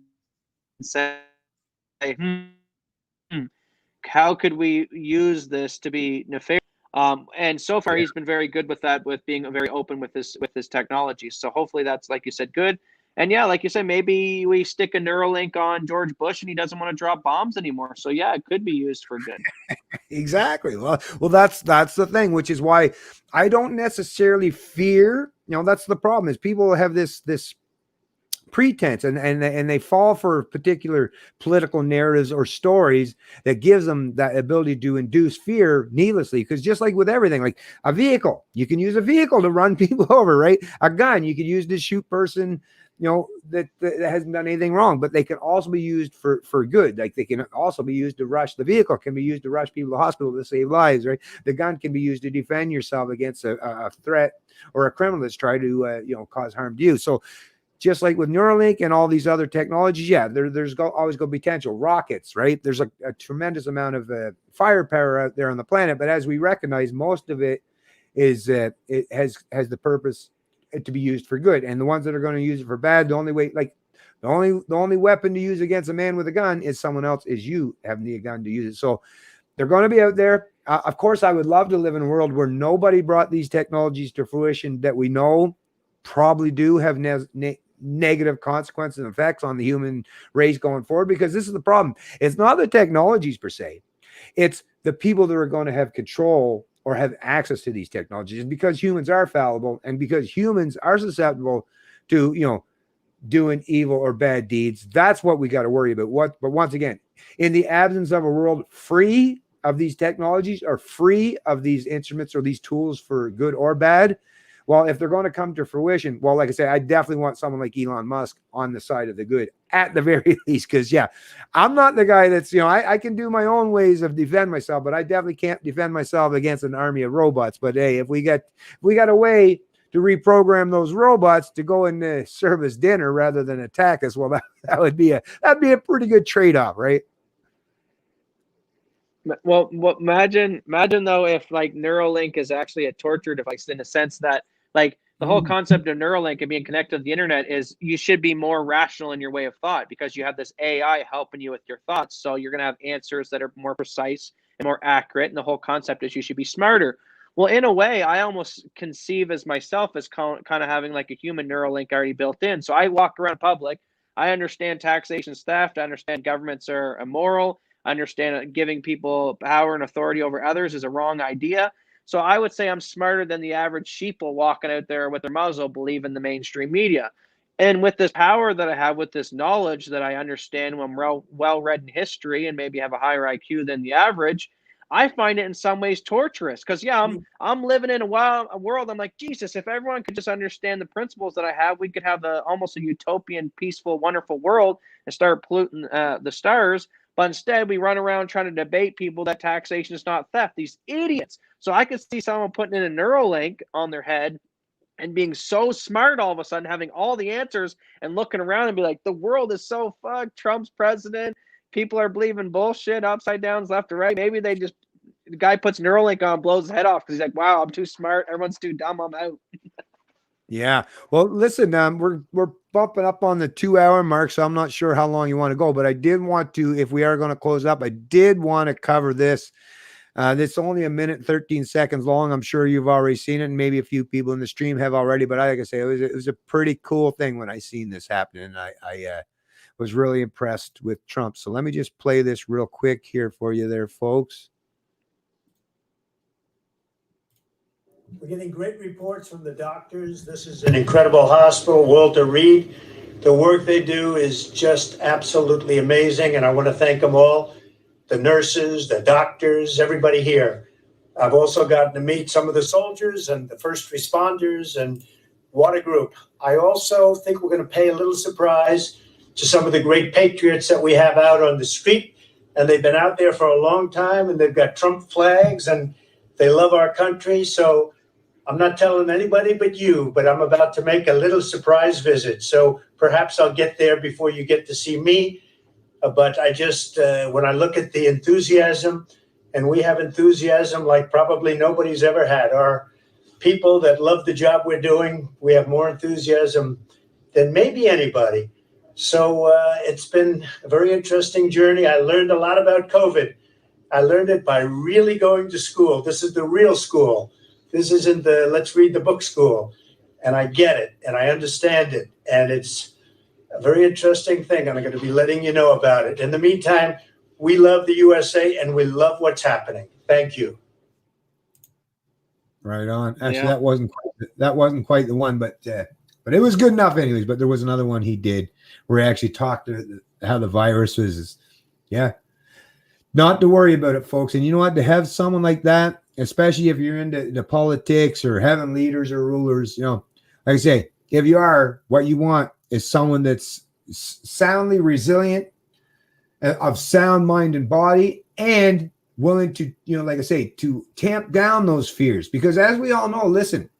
say, how could we use this to be nefarious? And so far he's been very good with that, with being very open with his technology. So hopefully that's, like you said, good. And yeah, like you said, maybe we stick a Neuralink on George Bush and he doesn't want to drop bombs anymore. So yeah, it could be used for good. Exactly. Well, that's the thing, which is why I don't necessarily fear, that's the problem is people have this pretense and they fall for particular political narratives or stories that gives them that ability to induce fear needlessly. Because just like with everything, like a vehicle, you can use a vehicle to run people over, right? A gun, you could use to shoot person, that hasn't done anything wrong, but they can also be used for good. Like they can also be used to rush, the vehicle can be used to rush people to the hospital to save lives, right? The gun can be used to defend yourself against a threat or a criminal that's trying to, cause harm to you. So just like with Neuralink and all these other technologies, there's always going to be potential. Rockets, right? There's a tremendous amount of firepower out there on the planet, but as we recognize, most of it is it has the purpose to be used for good, and the ones that are going to use it for bad, the only way, like the only weapon to use against a man with a gun is someone else, is you having the gun to use it. So they're going to be out there. Of course, I would love to live in a world where nobody brought these technologies to fruition that we know probably do have negative consequences and effects on the human race going forward, because this is the problem. It's not the technologies per se. It's the people that are going to have control or have access to these technologies. And because humans are fallible, and because humans are susceptible to, doing evil or bad deeds, that's what we got to worry about. But once again, in the absence of a world free of these technologies or free of these instruments or these tools for good or bad, well, if they're going to come to fruition, well, like I say, I definitely want someone like Elon Musk on the side of the good at the very least. Because I'm not the guy that's, I can do my own ways of defend myself, but I definitely can't defend myself against an army of robots. But hey, if we got a way to reprogram those robots to go and serve us dinner rather than attack us, well, that'd be a pretty good trade-off, right? Well, imagine though if like Neuralink is actually a torture device, in a sense that like the whole concept of Neuralink and being connected to the internet is you should be more rational in your way of thought, because you have this AI helping you with your thoughts. So you're going to have answers that are more precise and more accurate. And the whole concept is you should be smarter. Well, in a way, I almost conceive as myself as kind of having like a human Neuralink already built in. So I walk around public. I understand taxation's theft. I understand governments are immoral. I understand giving people power and authority over others is a wrong idea. So I would say I'm smarter than the average sheeple walking out there with their muzzle believing the mainstream media. And with this power that I have, with this knowledge that I understand when I'm well read in history and maybe have a higher IQ than the average, I find it in some ways torturous. Because I'm living in a world. I'm like, Jesus, if everyone could just understand the principles that I have, we could have almost a utopian, peaceful, wonderful world and start polluting the stars. But instead, we run around trying to debate people that taxation is not theft. These idiots. So I could see someone putting in a Neuralink on their head and being so smart all of a sudden, having all the answers and looking around and be like, the world is so fucked. Trump's president. People are believing bullshit, upside downs, left to right. Maybe the guy puts Neuralink on, blows his head off because he's like, wow, I'm too smart. Everyone's too dumb. I'm out. Yeah. Well, listen, we're bumping up on the 2-hour mark, so I'm not sure how long you want to go, but I did want to, if we are going to close up, I did want to cover this. It's only 1 minute, 13 seconds long. I'm sure you've already seen it, and maybe a few people in the stream have already, but like I say, it was a pretty cool thing when I seen this happen, and I was really impressed with Trump. So let me just play this real quick here for you there, folks. We're getting great reports from the doctors. This is an incredible hospital, Walter Reed. The work they do is just absolutely amazing, and I want to thank them all, the nurses, the doctors, everybody here. I've also gotten to meet some of the soldiers and the first responders, and what a group. I also think we're going to pay a little surprise to some of the great patriots that we have out on the street, and they've been out there for a long time, and they've got Trump flags, and they love our country. So I'm not telling anybody but you, but I'm about to make a little surprise visit. So perhaps I'll get there before you get to see me. But I just, when I look at the enthusiasm, and we have enthusiasm like probably nobody's ever had. Our people that love the job we're doing, we have more enthusiasm than maybe anybody. So it's been a very interesting journey. I learned a lot about COVID. I learned it by really going to school. This is the real school. This isn't the let's read the book school. And I get it, and I understand it. And it's a very interesting thing. And I'm going to be letting you know about it. In the meantime, we love the USA, and we love what's happening. Thank you. Right on. Actually, that wasn't quite the one, but it was good enough anyways. But there was another one he did where he actually talked to how the virus was. Yeah. Not to worry about it, folks. And you know what? To have someone like that, especially if you're into the politics or having leaders or rulers, like I say, if you are, what you want is someone that's soundly resilient, of sound mind and body, and willing to, like I say, to tamp down those fears. Because as we all know, listen,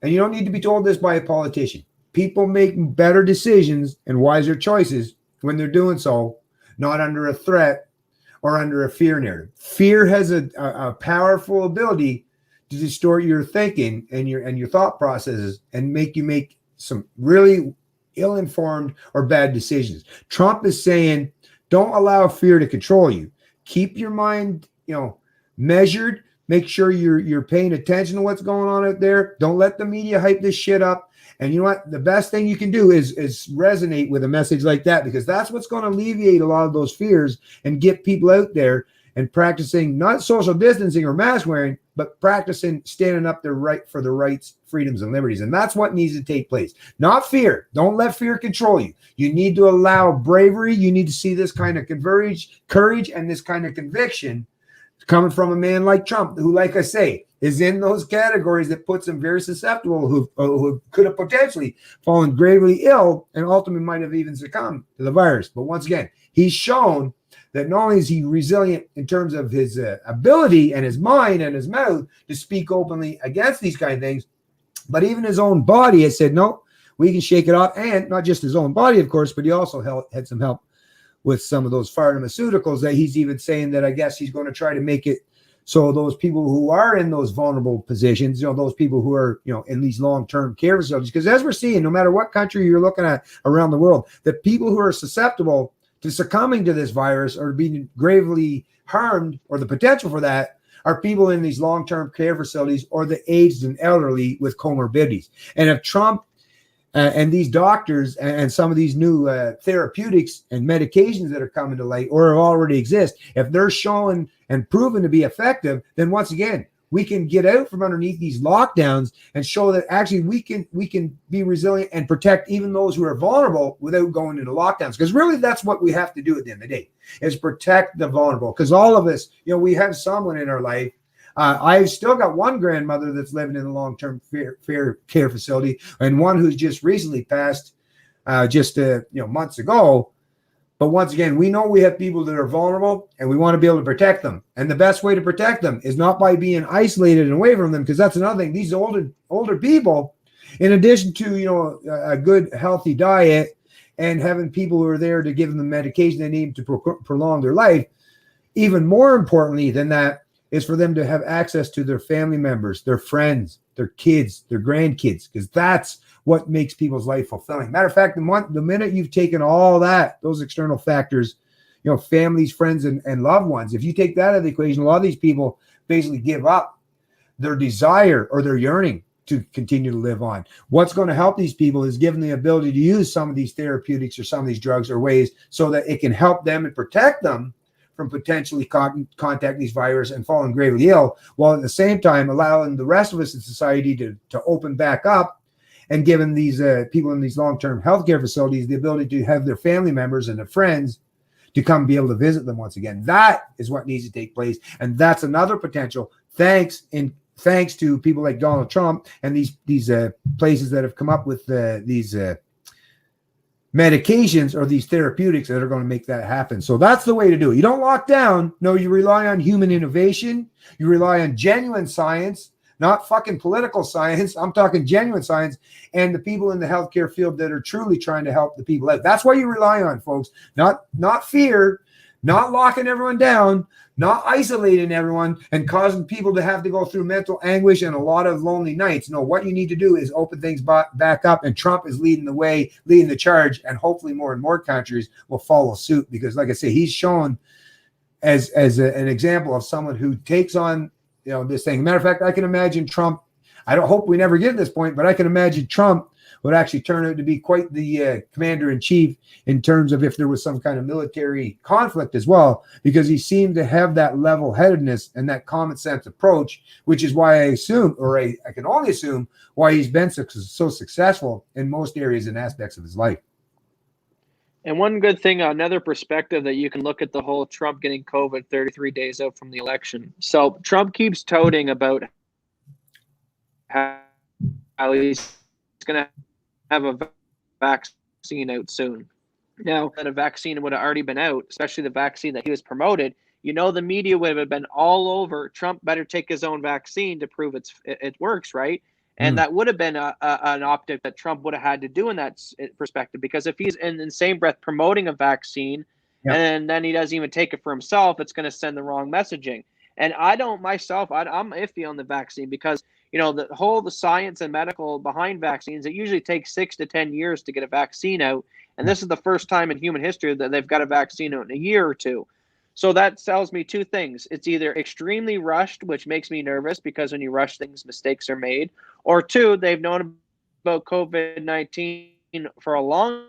and you don't need to be told this by a politician, people make better decisions and wiser choices when they're doing so, not under a threat or under a fear narrative. Fear has a powerful ability to distort your thinking and your thought processes and make you make some really ill-informed or bad decisions. Trump is saying, don't allow fear to control you. Keep your mind, measured. Make sure you're paying attention to what's going on out there. Don't let the media hype this shit up. And you know what? The best thing you can do is resonate with a message like that, because that's what's going to alleviate a lot of those fears and get people out there and practicing not social distancing or mask wearing, but practicing standing up for the rights, freedoms, and liberties. And that's what needs to take place. Not fear. Don't let fear control you. You need to allow bravery. You need to see this kind of courage and this kind of conviction coming from a man like Trump, who, like I say, is in those categories that puts him very susceptible, who could have potentially fallen gravely ill and ultimately might have even succumbed to the virus. But once again, he's shown that not only is he resilient in terms of his ability and his mind and his mouth to speak openly against these kind of things, but even his own body has said, no, we can shake it off. And not just his own body, of course, but he also had some help with some of those pharmaceuticals that he's even saying that I guess he's going to try to make it so those people who are in those vulnerable positions, those people who are, in these long-term care facilities, because as we're seeing, no matter what country you're looking at around the world, the people who are susceptible to succumbing to this virus or being gravely harmed, or the potential for that, are people in these long-term care facilities or the aged and elderly with comorbidities. And if Trump and these doctors and some of these new therapeutics and medications that are coming to light or already exist, if they're shown and proven to be effective, then once again, we can get out from underneath these lockdowns and show that actually we can be resilient and protect even those who are vulnerable without going into lockdowns. Because really, that's what we have to do at the end of the day, is protect the vulnerable. Because all of us, we have someone in our life. I've still got one grandmother that's living in a long-term care facility, and one who's just recently passed months ago. But once again, we know we have people that are vulnerable, and we want to be able to protect them. And the best way to protect them is not by being isolated and away from them, because that's another thing. These older people, in addition to a good healthy diet and having people who are there to give them the medication they need to prolong their life, even more importantly than that is for them to have access to their family members, their friends, their kids, their grandkids, because that's what makes people's life fulfilling. Matter of fact, the minute you've taken all that, those external factors, families, friends, and loved ones, if you take that out of the equation, a lot of these people basically give up their desire or their yearning to continue to live on. What's going to help these people is give them the ability to use some of these therapeutics or some of these drugs or ways so that it can help them and protect them from potentially contacting these virus and falling gravely ill, while at the same time allowing the rest of us in society to open back up and giving these people in these long-term healthcare facilities the ability to have their family members and their friends to come be able to visit them once again. That is what needs to take place. And that's another potential, thanks to people like Donald Trump and these places that have come up with these medications or these therapeutics that are going to make that happen. So that's the way to do it. You don't lock down. No, you rely on human innovation. You rely on genuine science, not fucking political science. I'm talking genuine science and the people in the healthcare field that are truly trying to help the people out. That's what you rely on, folks. Not fear, not locking everyone down, not isolating everyone and causing people to have to go through mental anguish and a lot of lonely nights. No, what you need to do is open things back up, and Trump is leading the way, leading the charge, and hopefully more and more countries will follow suit, because like I say, he's shown as an example of someone who takes on this thing. Matter of fact, I can imagine Trump, I don't hope we never get to this point, but I can imagine Trump would actually turn out to be quite the commander-in-chief in terms of if there was some kind of military conflict as well, because he seemed to have that level-headedness and that common sense approach, which is why I assume, or I can only assume, why he's been so successful in most areas and aspects of his life. And one good thing, another perspective that you can look at the whole Trump getting COVID 33 days out from the election. So Trump keeps toting about how he's going to have a vaccine out soon. Now, that a vaccine would have already been out, especially the vaccine that he was promoted, the media would have been all over Trump better take his own vaccine to prove it works, right? And that would have been an optic that Trump would have had to do in that perspective, because if he's in the same breath promoting a vaccine and then he doesn't even take it for himself, it's going to send the wrong messaging. And I don't myself, I'm iffy on the vaccine because, the science and medical behind vaccines, it usually takes 6 to 10 years to get a vaccine out. And this is the first time in human history that they've got a vaccine out in a year or two. So that tells me two things. It's either extremely rushed, which makes me nervous because when you rush things, mistakes are made, or two, they've known about COVID-19 for a long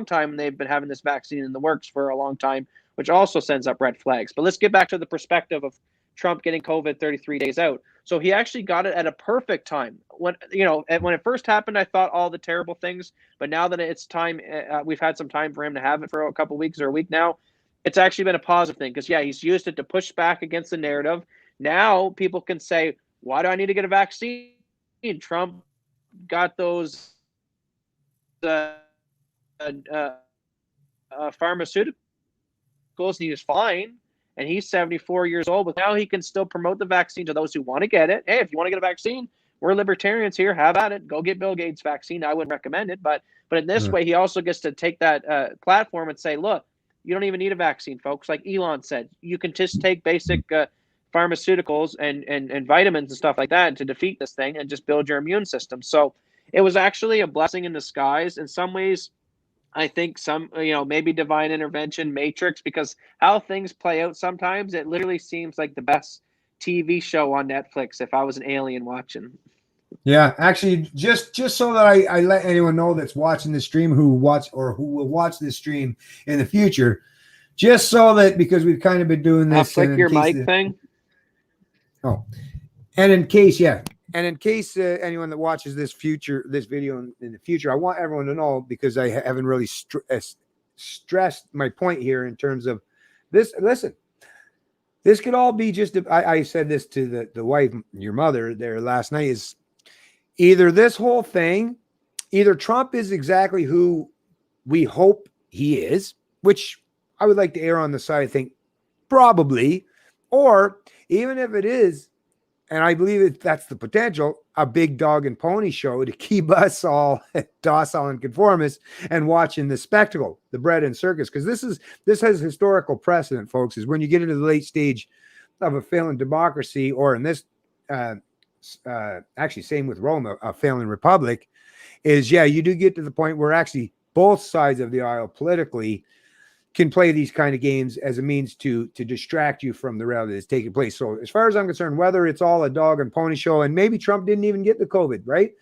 time and they've been having this vaccine in the works for a long time, which also sends up red flags. But let's get back to the perspective of Trump getting COVID 33 days out. So he actually got it at a perfect time. When it first happened, I thought all the terrible things, but now that it's time, we've had some time for him to have it for a couple weeks or a week now. It's actually been a positive thing because he's used it to push back against the narrative. Now people can say, "Why do I need to get a vaccine?" Trump got those uh, pharmaceuticals and he was fine. And he's 74 years old, but now he can still promote the vaccine to those who want to get it. Hey, if you want to get a vaccine, we're libertarians here. Have at it. Go get Bill Gates' vaccine. I wouldn't recommend it, but in this way, he also gets to take that platform and say, look, you don't even need a vaccine, folks. Like Elon said, you can just take basic pharmaceuticals and vitamins and stuff like that to defeat this thing and just build your immune system. So it was actually a blessing in disguise. In some ways, I think maybe divine intervention, Matrix, because how things play out sometimes, it literally seems like the best TV show on Netflix if I was an alien watching. Yeah, actually, just so that I let anyone know that's watching this stream who will watch this stream in the future, just so that because we've kind of been doing this. Flick your mic thing. Oh, and in case anyone that watches this video in the future, I want everyone to know because I haven't really stressed my point here in terms of this. Listen, this could all be just. I said this to the wife, your mother, there last night. Is either this whole thing, either Trump is exactly who we hope he is, which I would like to err on the side, I think, probably, or even if it is, and I believe that's the potential, a big dog and pony show to keep us all docile and conformist and watching the spectacle, the bread and circus. Because this has historical precedent, folks, is when you get into the late stage of a failing democracy, or in this, actually same with Rome, a failing republic, is you do get to the point where actually both sides of the aisle politically can play these kind of games as a means to distract you from the reality that's taking place. So as far as I'm concerned, whether it's all a dog and pony show, and maybe Trump didn't even get the COVID, right?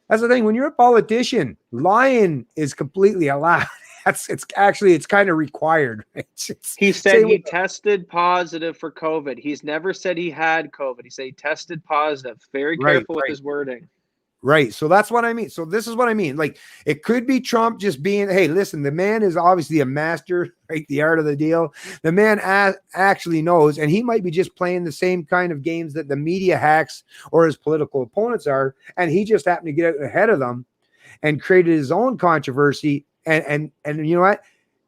That's the thing. When you're a politician, lying is completely allowed. It's kind of required. He said he tested positive for COVID. He's never said he had COVID. He said he tested positive. Very careful with his wording. Right. So that's what I mean. So this is what I mean. Like, it could be Trump just being, hey, listen, the man is obviously a master, right? The art of the deal. The man actually knows, and he might be just playing the same kind of games that the media hacks or his political opponents are. And he just happened to get out ahead of them and created his own controversy. And you know what?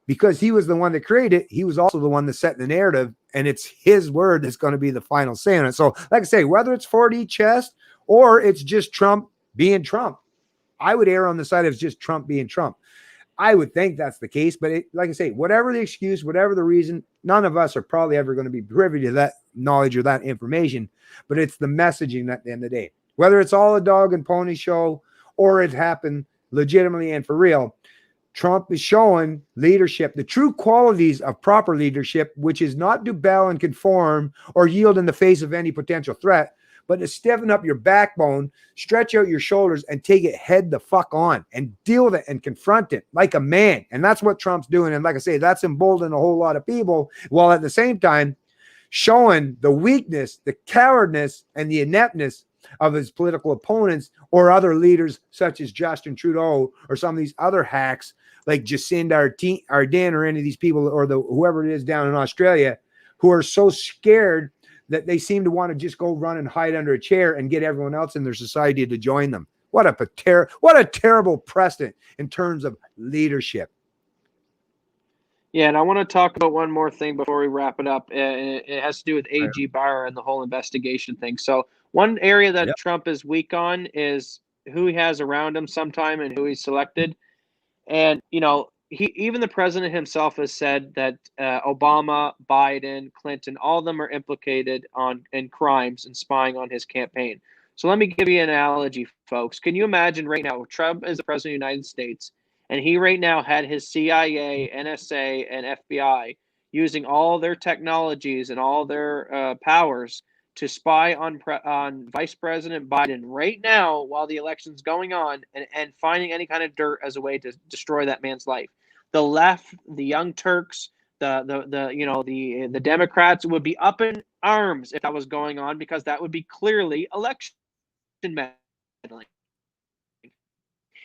Because he was the one that created it, he was also the one that set the narrative, and it's his word that's going to be the final say on it. So, like I say, whether it's 4D chess or it's just Trump being Trump, I would err on the side of just Trump being Trump. I would think that's the case, but like I say, whatever the excuse, whatever the reason, none of us are probably ever going to be privy to that knowledge or that information, but it's the messaging at the end of the day. Whether it's all a dog and pony show or it happened legitimately and for real, Trump is showing leadership, the true qualities of proper leadership, which is not to bow and conform or yield in the face of any potential threat, but to stiffen up your backbone, stretch out your shoulders, and take it head the fuck on and deal with it and confront it like a man. And that's what Trump's doing. And like I say, that's emboldened a whole lot of people, while at the same time showing the weakness, the cowardness, and the ineptness of his political opponents or other leaders such as Justin Trudeau or some of these other hacks like Jacinda Ardern or any of these people or whoever it is down in Australia who are so scared that they seem to want to just go run and hide under a chair and get everyone else in their society to join them. What a terrible precedent in terms of leadership. Yeah, and I want to talk about one more thing before we wrap it up. It has to do with A.G. Barr and the whole investigation thing. So one area that Trump is weak on is who he has around him sometime and who he's selected. And, even the president himself has said that Obama, Biden, Clinton, all of them are implicated in crimes and spying on his campaign. So let me give you an analogy, folks. Can you imagine right now, Trump is the president of the United States, and he right now had his CIA, NSA, and FBI using all their technologies and all their powers to spy on Vice President Biden right now while the election's going on, and finding any kind of dirt as a way to destroy that man's life. The left, the Young Turks, the Democrats would be up in arms if that was going on, because that would be clearly election meddling.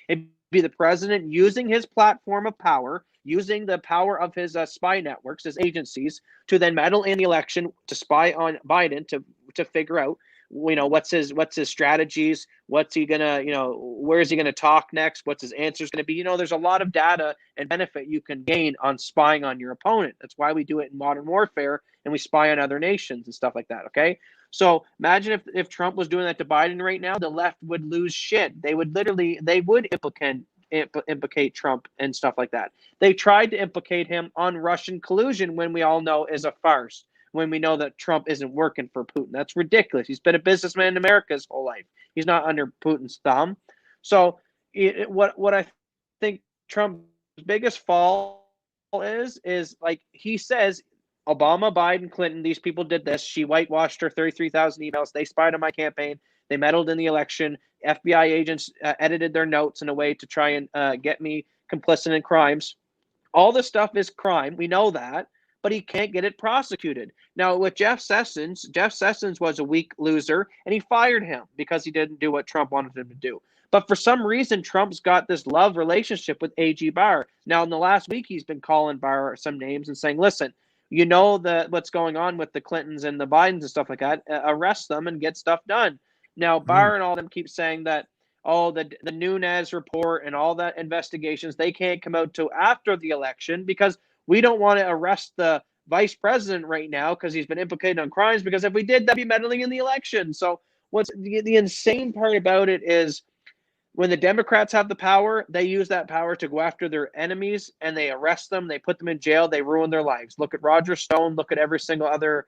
It'd be the president using his platform of power, using the power of his spy networks, his agencies, to then meddle in the election, to spy on Biden, to figure out, what's his strategies, what's he gonna, where is he gonna talk next, what's his answers gonna be. There's a lot of data and benefit you can gain on spying on your opponent. That's why we do it in modern warfare, and we spy on other nations and stuff like that. Okay. So imagine if Trump was doing that to Biden right now, the left would lose shit. They would implicate Trump and stuff like that. They tried to implicate him on Russian collusion, when we all know is a farce, when we know that Trump isn't working for Putin. That's ridiculous. He's been a businessman in America his whole life. He's not under Putin's thumb. So what I think Trump's biggest fall is like he says, Obama, Biden, Clinton, these people did this. She whitewashed her 33,000 emails. They spied on my campaign. They meddled in the election. FBI agents edited their notes in a way to try and get me complicit in crimes. All this stuff is crime. We know that, but he can't get it prosecuted. Now, with Jeff Sessions was a weak loser, and he fired him because he didn't do what Trump wanted him to do. But for some reason, Trump's got this love relationship with A.G. Barr. Now, in the last week, he's been calling Barr some names and saying, listen, what's going on with the Clintons and the Bidens and stuff like that, arrest them and get stuff done. Now, Barr and all them keep saying that, the Nunes report and all that investigations, they can't come out till after the election, because we don't want to arrest the vice president right now because he's been implicated on crimes, because if we did, that'd be meddling in the election. So what's the insane part about it is, when the Democrats have the power, they use that power to go after their enemies, and they arrest them, they put them in jail, they ruin their lives. Look at Roger Stone, look at every single other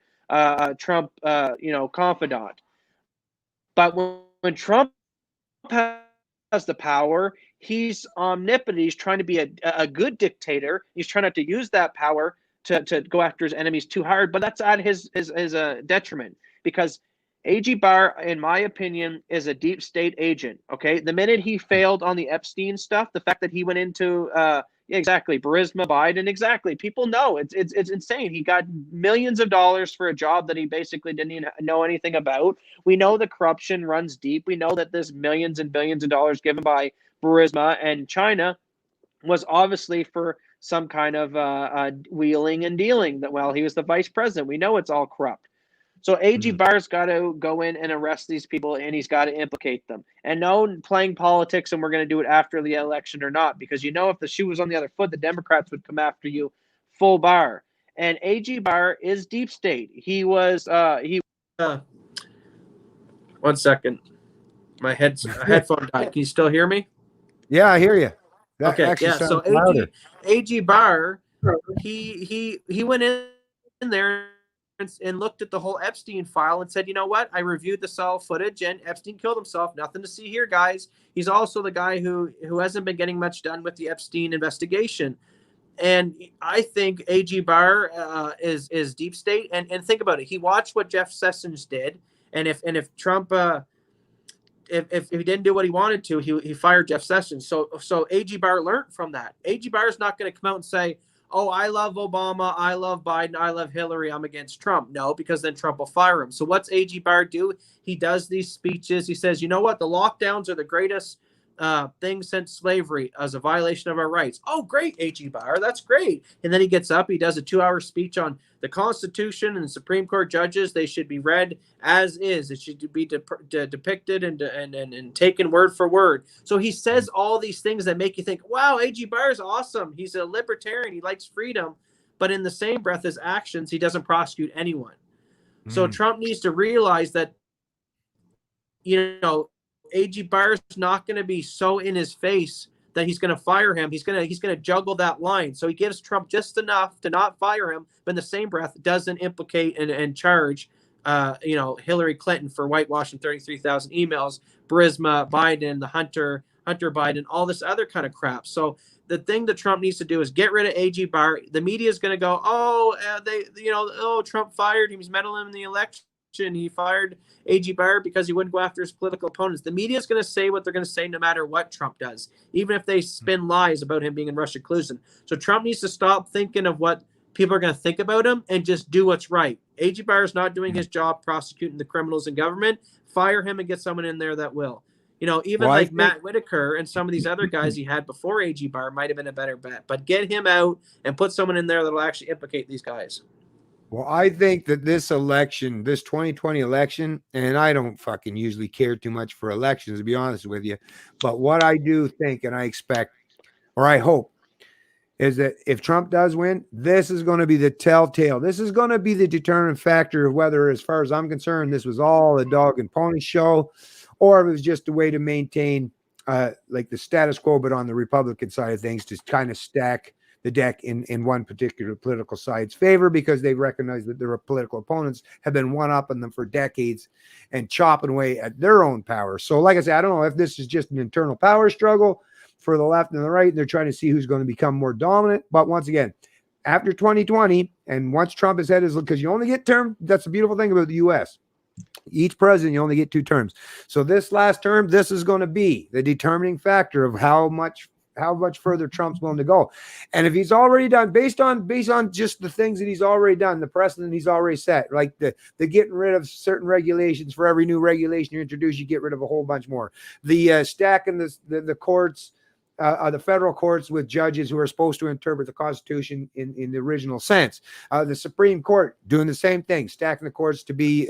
Trump confidant. But when Trump has the power, he's omnipotent. He's trying to be a good dictator. He's trying not to use that power to go after his enemies too hard, but that's at his detriment, because A.G. Barr, in my opinion, is a deep state agent. Okay, the minute he failed on the Epstein stuff, the fact that he went into exactly Burisma, Biden, exactly, people know it's insane. He got millions of dollars for a job that he basically didn't even know anything about. We know the corruption runs deep. We know that there's millions and billions of dollars given by Burisma and China was obviously for some kind of wheeling and dealing. That while he was the vice president, we know it's all corrupt. So A.G. Barr's got to go in and arrest these people, and he's got to implicate them. And no playing politics, and we're going to do it after the election or not, because if the shoe was on the other foot, the Democrats would come after you full bar. And A.G. Barr is deep state. He was one second. My headphone died. Can you still hear me? Yeah, I hear you. That okay, yeah. So A.G. Barr, he went in there and looked at the whole Epstein file and said, you know what? I reviewed the cell footage, and Epstein killed himself. Nothing to see here, guys. He's also the guy who hasn't been getting much done with the Epstein investigation. And I think A.G. Barr is deep state. And think about it. He watched what Jeff Sessions did, and if Trump if he didn't do what he wanted to, he fired Jeff Sessions. So A.G. Barr learned from that. A.G. Barr is not going to come out and say, oh, I love Obama, I love Biden, I love Hillary, I'm against Trump. No, because then Trump will fire him. So what's A.G. Barr do? He does these speeches. He says, you know what? The lockdowns are the greatest thing since slavery as a violation of our rights. Oh, great, A.G. Barr. That's great. And then he gets up. He does a 2-hour speech on the Constitution and the Supreme Court judges. They should be read as is. It should be depicted and taken word for word. So he says all these things that make you think, wow, A.G. Barr is awesome. He's a libertarian. He likes freedom. But in the same breath, his actions, he doesn't prosecute anyone. So Trump needs to realize that, A.G. Barr is not going to be so in his face that he's going to fire him, he's going to juggle that line. So he gives Trump just enough to not fire him, but in the same breath doesn't implicate and charge Hillary Clinton for whitewashing 33,000 emails, Burisma, Biden, the Hunter Biden, all this other kind of crap. So the thing that Trump needs to do is get rid of AG Barr. The media is going to go, Trump fired him. He's meddling in the election. He fired AG Barr because he wouldn't go after his political opponents. The media is going to say what they're going to say no matter what Trump does, even if they spin lies about him being in Russia collusion. So Trump needs to stop thinking of what people are going to think about him and just do what's right. AG Barr is not doing his job prosecuting the criminals in government. Fire him and get someone in there that will. Matt Whitaker and some of these other guys he had before AG Barr might have been a better bet. But get him out and put someone in there that will actually implicate these guys. Well, I think that this election, this 2020 election, and I don't fucking usually care too much for elections, to be honest with you, but what I do think and I expect, or I hope, is that if Trump does win, this is going to be the telltale. This is going to be the determinant factor of whether, as far as I'm concerned, this was all a dog and pony show, or if it was just a way to maintain like the status quo, but on the Republican side of things, to kind of stack the deck in one particular political side's favor, because they've recognized that their political opponents have been one-upping them for decades and chopping away at their own power. So like I said, I don't know if this is just an internal power struggle for the left and the right, and they're trying to see who's going to become more dominant. But once again, after 2020, and once Trump has had his, because you only get term, that's the beautiful thing about the U.S. Each president, you only get 2 terms. So this last term, this is going to be the determining factor of how much further Trump's willing to go. And if he's already done, based on just the things that he's already done, the precedent he's already set, like the getting rid of certain regulations, for every new regulation you introduce, you get rid of a whole bunch more. The stacking the courts, the federal courts with judges who are supposed to interpret the Constitution in the original sense. The Supreme Court doing the same thing, stacking the courts to be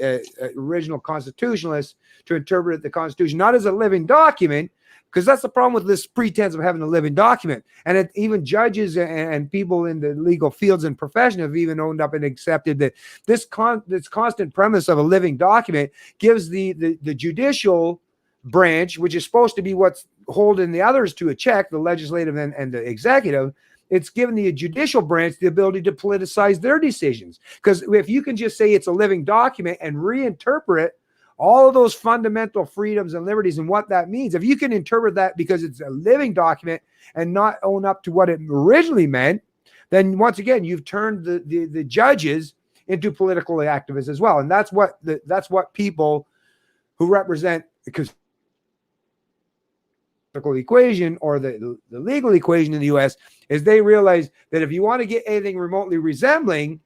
original constitutionalists to interpret the Constitution, not as a living document, because that's the problem with this pretense of having a living document. And even judges and people in the legal fields and profession have even owned up and accepted that this constant premise of a living document gives the judicial branch, which is supposed to be what's holding the others to a check, the legislative and the executive, it's given the judicial branch the ability to politicize their decisions. Because if you can just say it's a living document and reinterpret all of those fundamental freedoms and liberties and what that means, if you can interpret that because it's a living document and not own up to what it originally meant, then once again, you've turned the judges into political activists as well. And that's what people who represent, because equation or the legal equation in the US is, they realize that if you want to get anything remotely resembling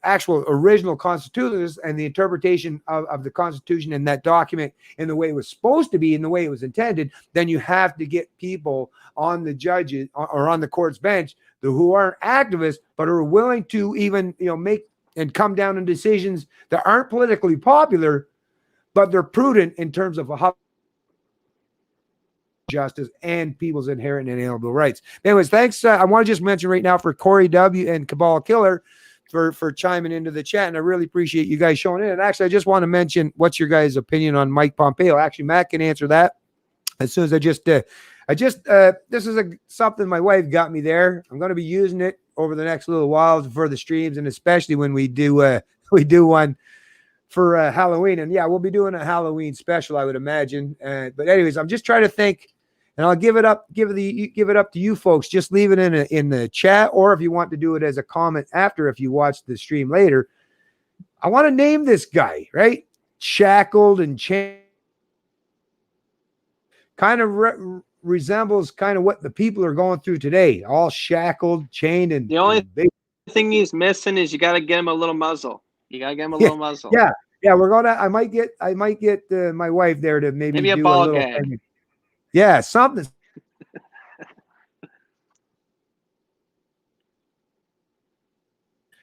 actual original constitutions and the interpretation of the Constitution and that document in the way it was supposed to be, in the way it was intended, then you have to get people on the judges or on the court's bench who aren't activists, but are willing to even, make and come down on decisions that aren't politically popular, but they're prudent in terms of how justice and people's inherent and inalienable rights. Anyways, thanks. I want to just mention right now for Corey W. and Cabal Killer for chiming into the chat, and I really appreciate you guys showing in. And actually, I just want to mention, what's your guys' opinion on Mike Pompeo? Actually, Matt can answer that as soon as this is something my wife got me there. I'm going to be using it over the next little while for the streams, and especially when we do one for Halloween. And yeah, we'll be doing a Halloween special, I would imagine. But anyways, I'm just trying to think. And I'll give it up to you folks. Just leave it in the chat, or if you want to do it as a comment after, if you watch the stream later. I want to name this guy, right? Shackled and chained. Kind of resembles kind of what the people are going through today. All shackled, chained, and the only thing he's missing is you got to get him a little muzzle. You got to get him a little muzzle. Yeah. I might get my wife there to maybe a do ball a little gag. thing. Yeah, something.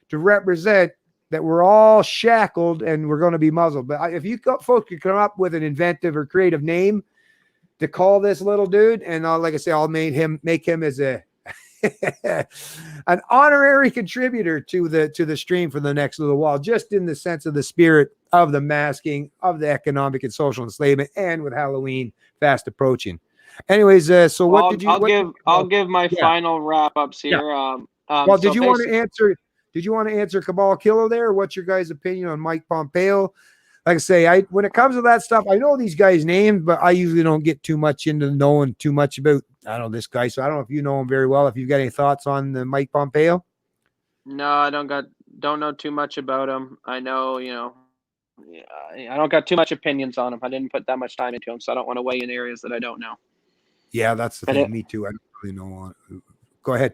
To represent that we're all shackled and we're going to be muzzled. But if you folks could come up with an inventive or creative name to call this little dude, and like I say, I'll make him as a an honorary contributor to the stream for the next little while, just in the sense of the spirit of the masking of the economic and social enslavement, and with Halloween fast approaching. Anyways, so what did you? I'll give my yeah. final wrap ups Yeah. here. Well, So did you want to answer? Did you want to answer Cabal Kilo there? Or what's your guys' opinion on Mike Pompeo? Like I say, when it comes to that stuff, I know these guys' names, but I usually don't get too much into knowing too much about, I don't know, this guy. So I don't know if you know him very well. If you've got any thoughts on the Mike Pompeo? No, I don't know too much about him. I know, I don't got too much opinions on him. I didn't put that much time into him, so I don't want to weigh in areas that I don't know. Yeah, that's the But thing. Me too. I don't really know. Go ahead.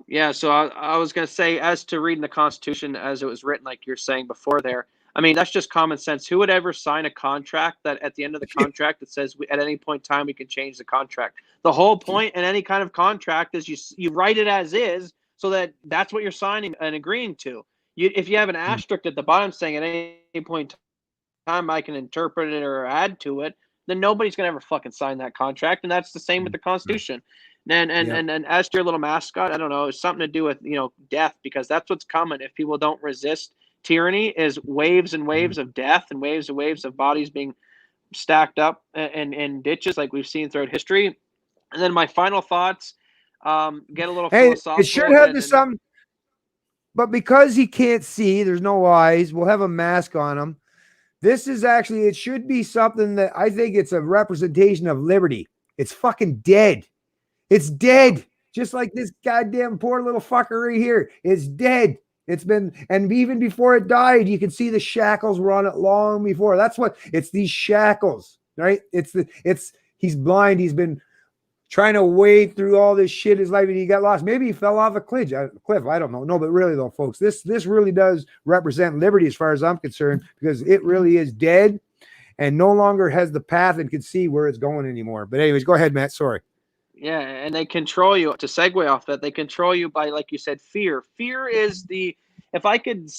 Yeah, so I was going to say, as to reading the Constitution as it was written, like you're saying before there, I mean, that's just common sense. Who would ever sign a contract that at the end of the contract it says at any point in time we can change the contract? The whole point in any kind of contract is you write it as is, so that's what you're signing and agreeing to. If you have an asterisk at the bottom saying at any point in time I can interpret it or add to it, then nobody's going to ever fucking sign that contract. And that's the same with the Constitution. And as to your little mascot, I don't know, it's something to do with, death, because that's what's coming if people don't resist tyranny, is waves and waves of death and waves of bodies being stacked up in ditches like we've seen throughout history. And then my final thoughts, get a little philosophical. It should have some, but because he can't see, there's no eyes, we'll have a mask on him. This is actually, it should be something that I think it's a representation of liberty. It's fucking dead. It's dead. Just like this goddamn poor little fucker right here. It's dead. It's been, and even before it died, you can see the shackles were on it long before. That's what it's, these shackles, right? He's blind. He's been trying to wade through all this shit his life, and he got lost. Maybe he fell off a cliff. I don't know. No, but really though, folks, this really does represent liberty as far as I'm concerned, because it really is dead and no longer has the path and can see where it's going anymore. But anyways, go ahead, Matt. Sorry. Yeah, and they control you. To segue off that, they control you by, like you said, fear. Fear is if I could,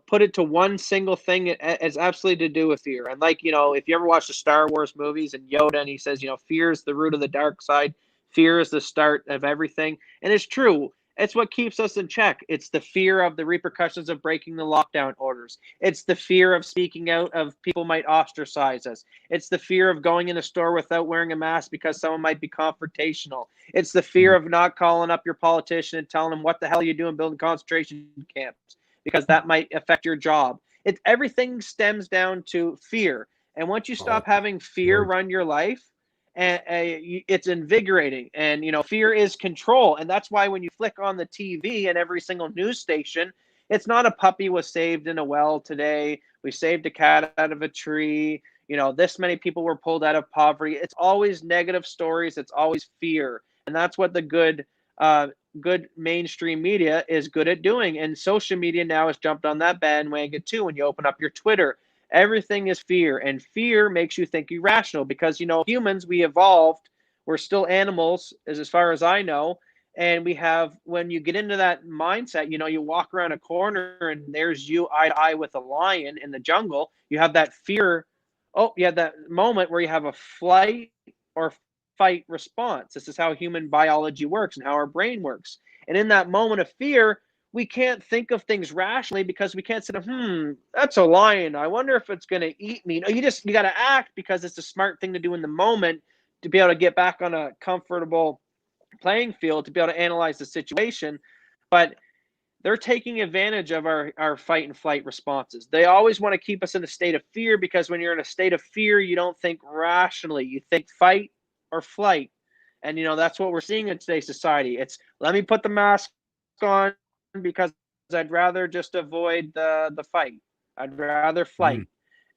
put it to one single thing, it's absolutely to do with fear. And like, if you ever watch the Star Wars movies and Yoda, and he says, fear is the root of the dark side. Fear is the start of everything. And it's true. It's what keeps us in check. It's the fear of the repercussions of breaking the lockdown orders. It's the fear of speaking out of people might ostracize us. It's the fear of going in a store without wearing a mask because someone might be confrontational. It's the fear of not calling up your politician and telling them what the hell are you doing building concentration camps, because that might affect your job. Everything stems down to fear. And once you stop having fear run your life, and it's invigorating. And fear is control. And that's why when you flick on the TV and every single news station, it's not a puppy was saved in a well today, we saved a cat out of a tree, this many people were pulled out of poverty. It's always negative stories. It's always fear. And that's what the good mainstream media is good at doing. And social media now has jumped on that bandwagon too. When you open up your Twitter, everything is fear, and fear makes you think irrational, because humans, we evolved, we're still animals as far as I know. And when you get into that mindset, you walk around a corner and there's you eye to eye with a lion in the jungle, you have that fear. Oh, you have that moment where you have a flight or fight response. This is how human biology works and how our brain works. And in that moment of fear, we can't think of things rationally, because we can't say, that's a lion, I wonder if it's going to eat me. No, you got to act because it's a smart thing to do in the moment, to be able to get back on a comfortable playing field, to be able to analyze the situation. But they're taking advantage of our fight and flight responses. They always want to keep us in a state of fear, because when you're in a state of fear, you don't think rationally. You think fight or flight. And, that's what we're seeing in today's society. It's, let me put the mask on because I'd rather just avoid the fight. I'd rather flight.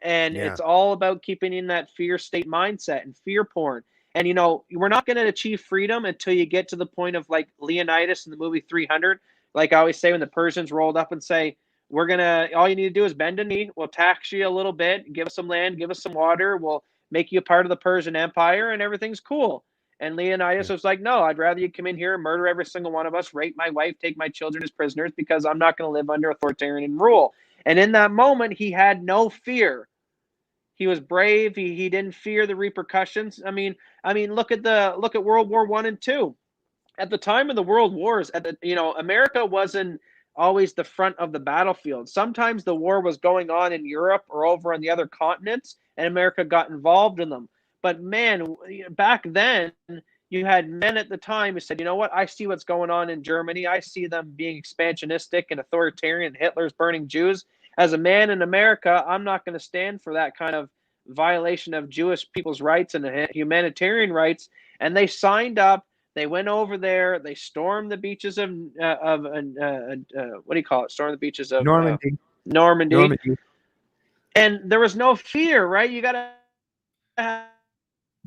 And it's all about keeping in that fear state mindset and fear porn. And, we're not going to achieve freedom until you get to the point of, like Leonidas in the movie 300. Like I always say, when the Persians rolled up and say, all you need to do is bend a knee. We'll tax you a little bit, give us some land, give us some water. We'll make you a part of the Persian Empire, and everything's cool. And Leonidas was like, no, I'd rather you come in here and murder every single one of us, rape my wife, take my children as prisoners, because I'm not going to live under authoritarian rule. And in that moment, he had no fear. He was brave. He didn't fear the repercussions. I mean, look at World War I and II. At the time of the World Wars, America wasn't always the front of the battlefield. Sometimes the war was going on in Europe or over on the other continents, and America got involved in them. But man, back then, you had men at the time who said, you know what, I see what's going on in Germany. I see them being expansionistic and authoritarian. Hitler's burning Jews. As a man in America, I'm not going to stand for that kind of violation of Jewish people's rights and humanitarian rights. And they signed up. They went over there. They stormed the beaches of what do you call it? Stormed the beaches of Normandy. Normandy. And there was no fear, right? You got to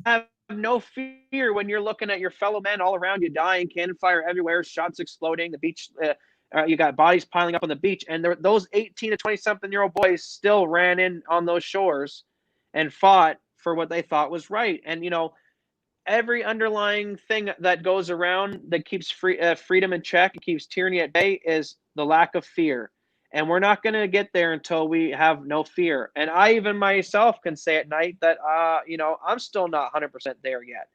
have no fear when you're looking at your fellow men all around you dying, cannon fire everywhere, shots exploding, the beach. You got bodies piling up on the beach, and those 18 to 20-something-year-old boys still ran in on those shores and fought for what they thought was right. And every underlying thing that goes around that keeps freedom in check and keeps tyranny at bay is the lack of fear. And we're not going to get there until we have no fear. And I even myself can say at night that, I'm still not 100% there yet.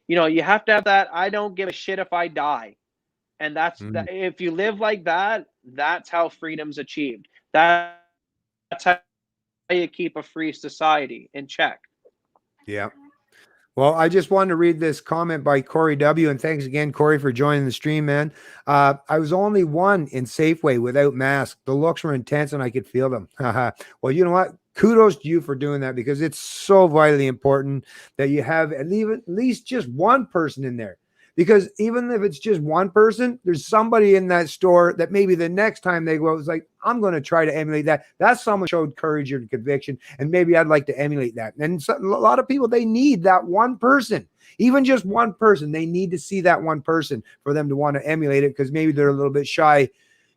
You have to have that. I don't give a shit if I die. And that's that. If you live like that, that's how freedom's achieved. That's how you keep a free society in check. Yeah. Well, I just wanted to read this comment by Corey W. And thanks again, Corey, for joining the stream, man. I was only one in Safeway without mask. The looks were intense and I could feel them. Well, you know what? Kudos to you for doing that, because it's so vitally important that you have at least just one person in there. Because even if it's just one person, there's somebody in that store that maybe the next time they go out is like, I'm going to try to emulate that. That's someone showed courage or conviction, and maybe I'd like to emulate that. And a lot of people, they need that one person, even just one person. They need to see that one person for them to want to emulate it, because maybe they're a little bit shy,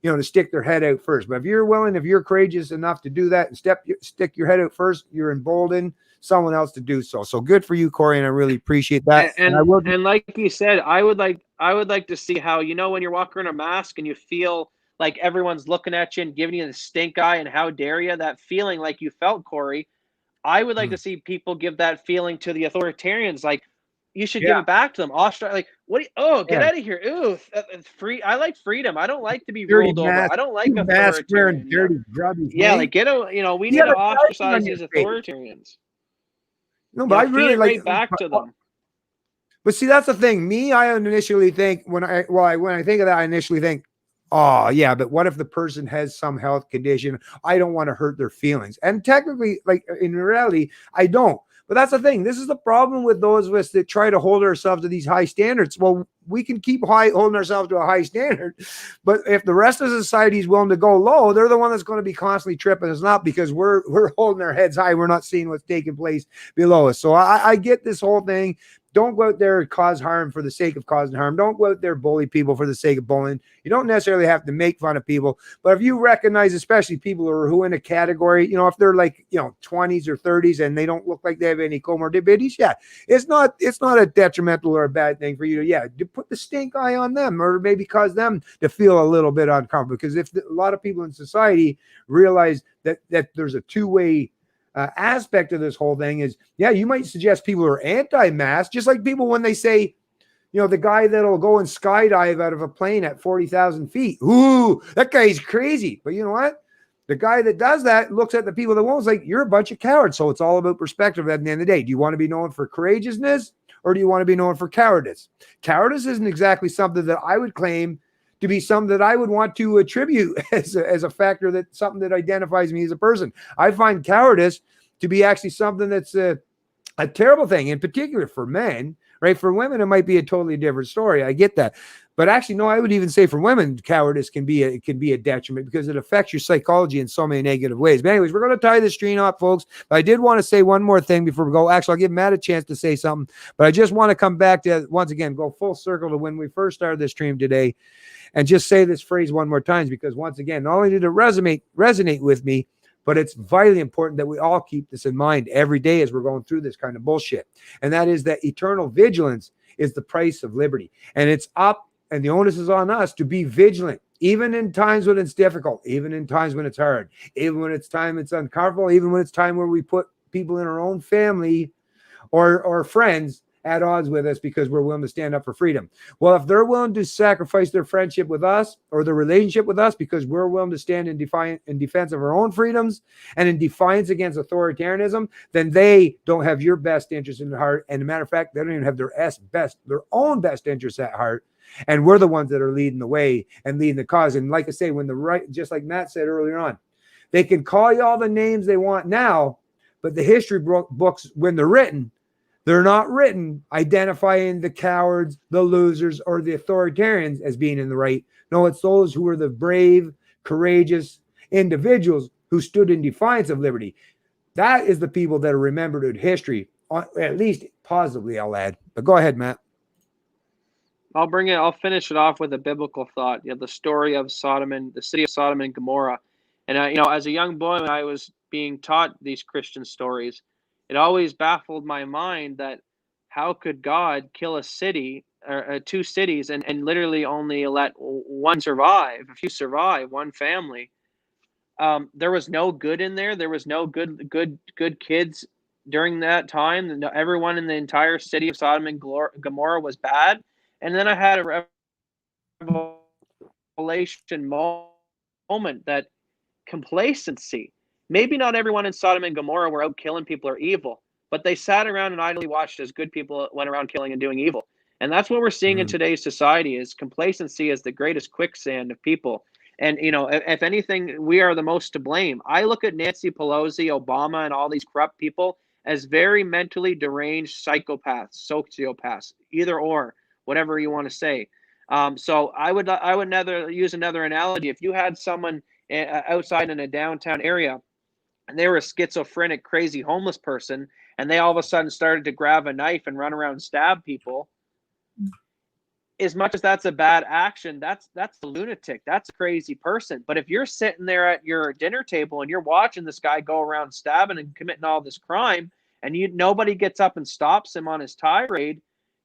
to stick their head out first. But if you're willing, if you're courageous enough to do that and stick your head out first, you're emboldened someone else to do so. So good for you, Corey, and I really appreciate that. And like you said, I would like to see how, when you're walking around a mask and you feel like everyone's looking at you and giving you the stink eye and how dare you, that feeling like you felt, Corey. I would like to see people give that feeling to the authoritarians. Like, you should give it back to them. Australia, like, what? Get out of here! Ooh, free. I like freedom. I don't like to be ruled over. I don't like authoritarian. Dirty, grubby. Yeah, like we need to ostracize these authoritarians. No, but I really like back to them. But see, that's the thing. Me, I initially think when I think of that, I initially think, oh yeah, but what if the person has some health condition? I don't want to hurt their feelings. And technically, like in reality, I don't. But that's the thing. This is the problem with those of us that try to hold ourselves to these high standards. Well, we can keep holding ourselves to a high standard, but if the rest of society is willing to go low, they're the one that's going to be constantly tripping us up, because we're holding our heads high. We're not seeing what's taking place below us. So I get this whole thing. Don't go out there and cause harm for the sake of causing harm. Don't go out there bully people for the sake of bullying. You don't necessarily have to make fun of people, but if you recognize, especially people who are in a category, if they're like, 20s or 30s and they don't look like they have any comorbidities, yeah, it's not a detrimental or a bad thing for you to put the stink eye on them, or maybe cause them to feel a little bit uncomfortable. Because if a lot of people in society realize that there's a two-way aspect of this whole thing is, you might suggest people who are anti-mask, just like people when they say, the guy that'll go and skydive out of a plane at 40,000 feet. Ooh, that guy's crazy. But you know what? The guy that does that looks at the people that won't, like, you're a bunch of cowards. So it's all about perspective at the end of the day. Do you want to be known for courageousness, or do you want to be known for cowardice? Cowardice isn't exactly something that I would claim to be something that I would want to attribute as a factor, that something that identifies me as a person. I find cowardice to be actually something that's a terrible thing, in particular for men, right? For women, it might be a totally different story. I get that. But actually, no, I would even say for women, cowardice can be a detriment, because it affects your psychology in so many negative ways. But anyways, we're going to tie this stream up, folks. But I did want to say one more thing before we go. Actually, I'll give Matt a chance to say something. But I just want to come back to, once again, go full circle to when we first started this stream today, and just say this phrase one more time, because once again, not only did it resonate with me, but it's vitally important that we all keep this in mind every day as we're going through this kind of bullshit. And that is that eternal vigilance is the price of liberty. And it's up, and the onus is on us to be vigilant, even in times when it's difficult, even in times when it's hard, even when it's uncomfortable, even when it's time where we put people in our own family or friends at odds with us because we're willing to stand up for freedom. Well, if they're willing to sacrifice their friendship with us or their relationship with us because we're willing to stand in defense of our own freedoms and in defiance against authoritarianism, then they don't have your best interest in heart. And as a matter of fact, they don't even have their own best interests at heart. And we're the ones that are leading the way and leading the cause. And like I say, when the right, just like Matt said earlier on, they can call you all the names they want now, but the history books, when they're written, they're not written identifying the cowards, the losers, or the authoritarians as being in the right. No, it's those who are the brave, courageous individuals who stood in defiance of liberty. That is the people that are remembered in history, at least positively, I'll add. But go ahead, Matt. I'll finish it off with a biblical thought. The story of the city of Sodom and Gomorrah. And, as a young boy, when I was being taught these Christian stories, it always baffled my mind that how could God kill a city or two cities and literally only let one survive, a few survive, one family. There was no good in there. There was no good kids during that time. Everyone in the entire city of Sodom and Gomorrah was bad. And then I had a revelation moment that complacency. Maybe not everyone in Sodom and Gomorrah were out killing people or evil, but they sat around and idly watched as good people went around killing and doing evil. And that's what we're seeing in today's society is complacency is the greatest quicksand of people. And, if anything, we are the most to blame. I look at Nancy Pelosi, Obama, and all these corrupt people as very mentally deranged psychopaths, sociopaths, either or, whatever you want to say. So I would use another analogy. If you had someone outside in a downtown area and they were a schizophrenic, crazy homeless person, and they all of a sudden started to grab a knife and run around and stab people, as much as that's a bad action, that's a lunatic. That's a crazy person. But if you're sitting there at your dinner table and you're watching this guy go around stabbing and committing all this crime, and nobody gets up and stops him on his tirade,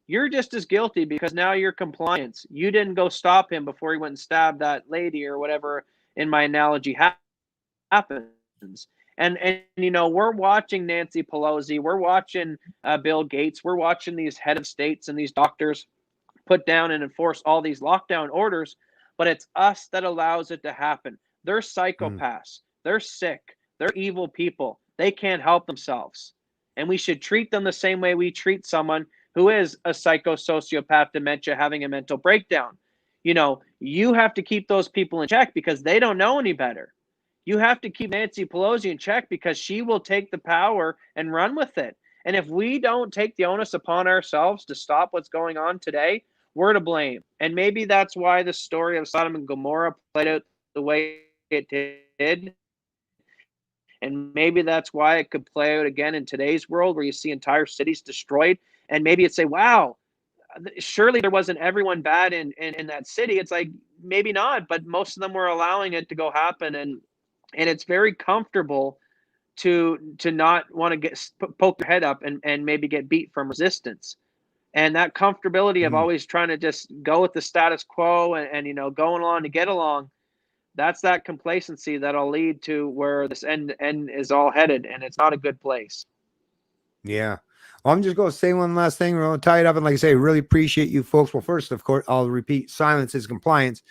you're just as guilty because now you're compliance. You didn't go stop him before he went and stabbed that lady or whatever in my analogy happens. And we're watching Nancy Pelosi, we're watching Bill Gates, we're watching these head of states and these doctors put down and enforce all these lockdown orders, but it's us that allows it to happen. They're psychopaths. They're sick. They're evil people. They can't help themselves. And we should treat them the same way we treat someone who is a psychosociopath, dementia, having a mental breakdown. You have to keep those people in check because they don't know any better. You have to keep Nancy Pelosi in check because she will take the power and run with it. And if we don't take the onus upon ourselves to stop what's going on today, we're to blame. And maybe that's why the story of Sodom and Gomorrah played out the way it did. And maybe that's why it could play out again in today's world where you see entire cities destroyed. And maybe it's say, wow, surely there wasn't everyone bad in that city. It's like, maybe not, but most of them were allowing it to go happen. And it's very comfortable to not want to poke your head up and maybe get beat from resistance. And that comfortability of always trying to just go with the status quo and going along to get along, that's that complacency that'll lead to where this end is all headed, and it's not a good place. Yeah. Well, I'm just going to say one last thing. We're going to tie it up. And like I say, really appreciate you folks. Well, first, of course, I'll repeat, silence is compliance.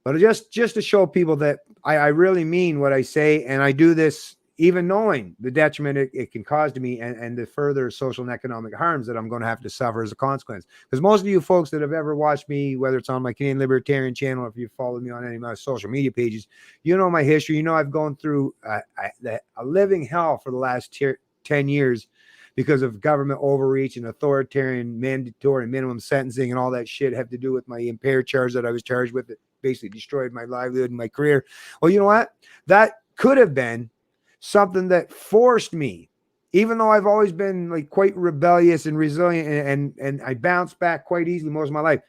But just to show people that I really mean what I say, and I do this even knowing the detriment it can cause to me and the further social and economic harms that I'm going to have to suffer as a consequence. Because most of you folks that have ever watched me, whether it's on my Canadian Libertarian channel or if you've followed me on any of my social media pages, you know my history. You know I've gone through a living hell for the last 10 years because of government overreach and authoritarian mandatory minimum sentencing and all that shit have to do with my impaired charge that I was charged with. It basically destroyed my livelihood and my career. Well, you know what? That could have been something that forced me, even though I've always been like quite rebellious and resilient and I bounced back quite easily most of my life.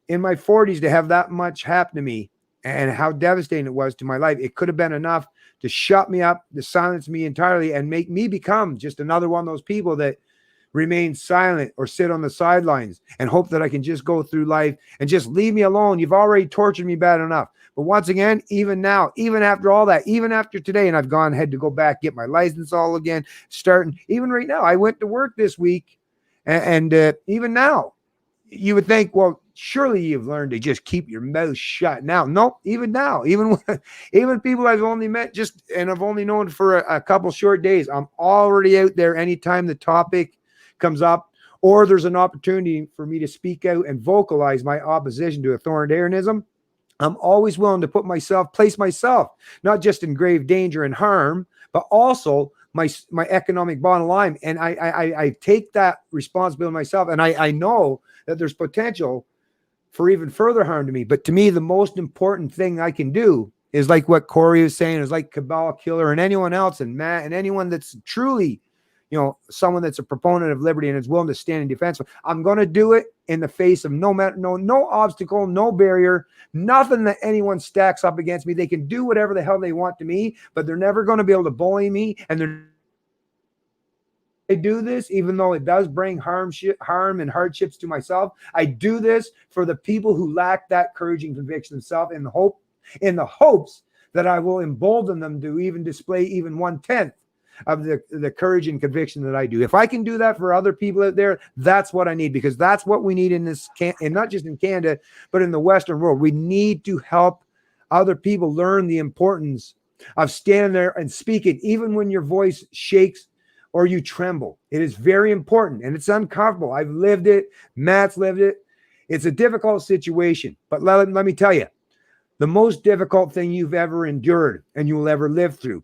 In my 40s, to have that much happen to me and how devastating it was to my life, it could have been enough to shut me up, to silence me entirely and make me become just another one of those people that remain silent or sit on the sidelines and hope that I can just go through life and just leave me alone. You've already tortured me bad enough. But once again, even now, even after all that, even after today, and I've had to go back, get my license all again, starting, even right now, I went to work this week And even now, you would think, well, surely you've learned to just keep your mouth shut now. Nope, even now, even people I've only met and I've only known for a couple short days, I'm already out there anytime the topic comes up or there's an opportunity for me to speak out and vocalize my opposition to authoritarianism. I'm always willing to place myself, not just in grave danger and harm, but also my economic bottom line. And I take that responsibility myself. And I know that there's potential for even further harm to me. But to me, the most important thing I can do is like what Corey was saying, is like Cabal Killer and anyone else, and Matt and anyone that's truly, someone that's a proponent of liberty and is willing to stand in defense. I'm going to do it in the face of no obstacle, no barrier, nothing that anyone stacks up against me. They can do whatever the hell they want to me, but they're never going to be able to bully me. And I do this, even though it does bring harm and hardships to myself. I do this for the people who lack that courage and conviction themselves, in the hopes that I will embolden them to even display even 1/10 of the courage and conviction that I do. If I can do that for other people out there, that's what I need, because that's what we need and not just in Canada, but in the Western world. We need to help other people learn the importance of standing there and speaking, even when your voice shakes or you tremble. It is very important, and it's uncomfortable. I've lived it. Matt's lived it. It's a difficult situation, but let me tell you, the most difficult thing you've ever endured and you will ever live through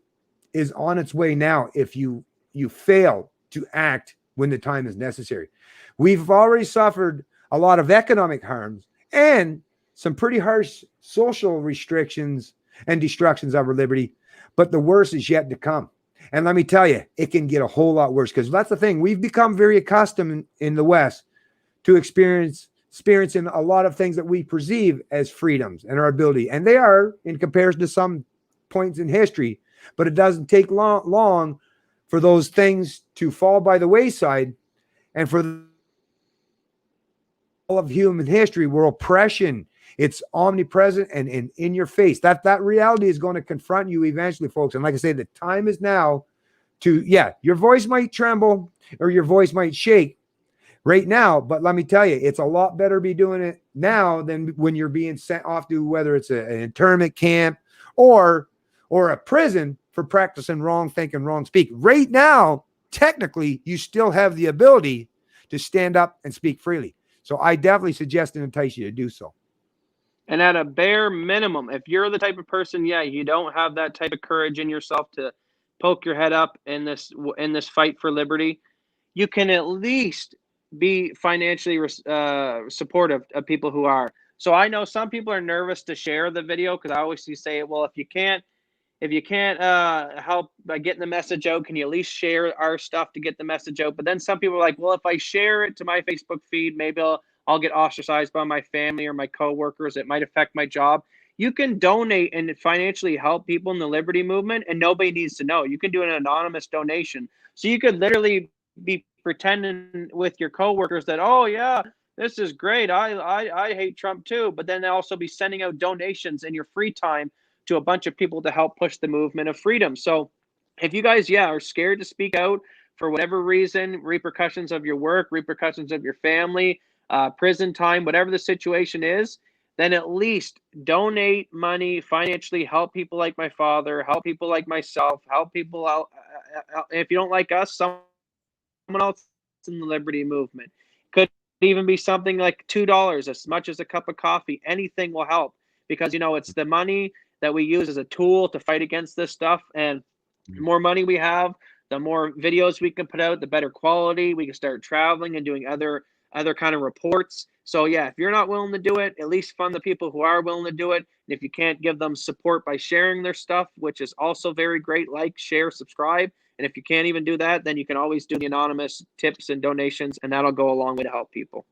is on its way now if you fail to act when the time is necessary. We've already suffered a lot of economic harms and some pretty harsh social restrictions and destructions of our liberty, but the worst is yet to come. And let me tell you, it can get a whole lot worse, because that's the thing. We've become very accustomed in the West to experiencing a lot of things that we perceive as freedoms and our ability. And they are, in comparison to some points in history, but it doesn't take long for those things to fall by the wayside. And for all of human history, where oppression, it's omnipresent and in your face. That reality is going to confront you eventually, folks. And like I say, the time is now your voice might tremble or your voice might shake right now, but let me tell you, it's a lot better to be doing it now than when you're being sent off to, whether it's an internment camp or a prison for practicing wrong thinking, wrong speak. Right now, technically, you still have the ability to stand up and speak freely. So I definitely suggest and entice you to do so. And at a bare minimum, if you're the type of person, you don't have that type of courage in yourself to poke your head up in this fight for liberty, you can at least be financially supportive of people who are. So I know some people are nervous to share the video, because I always say, well, if you can't help by getting the message out, can you at least share our stuff to get the message out? But then some people are like, well, if I share it to my Facebook feed, maybe I'll get ostracized by my family or my coworkers. It might affect my job. You can donate and financially help people in the liberty movement, and nobody needs to know. You can do an anonymous donation. So you could literally be pretending with your coworkers that, oh yeah, this is great. I hate Trump too. But then they'll also be sending out donations in your free time to a bunch of people to help push the movement of freedom. So if you guys, are scared to speak out for whatever reason, repercussions of your work, repercussions of your family, prison time, whatever the situation is, then at least donate money, financially help people like my father, help people like myself, help people out. If you don't like us, someone else in the liberty movement. Could even be something like $2, as much as a cup of coffee. Anything will help, because it's the money that we use as a tool to fight against this stuff. And the more money we have, the more videos we can put out, the better quality. We can start traveling and doing other kind of reports. So if you're not willing to do it, at least fund the people who are willing to do it. And if you can't give them support by sharing their stuff, which is also very great, like, share, subscribe. And if you can't even do that, then you can always do the anonymous tips and donations, and that'll go a long way to help people.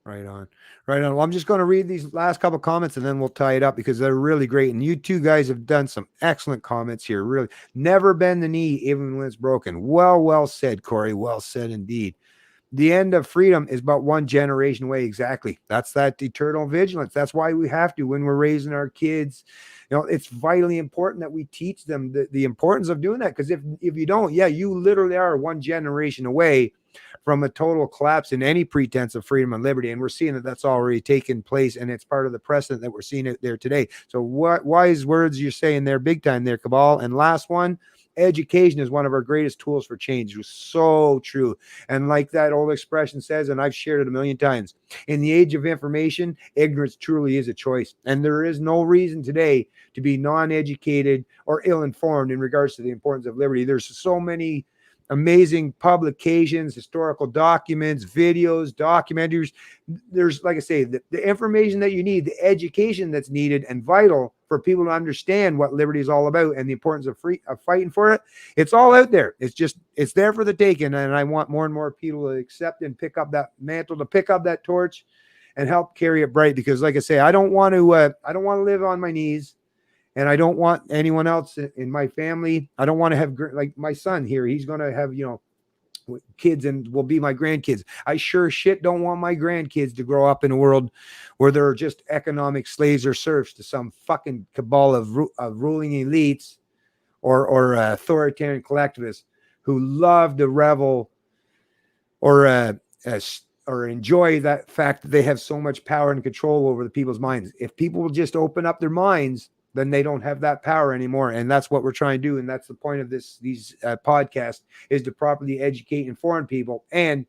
Right on. Well, I'm just going to read these last couple of comments and then we'll tie it up, because they're really great. And you two guys have done some excellent comments here. Really, never bend the knee even when it's broken. Well said, Corey. Well said indeed. the end of freedom is about one generation away. Exactly. That's that eternal vigilance. That's why we have to, when we're raising our kids, it's vitally important that we teach them the importance of doing that. Because if you don't, yeah, you literally are one generation away from a total collapse in any pretense of freedom and liberty. And we're seeing that that's already taken place, and it's part of the precedent that we're seeing out there today. So what wise words you're saying there, big time there, Cabal. And last one, education is one of our greatest tools for change. It was so true. And like that old expression says, and I've shared it a million times, in the age of information, ignorance truly is a choice. And there is no reason today to be non-educated or ill-informed in regards to the importance of liberty. There's so many amazing publications, historical documents, videos, documentaries. There's, like I say, the information that you need, the education that's needed and vital for people to understand what liberty is all about and the importance of fighting for it. It's all out there. It's there for the taking. And I want more and more people to accept and pick up that mantle, to pick up that torch and help carry it bright. Because like I say, I don't want to live on my knees. And I don't want anyone else in my family. I don't want to have, like my son here, he's going to have, kids and will be my grandkids. I sure shit don't want my grandkids to grow up in a world where they're just economic slaves or serfs to some fucking cabal of ruling elites or authoritarian collectivists who love to revel or enjoy that fact that they have so much power and control over the people's minds. If people will just open up their minds, then they don't have that power anymore. And that's what we're trying to do. And that's the point of these podcasts, is to properly educate and inform people and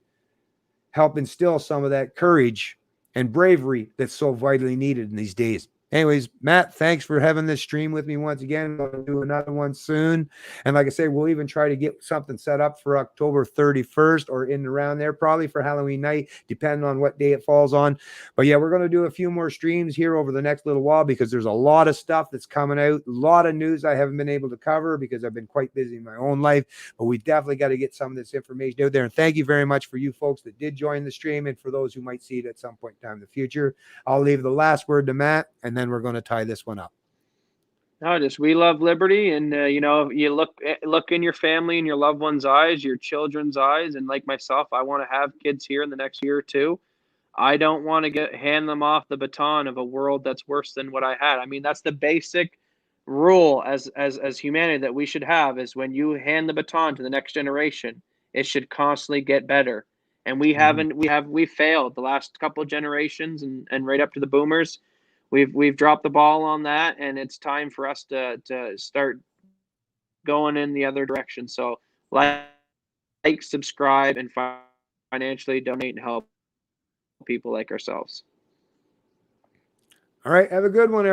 help instill some of that courage and bravery that's so vitally needed in these days. Anyways, Matt, thanks for having this stream with me once again. We'll do another one soon. And like I say, we'll even try to get something set up for October 31st or in around there, probably for Halloween night, depending on what day it falls on. But yeah, we're going to do a few more streams here over the next little while because there's a lot of stuff that's coming out, a lot of news I haven't been able to cover because I've been quite busy in my own life. But we definitely got to get some of this information out there. And thank you very much for you folks that did join the stream and for those who might see it at some point in time in the future. I'll leave the last word to Matt, and then we're going to tie this one up. No, we love liberty, and you look in your family and your loved ones' eyes, your children's eyes, and like myself, I want to have kids here in the next year or two. I don't want to hand them off the baton of a world that's worse than what I had. I mean, that's the basic rule as humanity that we should have, is when you hand the baton to the next generation, it should constantly get better. And we failed the last couple of generations and right up to the boomers. We've dropped the ball on that, and it's time for us to start going in the other direction. So like, subscribe, and financially donate and help people like ourselves. All right. Have a good one, everyone.